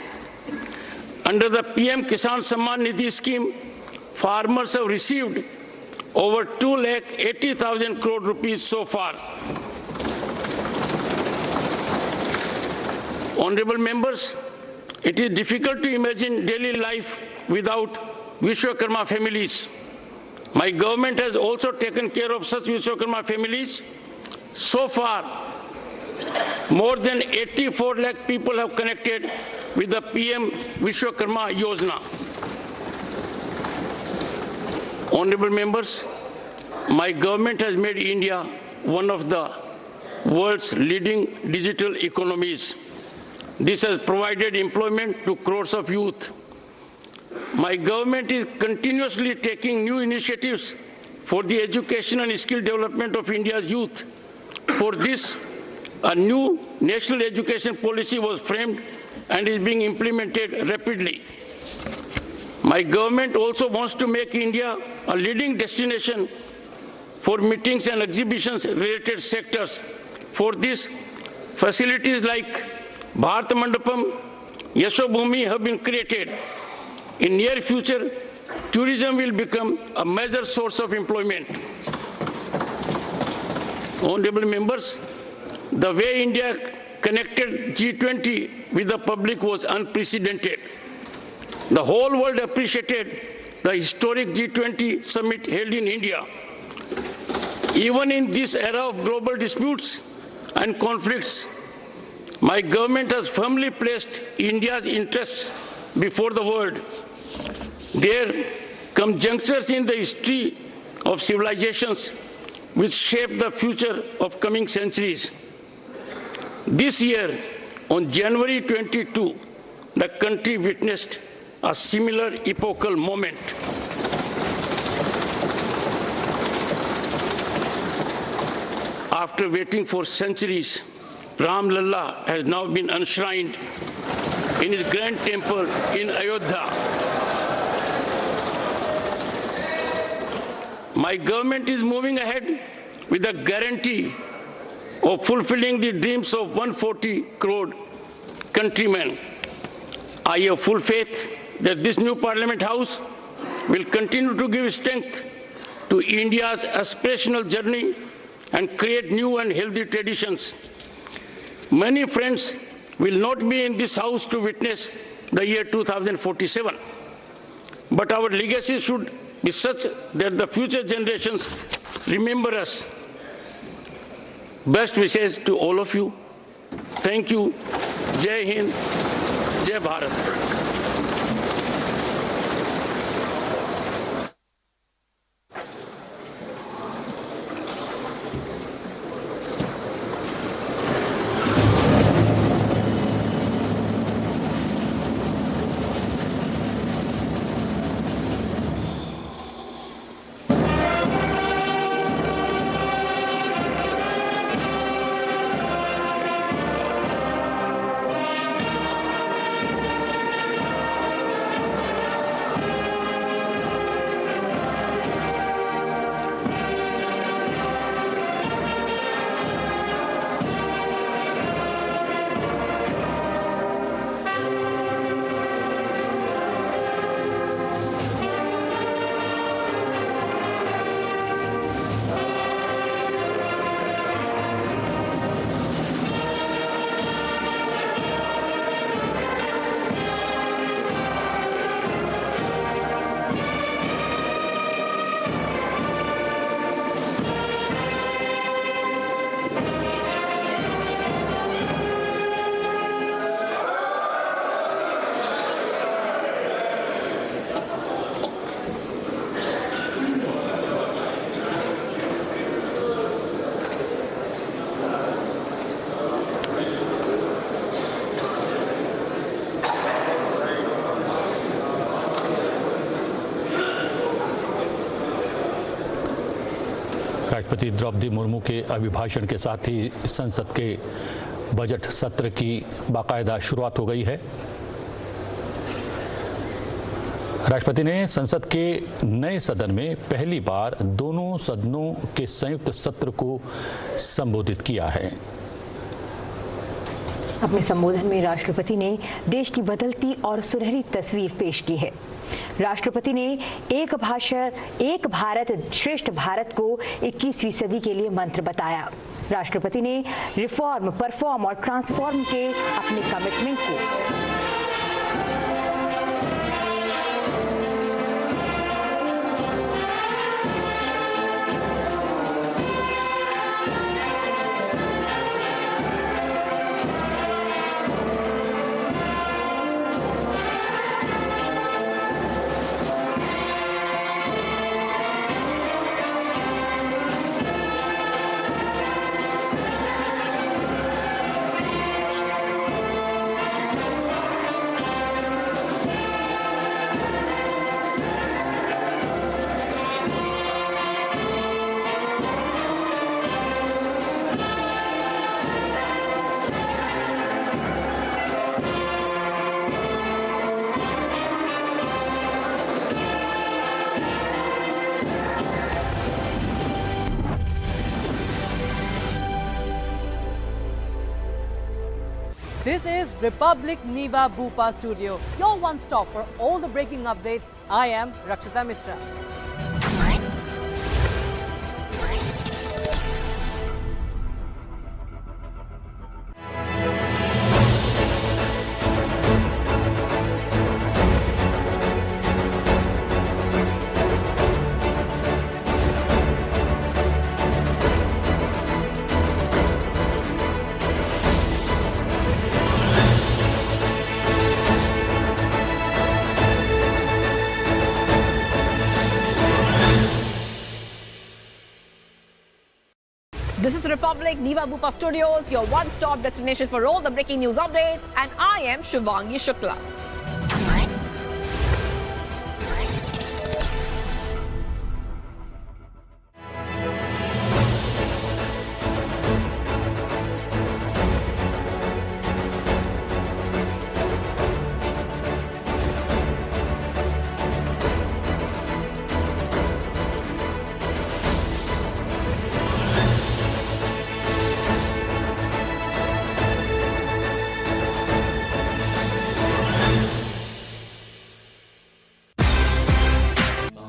Under the PM Kisan Samman Nidhi scheme, farmers have received over 2,80,000 crore rupees so far. Honorable members, it is difficult to imagine daily life without Vishwakarma families. My government has also taken care of such Vishwakarma families. So far, more than 84 lakh people have connected with the PM Vishwakarma Yojana. Honorable members, my government has made India one of the world's leading digital economies. This has provided employment to crores of youth. My government is continuously taking new initiatives for the education and skill development of India's youth. For this, a new national education policy was framed and is being implemented rapidly. My government also wants to make India a leading destination for meetings and exhibitions related sectors. For this, facilities like Bharat Mandapam, Yashobhumi have been created. In near future, tourism will become a major source of employment. Honorable members, the way India connected G20 with the public was unprecedented. The whole world appreciated the historic G20 summit held in India. Even in this era of global disputes and conflicts, my government has firmly placed India's interests before the world. There come junctures in the history of civilizations which shape the future of coming centuries. This year, on January 22, the country witnessed a similar epochal moment. After waiting for centuries, Ram Lalla has now been enshrined in his grand temple in Ayodhya. My government is moving ahead with the guarantee of fulfilling the dreams of 140 crore countrymen. I have full faith that this new Parliament House will continue to give strength to India's aspirational journey and create new and healthy traditions. Many friends will not be in this House to witness the year 2047, but our legacy should be such that the future generations remember us. Best wishes to all of you. Thank you. Jai Hind, Jai Bharat. राष्ट्रपति द्रौपदी मुर्मू के अभिभाषण के साथ ही संसद के budget सत्र की बाकायदा शुरुआत हो गई है। राष्ट्रपति ने संसद के नए सदन में पहली बार दोनों सदनों के संयुक्त सत्र को संबोधित किया है। अपने संबोधन में राष्ट्रपति ने देश की बदलती और सुनहरी तस्वीर पेश की है। राष्ट्रपति ने एक भारत श्रेष्ठ भारत को 21वीं सदी के लिए मंत्र बताया। राष्ट्रपति ने रिफॉर्म, परफॉर्म और ट्रांसफॉर्म के अपने कमिटमेंट को This is Republic Niva Bhupa Studio, your one stop for all the breaking updates. I am Rakshita Mishra. This is Republic Niva Bhupa Studios, your one-stop destination for all the breaking news updates, and I am Shivangi Shukla.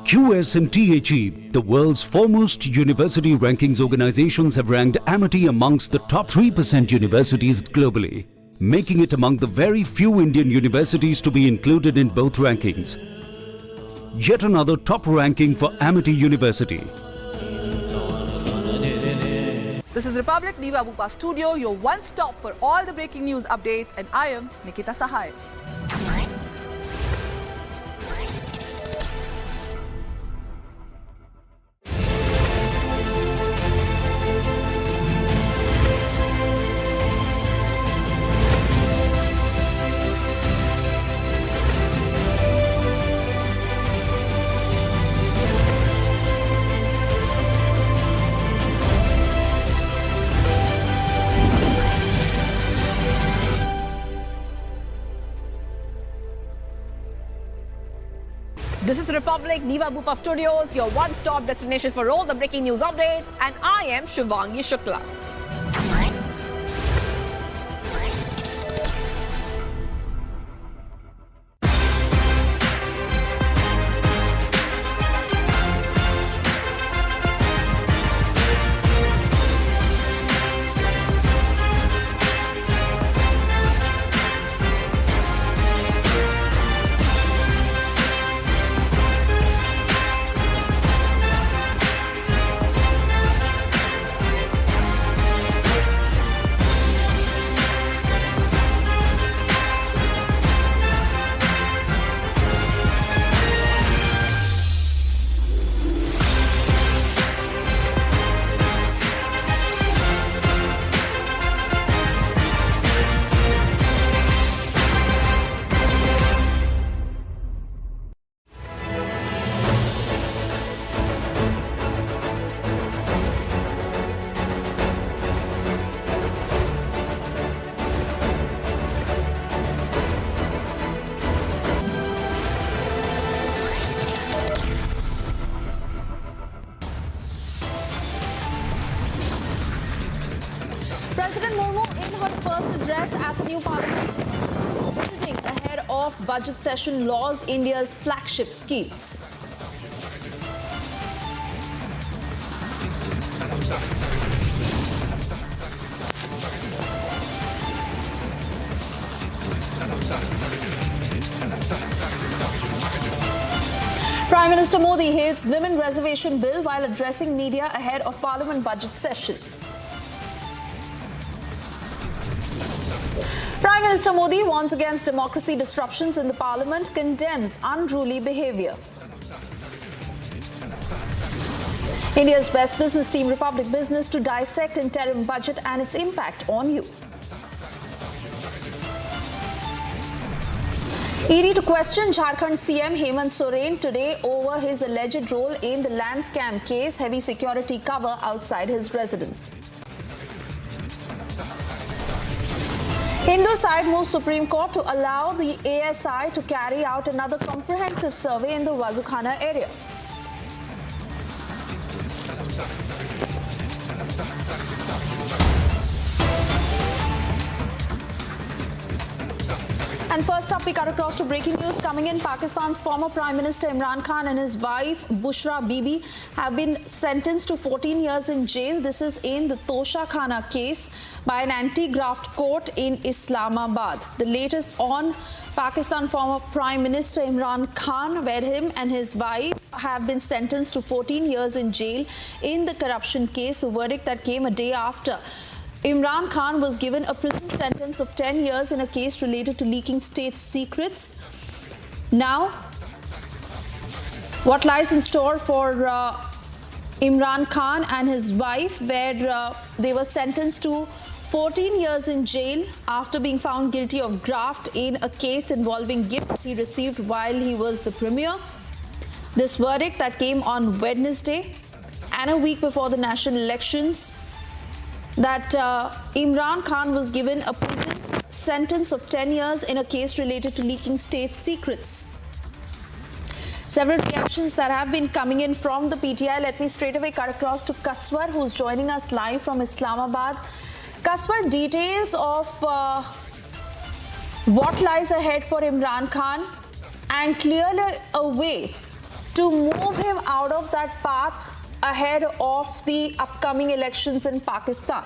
QSMTHE, the world's foremost university rankings organizations, have ranked Amity amongst the top 3% universities globally, making it among the very few Indian universities to be included in both rankings. Yet another top ranking for Amity University. This is Republic Niva Bhupa Studio, your one stop for all the breaking news updates, and I am Nikita Sahai. This is Republic Niva Bhupa Studios, your one-stop destination for all the breaking news updates, and I am Shivangi Shukla. President Murmu in her first address at the new parliament, visiting ahead of budget session laws India's flagship schemes. Prime Minister Modi hails Women Reservation Bill while addressing media ahead of Parliament budget session. Prime Minister Modi warns against democracy disruptions in the Parliament, condemns unruly behaviour. India's best business team Republic Business to dissect interim budget and its impact on youth. ED to question Jharkhand CM Hemant Soren today over his alleged role in the land scam case, heavy security cover outside his residence. Hindu side moves Supreme Court to allow the ASI to carry out another comprehensive survey in the Wazukhana area. And first up, we cut across to breaking news coming in. Pakistan's former Prime Minister Imran Khan and his wife Bushra Bibi have been sentenced to 14 years in jail. This is in the Tosha Khana case by an anti-graft court in Islamabad. The latest on Pakistan former Prime Minister Imran Khan, where him and his wife have been sentenced to 14 years in jail in the corruption case. The verdict that came a day after Imran Khan was given a prison sentence of 10 years in a case related to leaking state secrets. Now, what lies in store for Imran Khan and his wife, where they were sentenced to 14 years in jail after being found guilty of graft in a case involving gifts he received while he was the premier. This verdict that came on Wednesday and a week before the national elections, that Imran Khan was given a prison sentence of 10 years in a case related to leaking state secrets. Several reactions that have been coming in from the PTI. Let me straight away cut across to Kaswar, who's joining us live from Islamabad. Kaswar, details of what lies ahead for Imran Khan and clearly a way to move him out of that path ahead of the upcoming elections in Pakistan.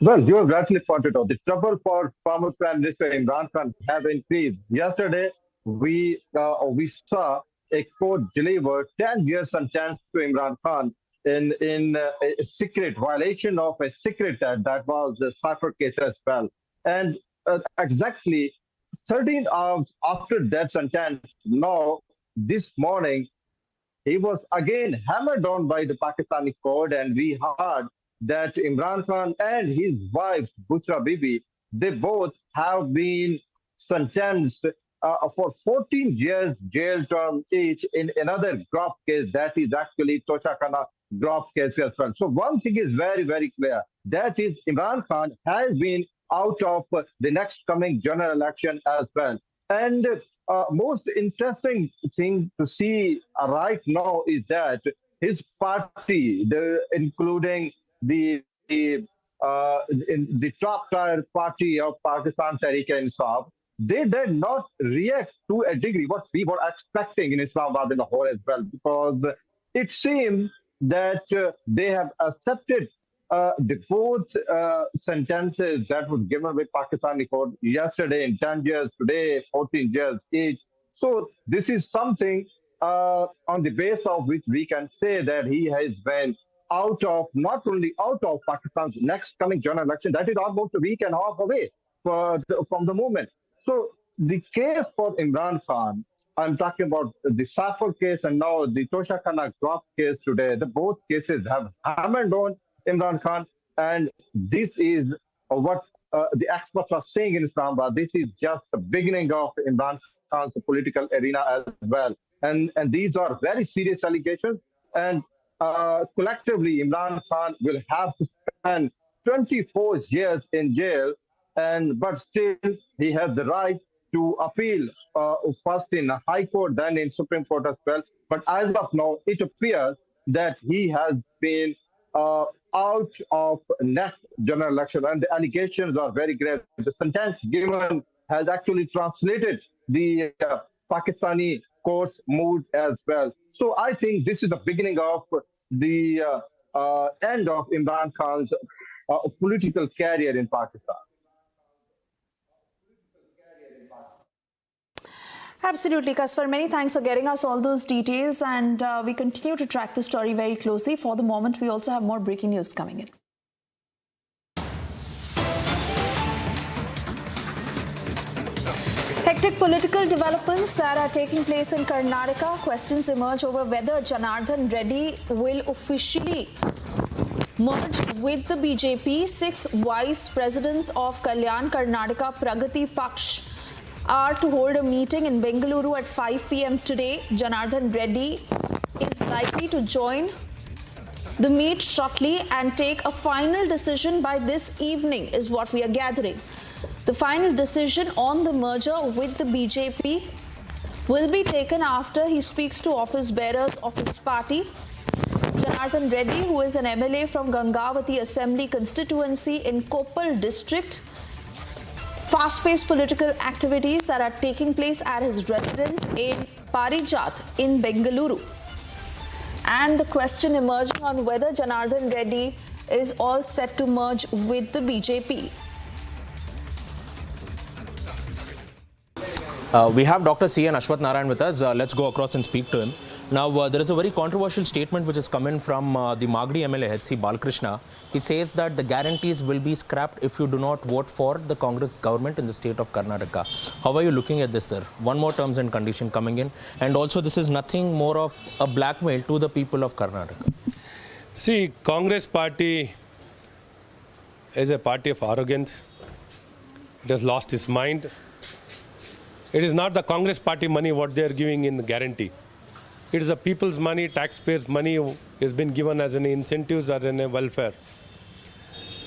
Well, you have rightly pointed out the trouble for former Prime Minister Imran Khan have increased. Yesterday, we saw a court deliver 10 years sentence to Imran Khan in a secret violation of a secret act that was a cipher case as well. And exactly 13 hours after that sentence, now this morning, he was again hammered on by the Pakistani court, and we heard that Imran Khan and his wife, Bushra Bibi, they both have been sentenced for 14 years jail term each in another graft case that is actually Tosha Khana graft case as well. So one thing is very, very clear. That is Imran Khan has been out of the next coming general election as well. And most interesting thing to see right now is that his party, including the top tier party of Pakistan Tehreek-e-Insaf, they did not react to a degree what we were expecting in Islamabad in the whole as well, because it seemed that they have accepted the both sentences that was given by Pakistani court yesterday in 10 years, today 14 years each. So this is something on the basis of which we can say that he has been not only out of Pakistan's next coming general election, that is almost a week and a half away from the moment. So the case for Imran Khan, I'm talking about the Safar case and now the Tosha Khana graft case today, both cases have hammered on Imran Khan, and this is what the experts are saying in Islamabad. This is just the beginning of Imran Khan's political arena as well. And these are very serious allegations, and collectively Imran Khan will have to spend 24 years in jail, but still he has the right to appeal first in High Court, then in Supreme Court as well. But as of now, it appears that he has been out of next general election, and the allegations are very grave. The sentence given has actually translated the Pakistani court's mood as well. So I think this is the beginning of the end of Imran Khan's political career in Pakistan. Absolutely, Kaswar. Many thanks for getting us all those details, and we continue to track the story very closely. For the moment, we also have more breaking news coming in. Hectic political developments that are taking place in Karnataka. Questions emerge over whether Janardhan Reddy will officially merge with the BJP. 6 vice presidents of Kalyan Karnataka Pragati Paksh are to hold a meeting in Bengaluru at 5 p.m. today. Janardhan Reddy is likely to join the meet shortly and take a final decision by this evening, is what we are gathering. The final decision on the merger with the BJP will be taken after he speaks to office bearers of his party. Janardhan Reddy, who is an MLA from Gangavati Assembly constituency in Koppal district, fast-paced political activities that are taking place at his residence in Parijat in Bengaluru. And the question emerging on whether Janardhan Reddy is all set to merge with the BJP. We have Dr. C.N. Ashwath Narayan with us. Let's go across and speak to him. Now, there is a very controversial statement which has come in from the Magdi MLA, H.C. Balakrishna. He says that the guarantees will be scrapped if you do not vote for the Congress government in the state of Karnataka. How are you looking at this, sir? One more terms and condition coming in. And also, this is nothing more of a blackmail to the people of Karnataka. See, Congress party is a party of arrogance. It has lost its mind. It is not the Congress party money what they are giving in guarantee. It is the people's money, taxpayers' money has been given as an incentives, as an welfare.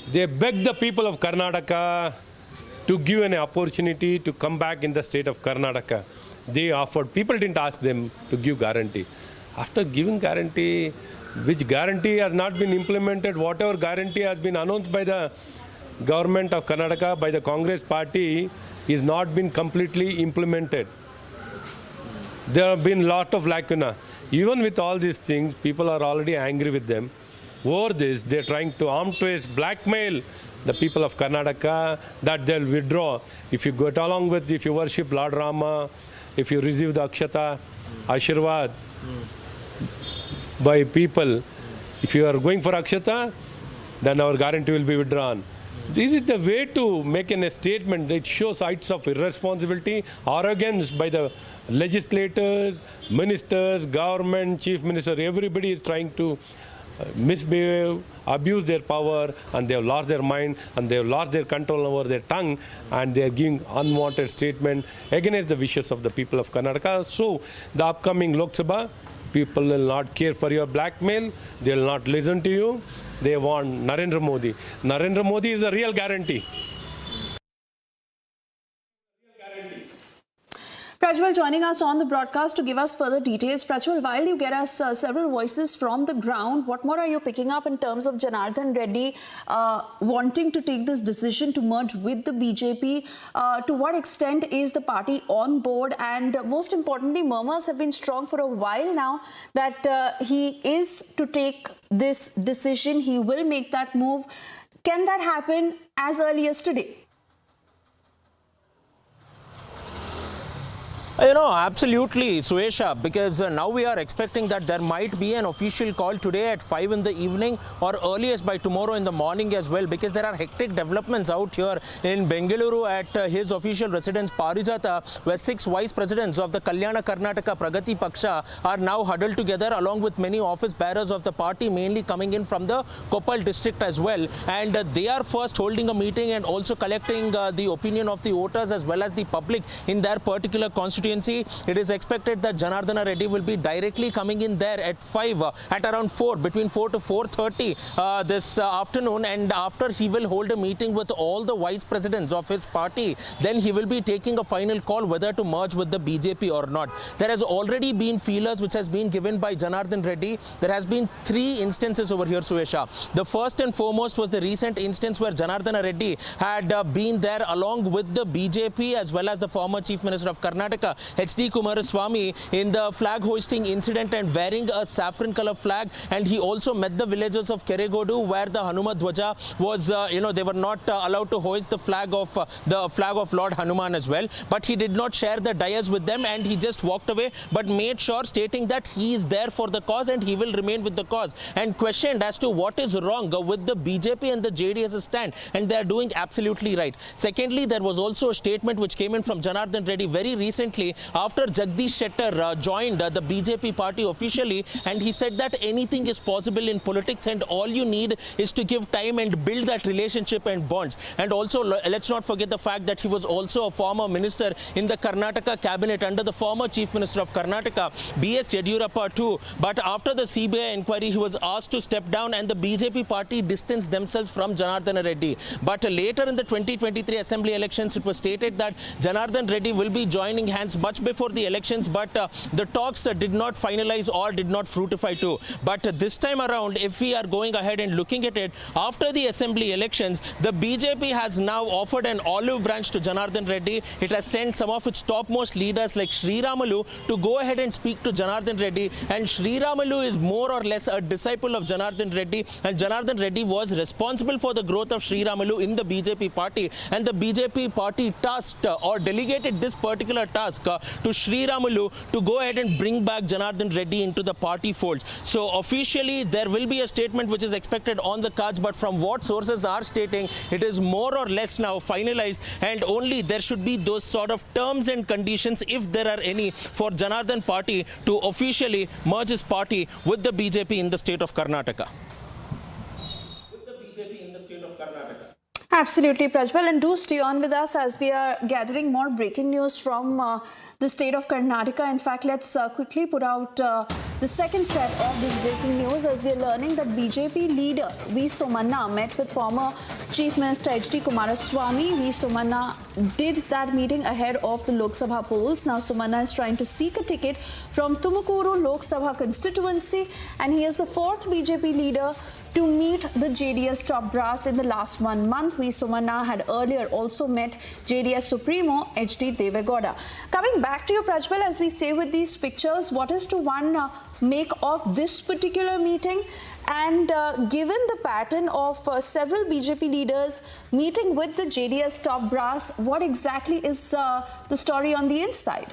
They beg the people of Karnataka to give an opportunity to come back in the state of Karnataka. They offered. People didn't ask them to give guarantee. After giving guarantee, which guarantee has not been implemented, whatever guarantee has been announced by the government of Karnataka, by the Congress party, is not been completely implemented. There have been a lot of lacuna. Even with all these things, people are already angry with them. Over this, they're trying to arm twist, blackmail the people of Karnataka that they'll withdraw. If you go along with, if you worship Lord Rama, if you receive the Akshata, Ashirwad by people, if you are going for Akshata, then our guarantee will be withdrawn. This is the way to make a statement that shows acts of irresponsibility, arrogance by the legislators, ministers, government, chief minister. Everybody is trying to misbehave, abuse their power, and they have lost their mind, and they have lost their control over their tongue, and they are giving unwanted statement against the wishes of the people of Karnataka. So the upcoming Lok Sabha, people will not care for your blackmail. They will not listen to you. They want Narendra Modi. Narendra Modi is a real guarantee. Prajwal joining us on the broadcast to give us further details. Prajwal, while you get us several voices from the ground, what more are you picking up in terms of Janardhan Reddy wanting to take this decision to merge with the BJP? To what extent is the party on board? And most importantly, murmurs have been strong for a while now that he is to take this decision. He will make that move. Can that happen as early as today? You know, absolutely, Suesha, because now we are expecting that there might be an official call today at 5 in the evening or earliest by tomorrow in the morning as well, because there are hectic developments out here in Bengaluru at his official residence, Parijata, where 6 vice presidents of the Kalyana Karnataka Pragati Paksha are now huddled together along with many office bearers of the party, mainly coming in from the Koppal district as well. And they are first holding a meeting and also collecting the opinion of the voters as well as the public in their particular constituency. It is expected that Janardhan Reddy will be directly coming in there at 5, at around 4, between 4 to 4:30 this afternoon, and after he will hold a meeting with all the vice presidents of his party, then he will be taking a final call whether to merge with the BJP or not. There has already been feelers which has been given by Janardhan Reddy. There has been 3 instances over here, Suesha. The first and foremost was the recent instance where Janardhan Reddy had been there along with the BJP as well as the former Chief Minister of Karnataka, H.D. Kumaraswamy, in the flag hoisting incident and wearing a saffron color flag. And he also met the villagers of Keregodu where the Hanuma Dwaja was, they were not allowed to hoist the flag of Lord Hanuman as well. But he did not share the dais with them and he just walked away, but made sure, stating that he is there for the cause and he will remain with the cause. And questioned as to what is wrong with the BJP and the JDS stand, and they are doing absolutely right. Secondly, there was also a statement which came in from Janardhan Reddy very recently after Jagdish Shettar joined the BJP party officially, and he said that anything is possible in politics and all you need is to give time and build that relationship and bonds. And also, let's not forget the fact that he was also a former minister in the Karnataka cabinet under the former Chief Minister of Karnataka, B.S. Yediyurappa too. But after the CBI inquiry, he was asked to step down and the BJP party distanced themselves from Janardhan Reddy. But later in the 2023 assembly elections, it was stated that Janardhan Reddy will be joining hands much before the elections, but the talks did not finalize or did not fructify too. But this time around, if we are going ahead and looking at it, after the assembly elections, the BJP has now offered an olive branch to Janardhan Reddy. It has sent some of its topmost leaders like Sri Ramalu to go ahead and speak to Janardhan Reddy. And Sri Ramalu is more or less a disciple of Janardhan Reddy. And Janardhan Reddy was responsible for the growth of Sri Ramalu in the BJP party. And the BJP party tasked or delegated this particular task to Sri Ramalu to go ahead and bring back Janardhan Reddy into the party folds. So officially, there will be a statement which is expected on the cards. But from what sources are stating, it is more or less now finalized. And only there should be those sort of terms and conditions, if there are any, for Janardhan party to officially merge his party with the BJP in the state of Karnataka. Absolutely, Prajwal, and do stay on with us as we are gathering more breaking news from the state of Karnataka. In fact, let's quickly put out the second set of this breaking news as we are learning that BJP leader V. Somanna met with former Chief Minister H.D. Kumaraswamy. V. Somanna did that meeting ahead of the Lok Sabha polls. Now, Somanna is trying to seek a ticket from Tumukuru Lok Sabha constituency, and he is the fourth BJP leader to meet the JDS top brass in the last 1 month. V. Somanna had earlier also met JDS Supremo H.D. Devegowda. Coming back to you, Prajwal, as we stay with these pictures, what is to one make of this particular meeting? And given the pattern of several BJP leaders meeting with the JDS top brass, what exactly is the story on the inside?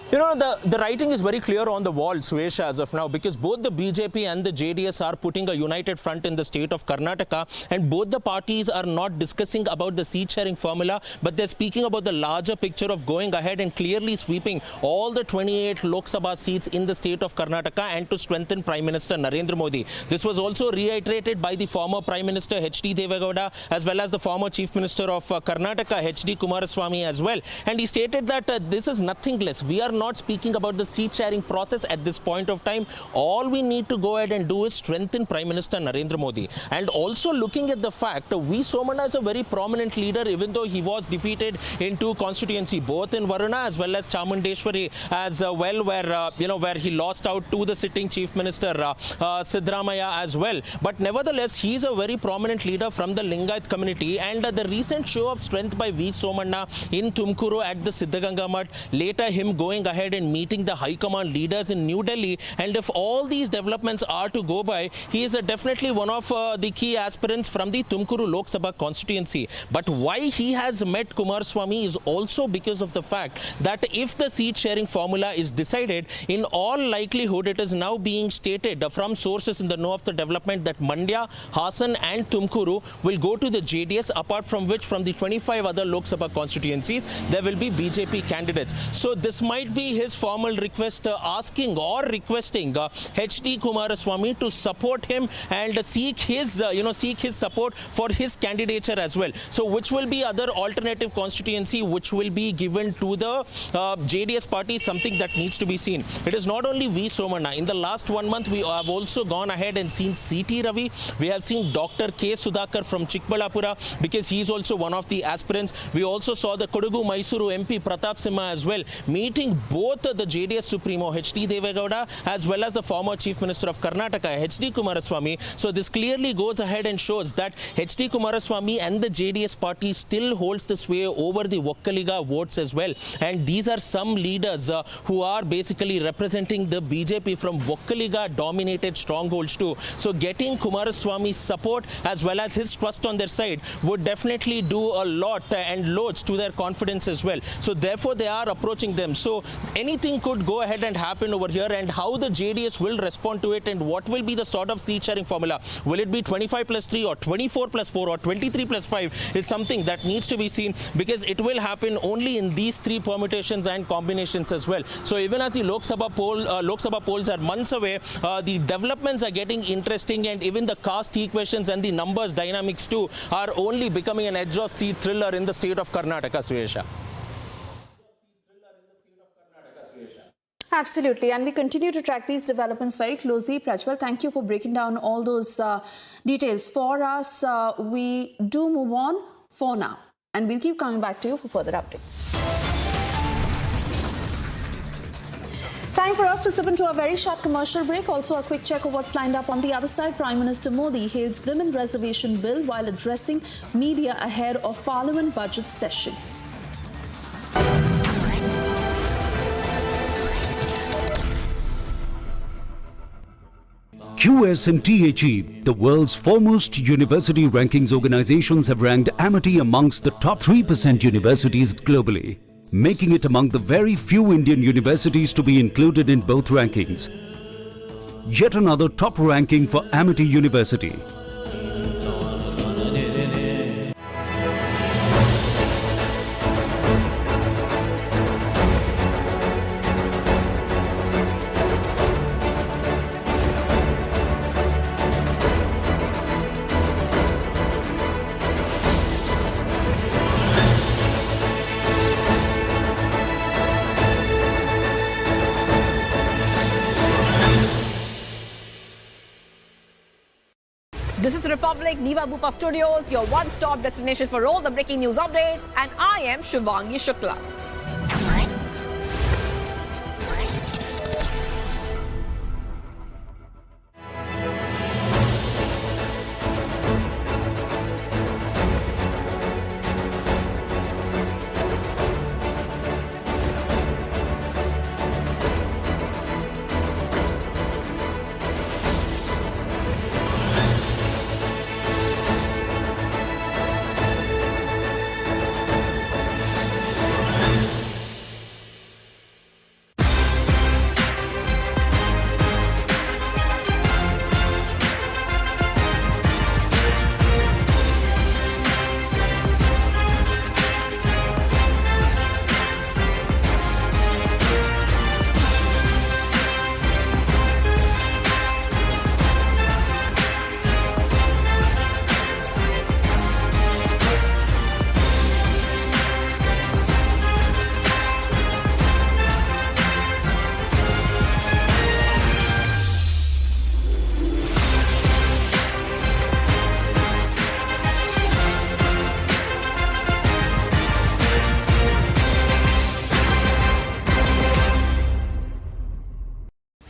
You know, the writing is very clear on the wall, Suesha, as of now, because both the BJP and the JDS are putting a united front in the state of Karnataka, and both the parties are not discussing about the seat-sharing formula, but they're speaking about the larger picture of going ahead and clearly sweeping all the 28 Lok Sabha seats in the state of Karnataka and to strengthen Prime Minister Narendra Modi. This was also reiterated by the former Prime Minister H.D. Devegowda as well as the former Chief Minister of Karnataka, H.D. Kumaraswamy, as well. And he stated that this is nothing less. We are not speaking about the seat sharing process at this point of time. All we need to go ahead and do is strengthen Prime Minister Narendra Modi. And also looking at the fact, V. Somanna is a very prominent leader, even though he was defeated in two constituencies, both in Varuna as well as Chamundeshwari as well, where he lost out to the sitting Chief Minister Siddaramaiah as well. But nevertheless, he is a very prominent leader from the Lingayat community, and the recent show of strength by V. Somanna in Tumkuru at the Siddhaganga Math, later him going ahead and meeting the high command leaders in New Delhi, and if all these developments are to go by, he is definitely one of the key aspirants from the Tumkuru Lok Sabha constituency. But why he has met Kumaraswamy is also because of the fact that if the seat sharing formula is decided, in all likelihood it is now being stated from sources in the know of the development that Mandya, Hassan and Tumkuru will go to the JDS, apart from which from the 25 other Lok Sabha constituencies there will be BJP candidates. So this might be his formal request asking or requesting H.D. Kumaraswamy to support him and seek his support for his candidature as well. So which will be other alternative constituency which will be given to the JDS party, something that needs to be seen. It is not only V. Somanna. In the last 1 month, we have also gone ahead and seen C.T. Ravi. We have seen Dr. K. Sudhakar from Chikbalapura, because he is also one of the aspirants. We also saw the Kodagu Mysuru MP Pratap Simha as well, meeting both the JDS Supremo H.D. Devegowda as well as the former Chief Minister of Karnataka, H.D. Kumaraswamy. So this clearly goes ahead and shows that H.D. Kumaraswamy and the JDS party still holds the sway over the Vokkaliga votes as well. And these are some leaders who are basically representing the BJP from Vokkaliga dominated strongholds too. So getting Kumaraswamy's support as well as his trust on their side would definitely do a lot and loads to their confidence as well. So therefore they are approaching them. So anything could go ahead and happen over here, and how the JDS will respond to it and what will be the sort of seat sharing formula. Will it be 25 plus 3 or 24 plus 4 or 23 plus 5 is something that needs to be seen, because it will happen only in these three permutations and combinations as well. So even as the Lok Sabha polls are months away, the developments are getting interesting, and even the caste equations and the numbers dynamics too are only becoming an edge of seat thriller in the state of Karnataka, Suesha. Absolutely, and we continue to track these developments very closely. Prajwal, thank you for breaking down all those details for us. We do move on for now. And we'll keep coming back to you for further updates. Time for us to slip into a very short commercial break. Also, a quick check of what's lined up on the other side. Prime Minister Modi hails Women Reservation Bill while addressing media ahead of Parliament budget session. QS and THE, the world's foremost university rankings organizations, have ranked Amity amongst the top 3% universities globally, making it among the very few Indian universities to be included in both rankings. Yet another top ranking for Amity University. This is Republic, Niva Bupa Studios, your one-stop destination for all the breaking news updates, and I am Shivangi Shukla.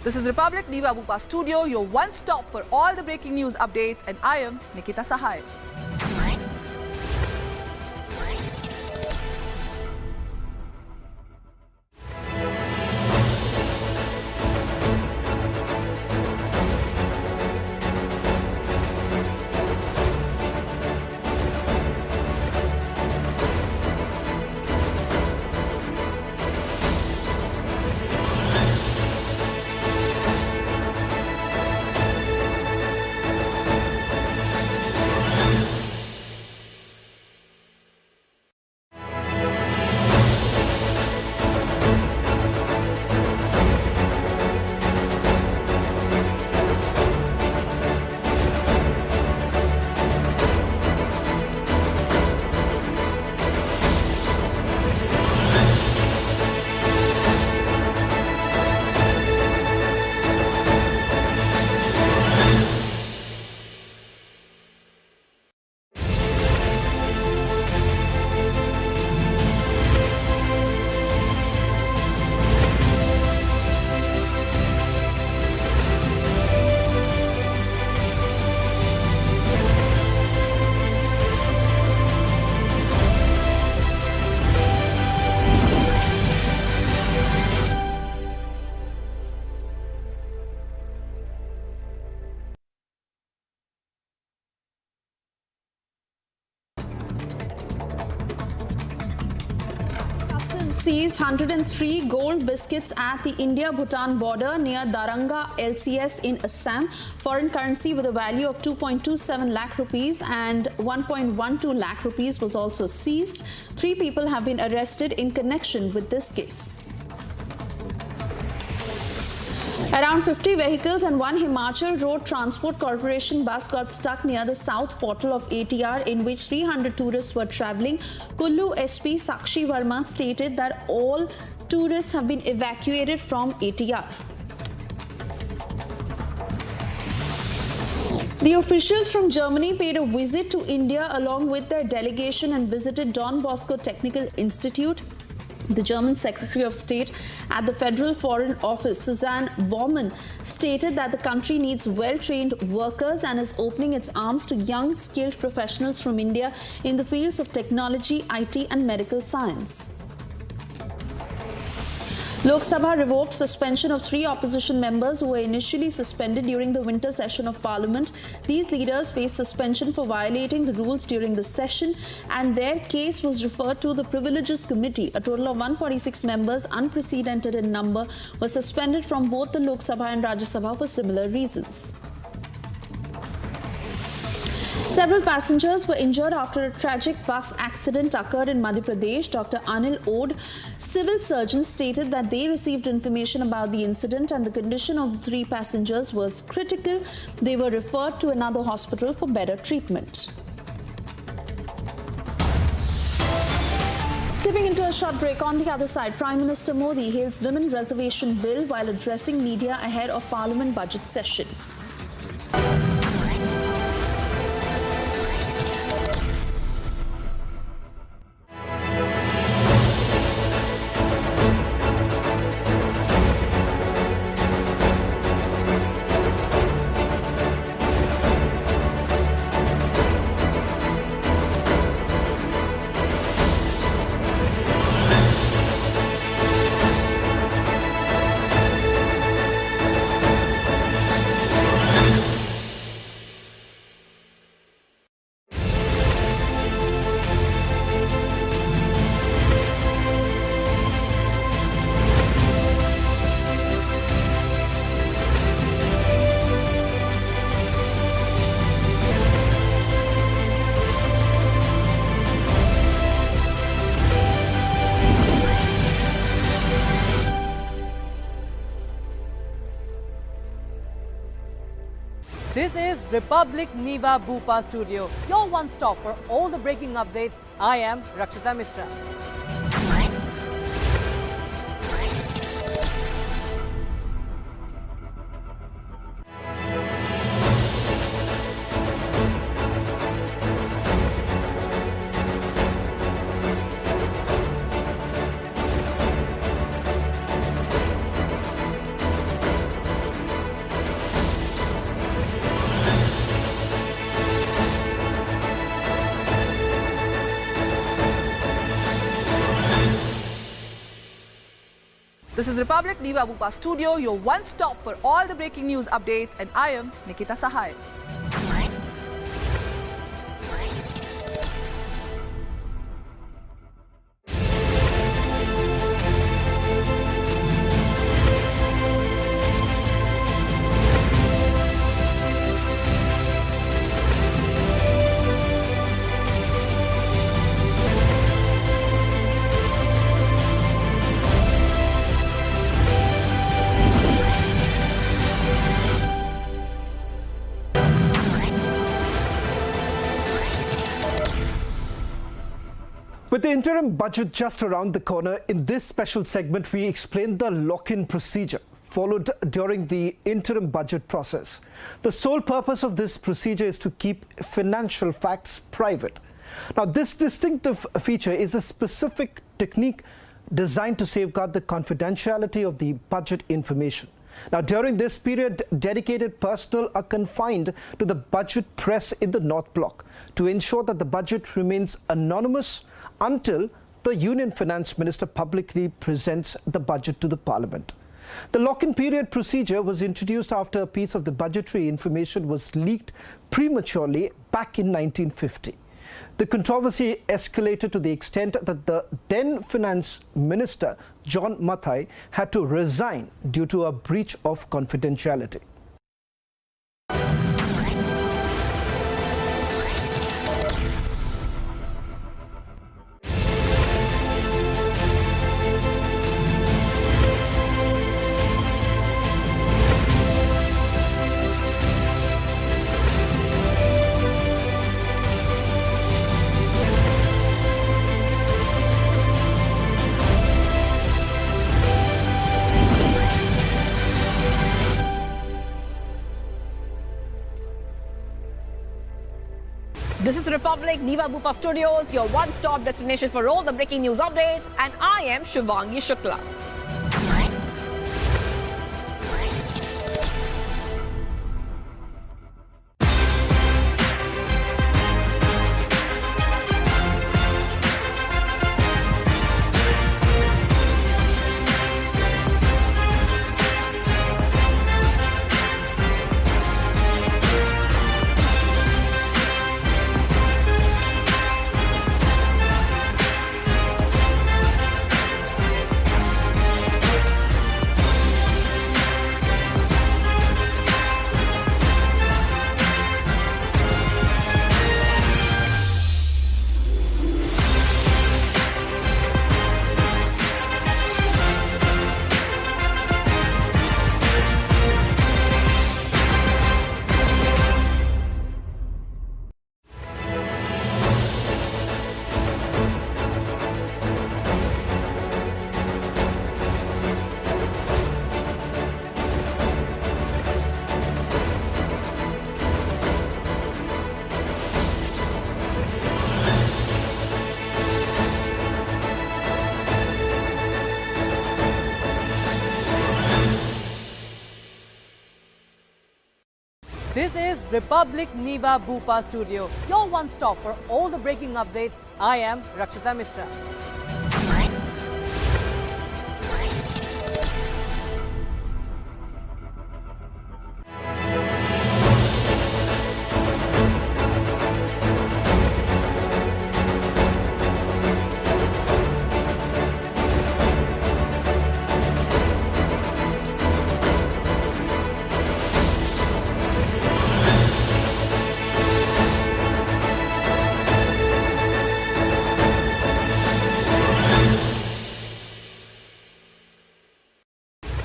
This is Republic, Niva Bupa Studio, your one-stop for all the breaking news updates, and I am Nikita Sahai. Seized 103 gold biscuits at the India-Bhutan border near Daranga LCS in Assam. Foreign currency with a value of 2.27 lakh rupees and 1.12 lakh rupees was also seized. 3 people have been arrested in connection with this case. Around 50 vehicles and one Himachal Road Transport Corporation bus got stuck near the south portal of ATR, in which 300 tourists were travelling. Kullu SP Sakshi Verma stated that all tourists have been evacuated from ATR. The officials from Germany paid a visit to India along with their delegation and visited Don Bosco Technical Institute. The German Secretary of State at the Federal Foreign Office, Susanne Baumann, stated that the country needs well-trained workers and is opening its arms to young, skilled professionals from India in the fields of technology, IT and medical science. Lok Sabha revoked suspension of 3 opposition members who were initially suspended during the winter session of Parliament. These leaders faced suspension for violating the rules during the session, and their case was referred to the Privileges Committee. A total of 146 members, unprecedented in number, were suspended from both the Lok Sabha and Rajya Sabha for similar reasons. Several passengers were injured after a tragic bus accident occurred in Madhya Pradesh. Dr. Anil Ode, civil surgeon, stated that they received information about the incident and the condition of the 3 passengers was critical. They were referred to another hospital for better treatment. Stepping into a short break, on the other side, Prime Minister Modi hails Women Reservation Bill while addressing media ahead of Parliament budget session. This is Republic Niva Bhupa Studio, your one stop for all the breaking updates. I am Rakshita Mishra. This is Republic Niva Bhupa Studio, your one stop for all the breaking news updates, and I am Nikita Sahai. With the interim budget just around the corner, in this special segment, we explain the lock-in procedure followed during the interim budget process. The sole purpose of this procedure is to keep financial facts private. Now, this distinctive feature is a specific technique designed to safeguard the confidentiality of the budget information. Now, during this period, dedicated personnel are confined to the budget press in the North Block to ensure that the budget remains anonymous until the Union Finance Minister publicly presents the budget to the Parliament. The lock-in period procedure was introduced after a piece of the budgetary information was leaked prematurely back in 1950. The controversy escalated to the extent that the then Finance Minister, John Mathai, had to resign due to a breach of confidentiality. This is Republic Niva Bupa Studios, your one-stop destination for all the breaking news updates, and I am Shivangi Shukla. This is Republic Niva Bupa Studio, your one stop for all the breaking updates. I am Rakshita Mishra.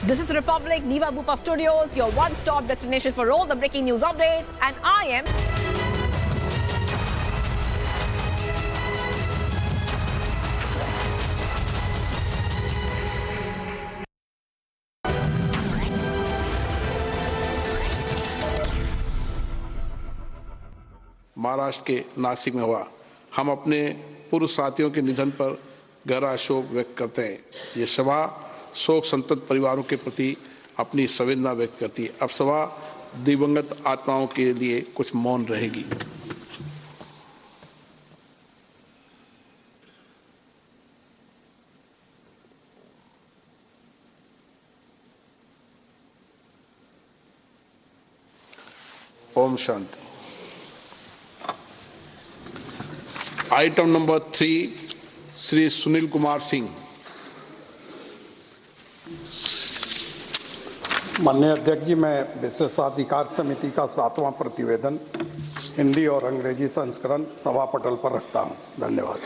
This is Republic Niva Bupa Studios, your one-stop destination for all the breaking news updates, and I am Maharashtra के नासिक में हुआ। हम अपने पूर्व साथियों के निधन पर गहरा शोक व्यक्त करते हैं। ये सभा शोक संतप्त परिवारों के प्रति अपनी संवेदना व्यक्त करती है। अब सभा दिवंगत आत्माओं के लिए कुछ मौन रहेगी। ओम शांति। Item number 3, Shri Sunil Kumar Singh. माननीय अध्यक्ष जी, मैं विशेषाधिकार समिति का 7वां प्रतिवेदन हिंदी और अंग्रेजी संस्करण सभा पटल पर रखता हूं। धन्यवाद।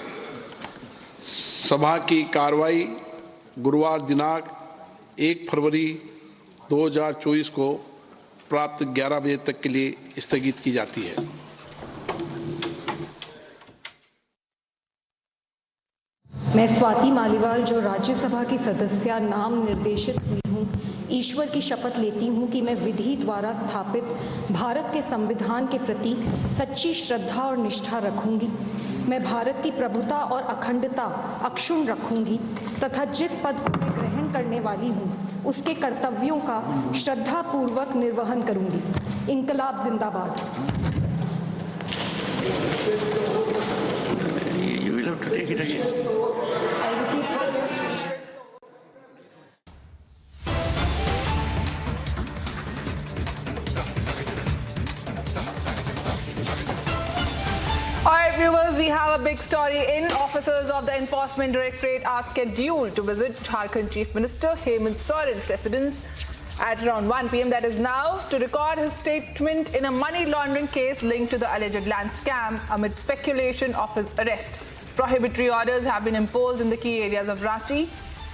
सभा की कार्रवाई गुरुवार दिनांक 1 फरवरी 2024 को प्राप्त 11 बजे तक के लिए स्थगित की जाती है। मैं स्वाति मालीवाल, जो राज्यसभा की सदस्य नाम निर्देशित हुई हूँ, ईश्वर की शपथ लेती हूँ कि मैं विधि द्वारा स्थापित भारत के संविधान के प्रति सच्ची श्रद्धा और निष्ठा रखूंगी। मैं भारत की प्रभुता और अखंडता अक्षुण्ण रखूंगी तथा जिस पद को मैं ग्रहण करने वाली हूँ उसके कर्तव्यों का श्रद्धापूर्वक निर्वहन करूंगी। इंकलाब जिंदाबाद। Alright viewers, we have a big story in. Officers of the Enforcement Directorate are scheduled to visit Jharkhand Chief Minister Hemant Soren's residence at around 1 p.m. that is now, to record his statement in a money laundering case linked to the alleged land scam amid speculation of his arrest. Prohibitory orders have been imposed in the key areas of Ranchi,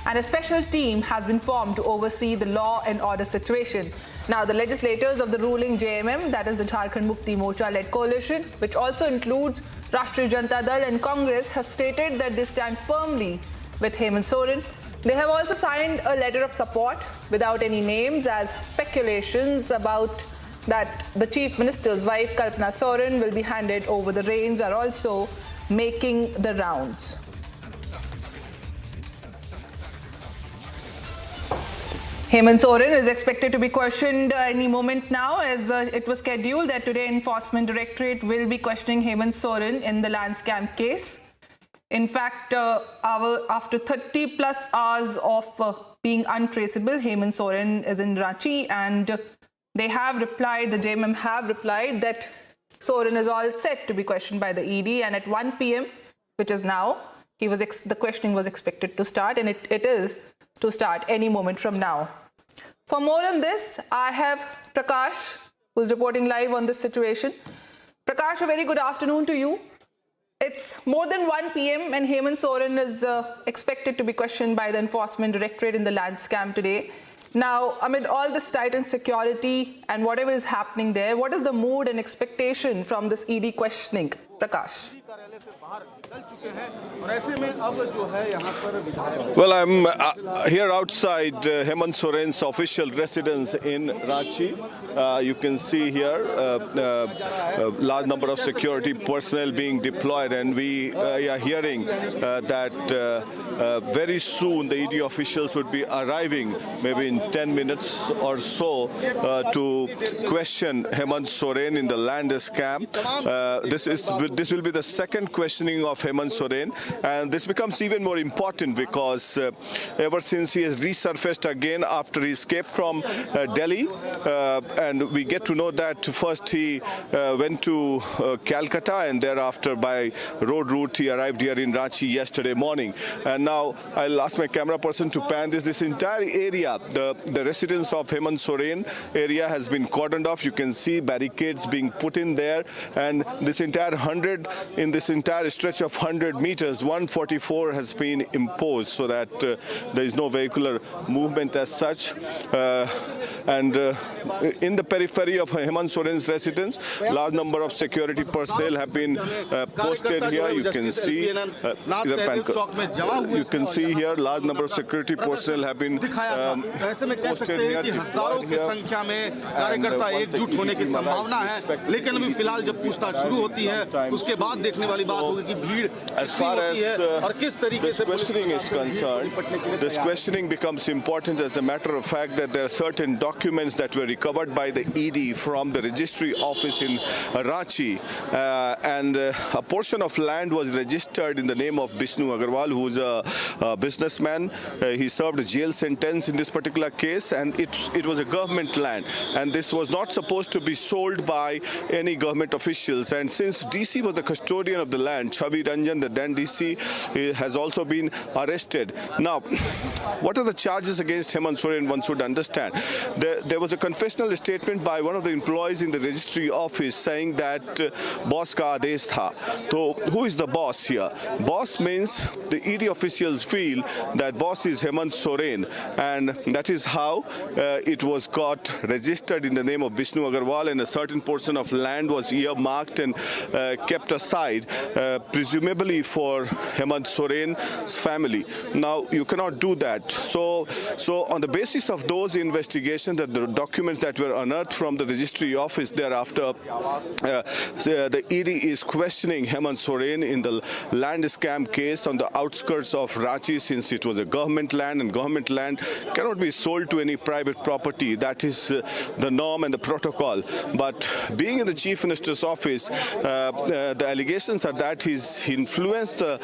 and a special team has been formed to oversee the law and order situation. Now, the legislators of the ruling JMM, that is the Jharkhand Mukti Morcha-led coalition, which also includes Rashtriya Janata Dal and Congress, have stated that they stand firmly with Hemant Soren. They have also signed a letter of support without any names, as speculations about that the Chief Minister's wife, Kalpana Soren, will be handed over the reins are also making the rounds. Hemant Soren is expected to be questioned any moment now, as it was scheduled that today Enforcement Directorate will be questioning Hemant Soren in the land scam case. In fact, after 30 plus hours of being untraceable, Hemant Soren is in Ranchi, and they have replied, the JMM have replied that Soren is all set to be questioned by the ED, and at 1 p.m., which is now, the questioning was expected to start, and it is to start any moment from now. For more on this, I have Prakash, who's reporting live on this situation. Prakash, a very good afternoon to you. It's more than 1 p.m. and Hemant Soren is expected to be questioned by the Enforcement Directorate in the land scam today. Now, amid all this tightened security and whatever is happening there, what is the mood and expectation from this ED questioning? Prakash. Well, I'm here outside Hemant Soren's official residence in Ranchi. You can see here a large number of security personnel being deployed, and we are hearing that very soon the ED officials would be arriving, maybe in 10 minutes or so, to question Hemant Soren in the land scam. This will be the second questioning of Hemant Soren, and this becomes even more important because ever since he has resurfaced again after he escaped from Delhi, and we get to know that first he went to Calcutta, and thereafter by road route he arrived here in Ranchi yesterday morning. And now I'll ask my camera person to pan this entire area. The residence of Hemant Soren area has been cordoned off. You can see barricades being put in there, and this entire stretch of 100 meters, 144 has been imposed so that there is no vehicular movement as such. And in the periphery of Hemant Soren's residence, large number of security personnel have been posted here. You can see here large number of security personnel have been posted here. As far as this questioning is concerned, this questioning becomes important as a matter of fact that there are certain documents that were recovered by the ED from the registry office in Ranchi, and a portion of land was registered in the name of Bishnu Agarwal, who is a businessman. He served a jail sentence in this particular case, and it was a government land, and this was not supposed to be sold by any government officials. And since DC was the custodian of the land, Chavi Ranjan, the then DC, has also been arrested. Now, what are the charges against Hemant Soren? One should understand. There was a confessional statement by one of the employees in the registry office saying that boss ka aadesh tha. So who is the boss here? Boss means the ED officials feel that boss is Hemant Soren, and that is how it was got registered in the name of Bishnu Agarwal, and a certain portion of land was earmarked and kept aside, presumably for Hemant Soren's family. Now, you cannot do that. So on the basis of those investigations, the documents that were unearthed from the registry office thereafter, the ED is questioning Hemant Soren in the land scam case on the outskirts of Ranchi, since it was a government land, and government land cannot be sold to any private property. That is the norm and the protocol. But being in the Chief Minister's office, the allegations are that he influenced the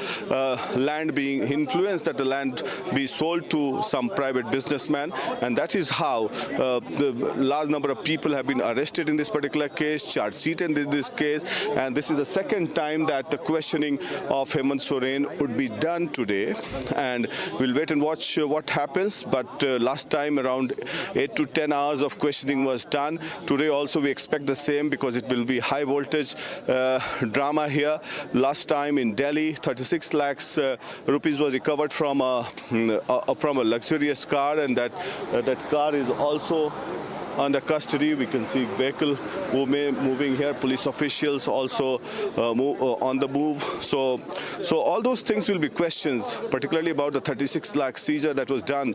land be sold to some private businessman, and that is how the large number of people have been arrested in this particular case, charged seated in this case, and this is the second time that the questioning of Hemant Soren would be done today, and we'll wait and watch what happens. But last time around 8 to 10 hours of questioning was done. Today also we expect the same, because it will be high voltage drama here. Last time in Delhi, 36 lakhs rupees was recovered from a luxurious car, and that car is also under custody. We can see vehicle moving here, police officials also on the move. So all those things will be questions, particularly about the 36 lakh seizure that was done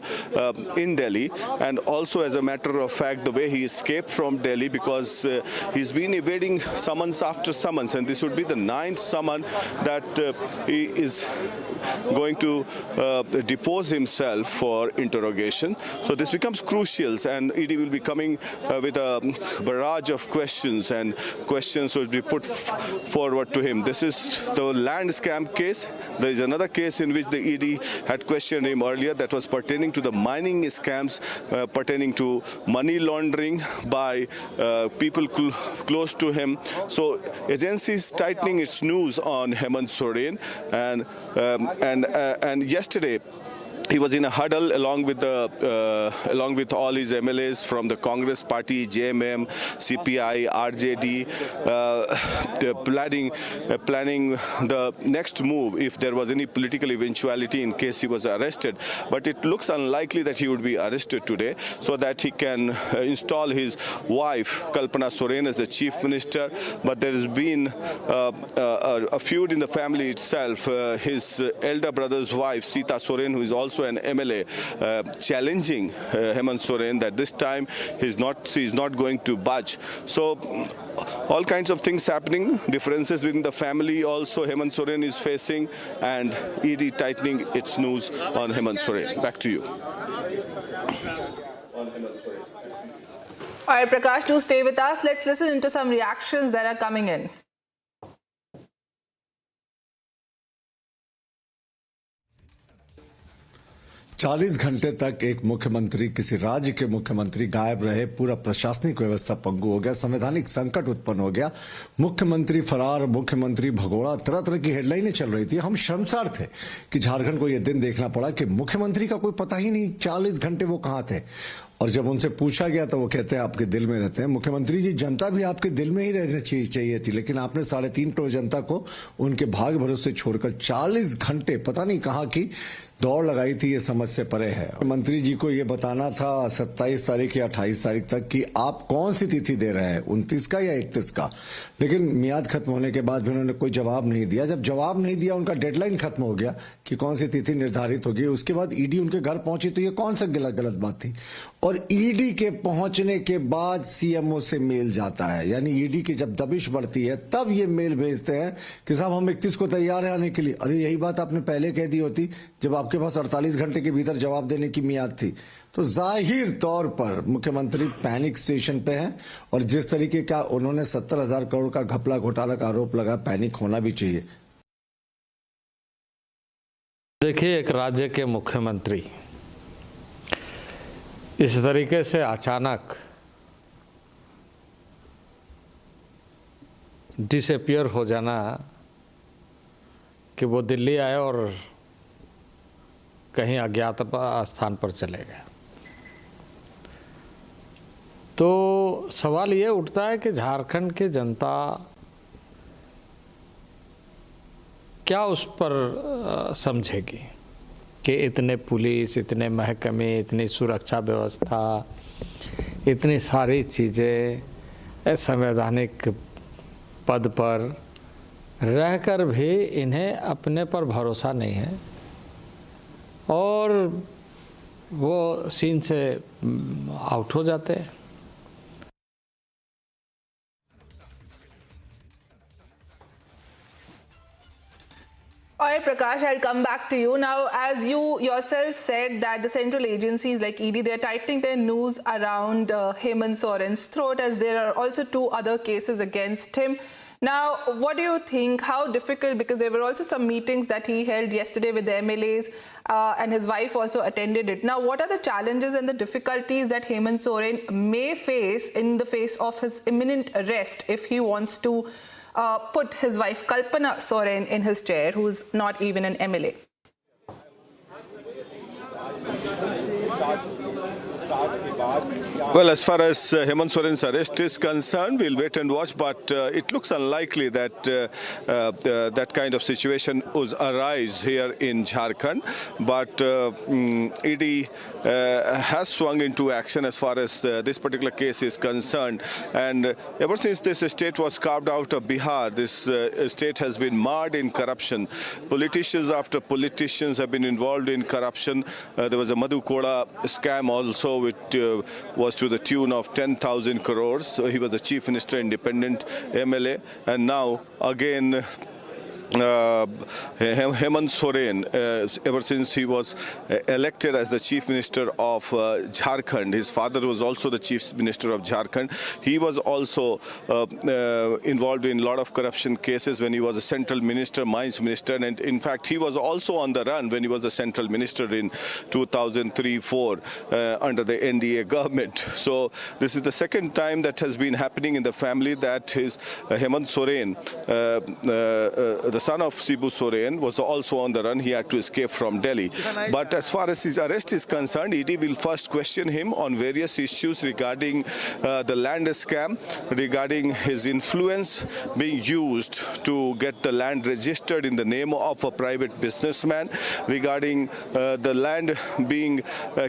in Delhi, and also as a matter of fact the way he escaped from Delhi, because he's been evading summons after summons, and this would be the 9th summon that he is going to depose himself for interrogation. So this becomes crucial, and ED will be coming with a barrage of questions, and questions will be put forward to him. This is the land scam case. There is another case in which the ED had questioned him earlier that was pertaining to the mining scams, pertaining to money laundering by people close to him. So agency is tightening its noose on Hemant Soren, and yesterday he was in a huddle along with all his MLAs from the Congress Party, JMM, CPI, RJD, planning the next move if there was any political eventuality in case he was arrested. But it looks unlikely that he would be arrested today, so that he can install his wife Kalpana Soren as the chief minister. But there has been a feud in the family itself. His elder brother's wife, Sita Soren, who is also an MLA, challenging Hemant Soren that this time she is not going to budge. So all kinds of things happening, differences within the family also Hemant Soren is facing, and ED tightening its noose on Hemant Soren. Back to you. All right, Prakash, do stay with us. Let's listen into some reactions that are coming in. चालीस घंटे तक एक मुख्यमंत्री, किसी राज्य के मुख्यमंत्री गायब रहे, पूरा प्रशासनिक व्यवस्था पंगु हो गया, संवैधानिक संकट उत्पन्न हो गया, मुख्यमंत्री फरार, मुख्यमंत्री भगोड़ा, तरह तरह की हेडलाइनें चल रही थी। हम शर्मसार थे कि झारखंड को यह दिन देखना पड़ा कि मुख्यमंत्री का कोई पता ही नहीं, 40 घंटे वो कहां थे। और जब उनसे पूछा गया तो वो कहते हैं आपके दिल में रहते हैं। मुख्यमंत्री जी, जनता भी आपके दिल में ही रहनी चाहिए थी, लेकिन आपने 3.5 करोड़ जनता को उनके भाग्य भरोसे छोड़कर 40 घंटे पता नहीं कहां की दौड़ लगाई थी, ये समझ से परे है। मंत्री जी को ये बताना था 27 तारीख या 28 तारीख तक कि आप कौन सी तिथि दे रहे हैं, 29 का या 31 का, लेकिन मियाद खत्म होने के बाद भी उन्होंने कोई जवाब नहीं दिया। जब जवाब नहीं दिया, उनका डेडलाइन खत्म हो गया कि कौन सी तिथि निर्धारित होगी, उसके बाद ईडी उनके घर पहुंची, तो ये कौन सा गलत बात थी। और ईडी के पहुंचने के बाद सीएमओ से मेल जाता है, यानी ईडी की जब दबिश बढ़ती है तब ये मेल भेजते हैं कि साहब हम 31 को तैयार है आने के लिए। अरे यही बात आपने पहले कह दी होती जब आपके पास 48 घंटे के भीतर जवाब देने की मियाद थी। तो जाहिर तौर पर मुख्यमंत्री पैनिक स्टेशन पे हैं, और जिस तरीके का उन्होंने 70,000 करोड़ का घपला घोटाला का आरोप लगा, पैनिक होना भी चाहिए। देखिए, एक राज्य के मुख्यमंत्री इस तरीके से अचानक डिसअपियर हो जाना कि वो दिल्ली आए और कहीं अज्ञात स्थान पर चले गए, तो सवाल ये उठता है कि झारखंड की जनता क्या उस पर समझेगी कि इतने पुलिस, इतने महकमे, इतनी सुरक्षा व्यवस्था, इतनी सारी चीज़ें संवैधानिक पद पर रहकर भी इन्हें अपने पर भरोसा नहीं है और वो सीन से आउट हो जाते हैं। All right, Prakash, I'll come back to you. Now, as you yourself said that the central agencies like ED, they're tightening their noose around Hemant Soren's throat, as there are also 2 other cases against him. Now, what do you think? How difficult, because there were also some meetings that he held yesterday with the MLAs and his wife also attended it. Now, what are the challenges and the difficulties that Hemant Soren may face in the face of his imminent arrest if he wants to put his wife Kalpana Soren in his chair, who's not even an MLA? Well, as far as Hemant Soren's arrest is concerned, we'll wait and watch, but it looks unlikely that that kind of situation would arise here in Jharkhand. But ED has swung into action as far as this particular case is concerned. And ever since this state was carved out of Bihar, this state has been marred in corruption. Politicians after politicians have been involved in corruption. There was a Madhu Koda scam also, which was to the tune of 10,000 crores. So he was the chief minister, independent MLA, and now again Hemant Soren, ever since he was elected as the chief minister of Jharkhand, his father was also the chief minister of Jharkhand. He was also involved in a lot of corruption cases when he was a central minister, mines minister, and in fact he was also on the run when he was the central minister in 2003-04 under the NDA government. So this is the second time that has been happening in the family that his Hemant Soren, the son of Shibu Soren, was also on the run. He had to escape from Delhi. But as far as his arrest is concerned, ED will first question him on various issues regarding the land scam, regarding his influence being used to get the land registered in the name of a private businessman, regarding the land being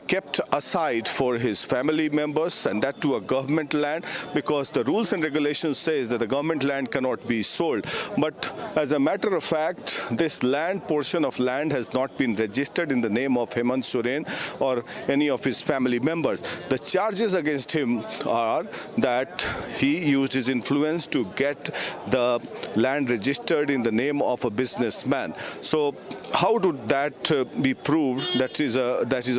kept aside for his family members, and that to a government land, because the rules and regulations says that the government land cannot be sold. But as a matter of fact, this portion of land has not been registered in the name of Hemant Soren or any of his family members. The charges against him are that he used his influence to get the land registered in the name of a businessman. So how would that be proved? That is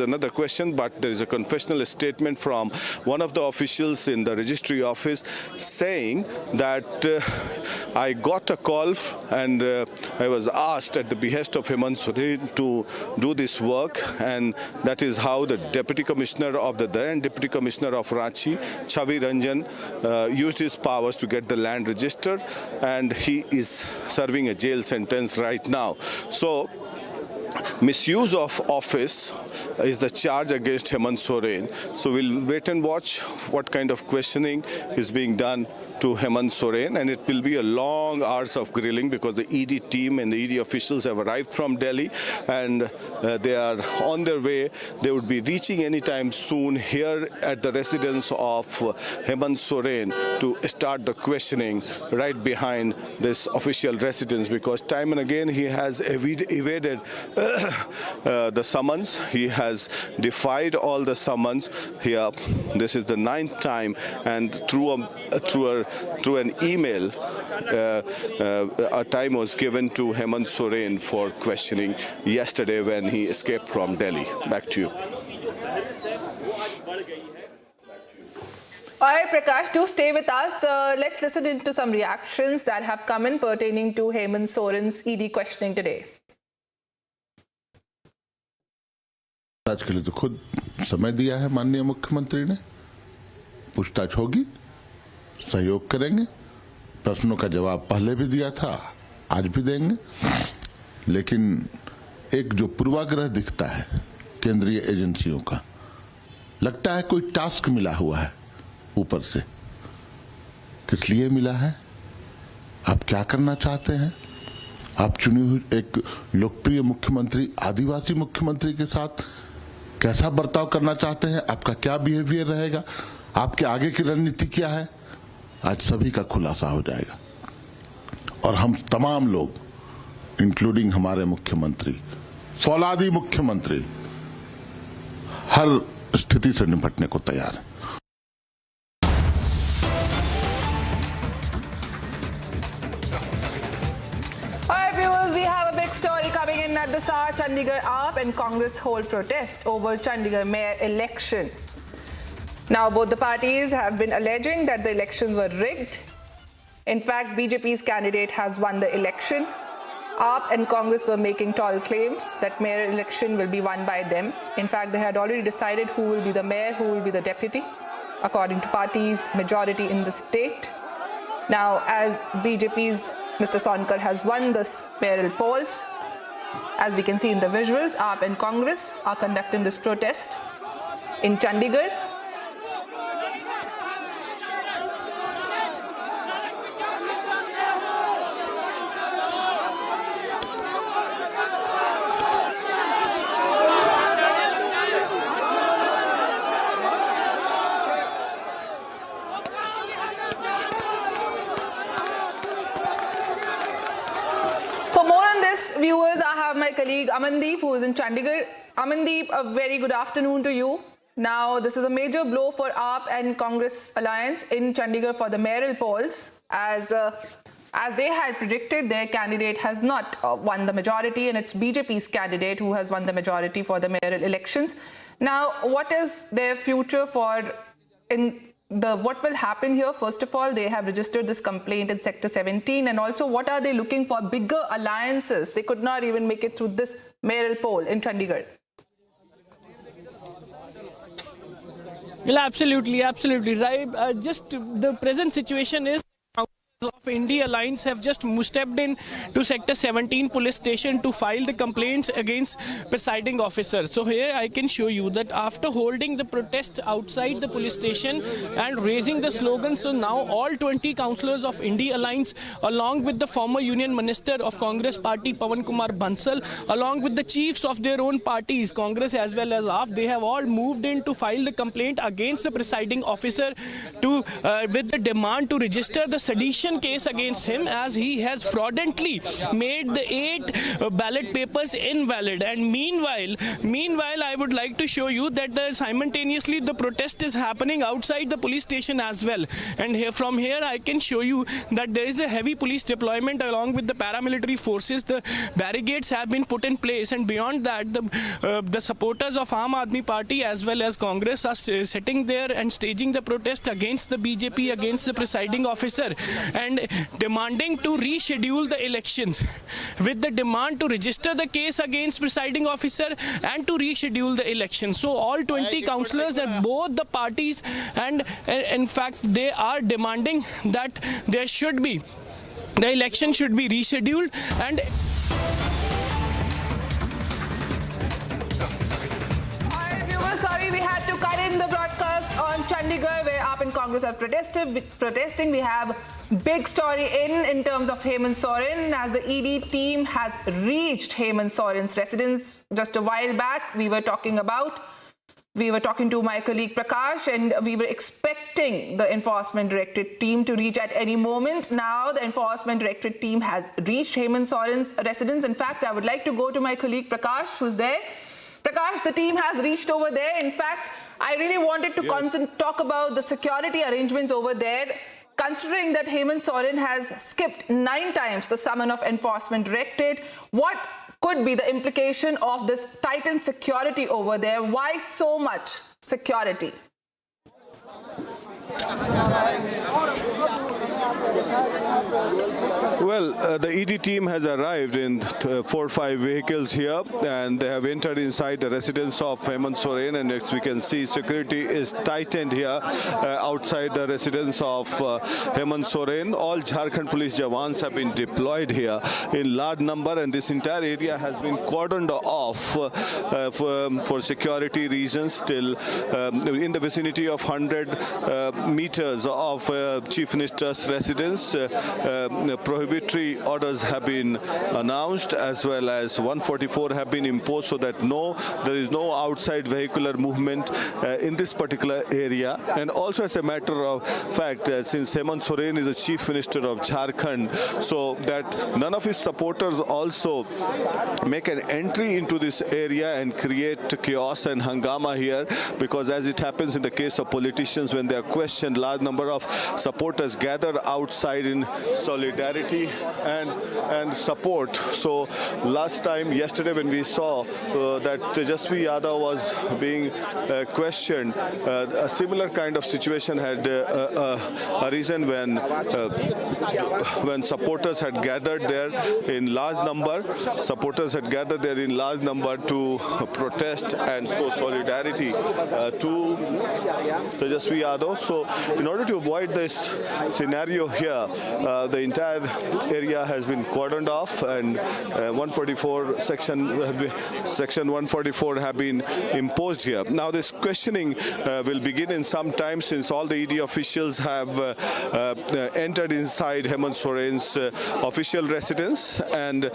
another question, but there is a confessional statement from one of the officials in the registry office saying that I got a call and I was asked at the behest of Hemant Soren to do this work, and that is how the Deputy Commissioner of the then Deputy Commissioner of Ranchi, Chavi Ranjan, used his powers to get the land registered, and he is serving a jail sentence right now. So misuse of office is the charge against Hemant Soren. So we'll wait and watch what kind of questioning is being done to Hemant Soren, and it will be a long hours of grilling because the ED team and the ED officials have arrived from Delhi, and they are on their way. They would be reaching anytime soon here at the residence of Hemant Soren to start the questioning right behind this official residence, because time and again he has evaded the summons. He has defied all the summons here. This is the 9th time, and through an email, a time was given to Hemant Soren for questioning yesterday when he escaped from Delhi. Back to you. All right, Prakash, do stay with us. Let's listen into some reactions that have come in pertaining to Hemant Soren's ED questioning today. आज के लिए तो खुद समय दिया है माननीय मुख्यमंत्री ने, पूछताछ होगी, सहयोग करेंगे, प्रश्नों का जवाब पहले भी दिया था, आज भी देंगे। लेकिन एक जो पूर्वाग्रह दिखता है केंद्रीय एजेंसियों का, लगता है कोई टास्क मिला हुआ है ऊपर से। किस लिए मिला है? आप क्या करना चाहते हैं? आप चुनी हुई एक लोकप्रिय मुख्यमंत्री, आदिवासी मुख्यमंत्री के साथ कैसा बर्ताव करना चाहते हैं? आपका क्या बिहेवियर रहेगा? आपके आगे की रणनीति क्या है? आज सभी का खुलासा हो जाएगा, और हम तमाम लोग, इंक्लूडिंग हमारे मुख्यमंत्री, फौलादी मुख्यमंत्री, हर स्थिति से निपटने को तैयार हैं। Story coming in at the hour. Chandigarh AAP and Congress hold protest over Chandigarh mayor election. Now, both the parties have been alleging that the elections were rigged. In fact, BJP's candidate has won the election. AAP and Congress were making tall claims that mayor election will be won by them. In fact, they had already decided who will be the mayor, who will be the deputy, according to parties' majority in the state. Now, as BJP's Mr. Sonkar has won the mayoral polls, as we can see in the visuals, AAP and Congress are conducting this protest in Chandigarh. this, viewers, I have my colleague Amandeep, who is in Chandigarh. Amandeep, a very good afternoon to you. Now, this is a major blow for AAP and Congress alliance in Chandigarh for the mayoral polls. As they had predicted, their candidate has not won the majority, and it's BJP's candidate who has won the majority for the mayoral elections. Now, what is their future what will happen here? First of all, they have registered this complaint in Sector 17, and also what are they looking for? Bigger alliances. They could not even make it through this mayoral poll in Chandigarh. Well, absolutely, right. Just the present situation is of India Alliance have just stepped in to Sector 17 police station to file the complaints against presiding officer. So here I can show you that after holding the protest outside the police station and raising the slogan, so now all 20 councillors of India Alliance, along with the former Union Minister of Congress Party Pawan Kumar Bansal, along with the chiefs of their own parties, Congress as well as AAP, they have all moved in to file the complaint against the presiding officer with the demand to register the sedition case against him, as he has fraudulently made the 8 ballot papers invalid. And meanwhile, I would like to show you that simultaneously the protest is happening outside the police station as well. And from here I can show you that there is a heavy police deployment along with the paramilitary forces. The barricades have been put in place, and beyond that, the supporters of Aam Aadmi Party as well as Congress are sitting there and staging the protest against the BJP, against the presiding officer, and demanding to reschedule the elections, with the demand to register the case against presiding officer and to reschedule the elections. So all 20 councillors at both the parties, and in fact they are demanding that the election should be rescheduled. And Sorry, we had to cut in the broadcast on Chandigarh, where AAP and Congress are protesting. We have big story in terms of Hemant Soren, as the ED team has reached Hemant Soren's residence just a while back. We were talking to my colleague Prakash, and we were expecting the Enforcement Directorate team to reach at any moment. Now the Enforcement Directorate team has reached Hemant Soren's residence. In fact, I would like to go to my colleague Prakash, who's there. Prakash, the team has reached over there. In fact, I really wanted to talk about the security arrangements over there, considering that Hemant Soren has skipped 9 times the summon of Enforcement Directorate. What could be the implication of this tightened security over there? Why so much security? Well, the ED team has arrived in 4 or 5 vehicles here, and they have entered inside the residence of Hemant Soren, and as we can see, security is tightened here outside the residence of Hemant Soren. All Jharkhand police jawans have been deployed here in large number, and this entire area has been cordoned off for security reasons. Till in the vicinity of 100 meters of Chief Minister's residence, prohibitory orders have been announced, as well as 144 have been imposed, so that there is no outside vehicular movement in this particular area. And also, as a matter of fact, since Hemant Soren is the Chief Minister of Jharkhand, so that none of his supporters also make an entry into this area and create chaos and hangama here, because as it happens in the case of politicians, when they are questioned, large number of supporters gather outside in solidarity and support. So yesterday when we saw that Tejasvi Yadav was being questioned, a similar kind of situation had arisen when supporters had gathered there in large number. Supporters had gathered there in large number to protest and show solidarity to Tejasvi Yadav. So in order to avoid this scenario here, the entire area has been cordoned off, and 144 section 144 have been imposed here. Now this questioning will begin in some time, since all the ED officials have entered inside Hemant Soren's official residence, and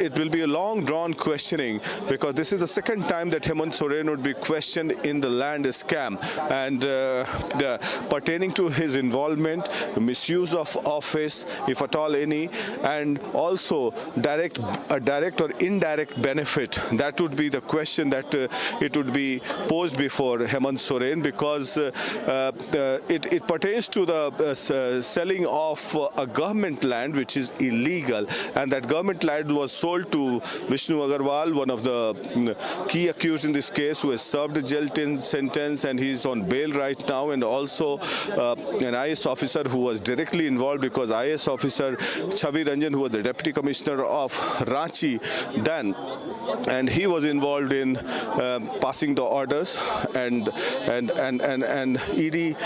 it will be a long drawn questioning, because this is the second time that Hemant Soren would be questioned in the land scam, and pertaining to his involvement, misuse of office, if at all any, and also a direct or indirect benefit. That would be the question that it would be posed before Hemant Soren, because it pertains to the selling of a government land which is illegal, and that government land was sold to Vishnu Agarwal, one of the key accused in this case, who has served a jail sentence and he is on bail right now, and also an IAS officer who was directly involved, because IAS officer Chavi Ranjan, who was the deputy commissioner of Ranchi then, and he was involved in passing the orders, and ED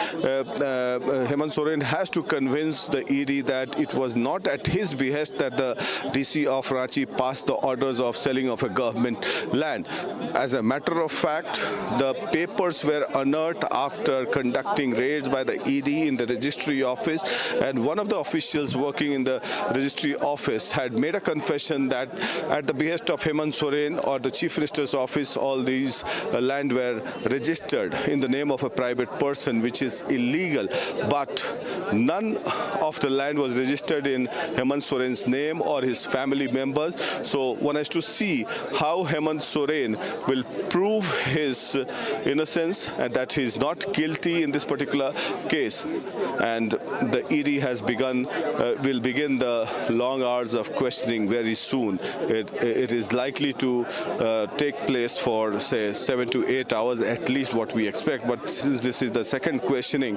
Hemant Soren has to convince the ED that it was not at his behest that the DC of Ranchi passed the orders of selling of a government land. As a matter of fact, the papers were unearthed after conducting raids by the ED in the registry office, and one of the officials working in the registry office had made a confession that at the behest of Hemant Soren or the Chief Minister's office, all these land were registered in the name of a private person, which is illegal. But none of the land was registered in Hemant Soren's name or his family members. So one has to see how Hemant Soren will prove his innocence and that he is not guilty in this particular case. And the ED has will begin the long hours of questioning very soon. It is likely to take place for, say, 7 to 8 hours, at least what we expect. But since this is the second questioning,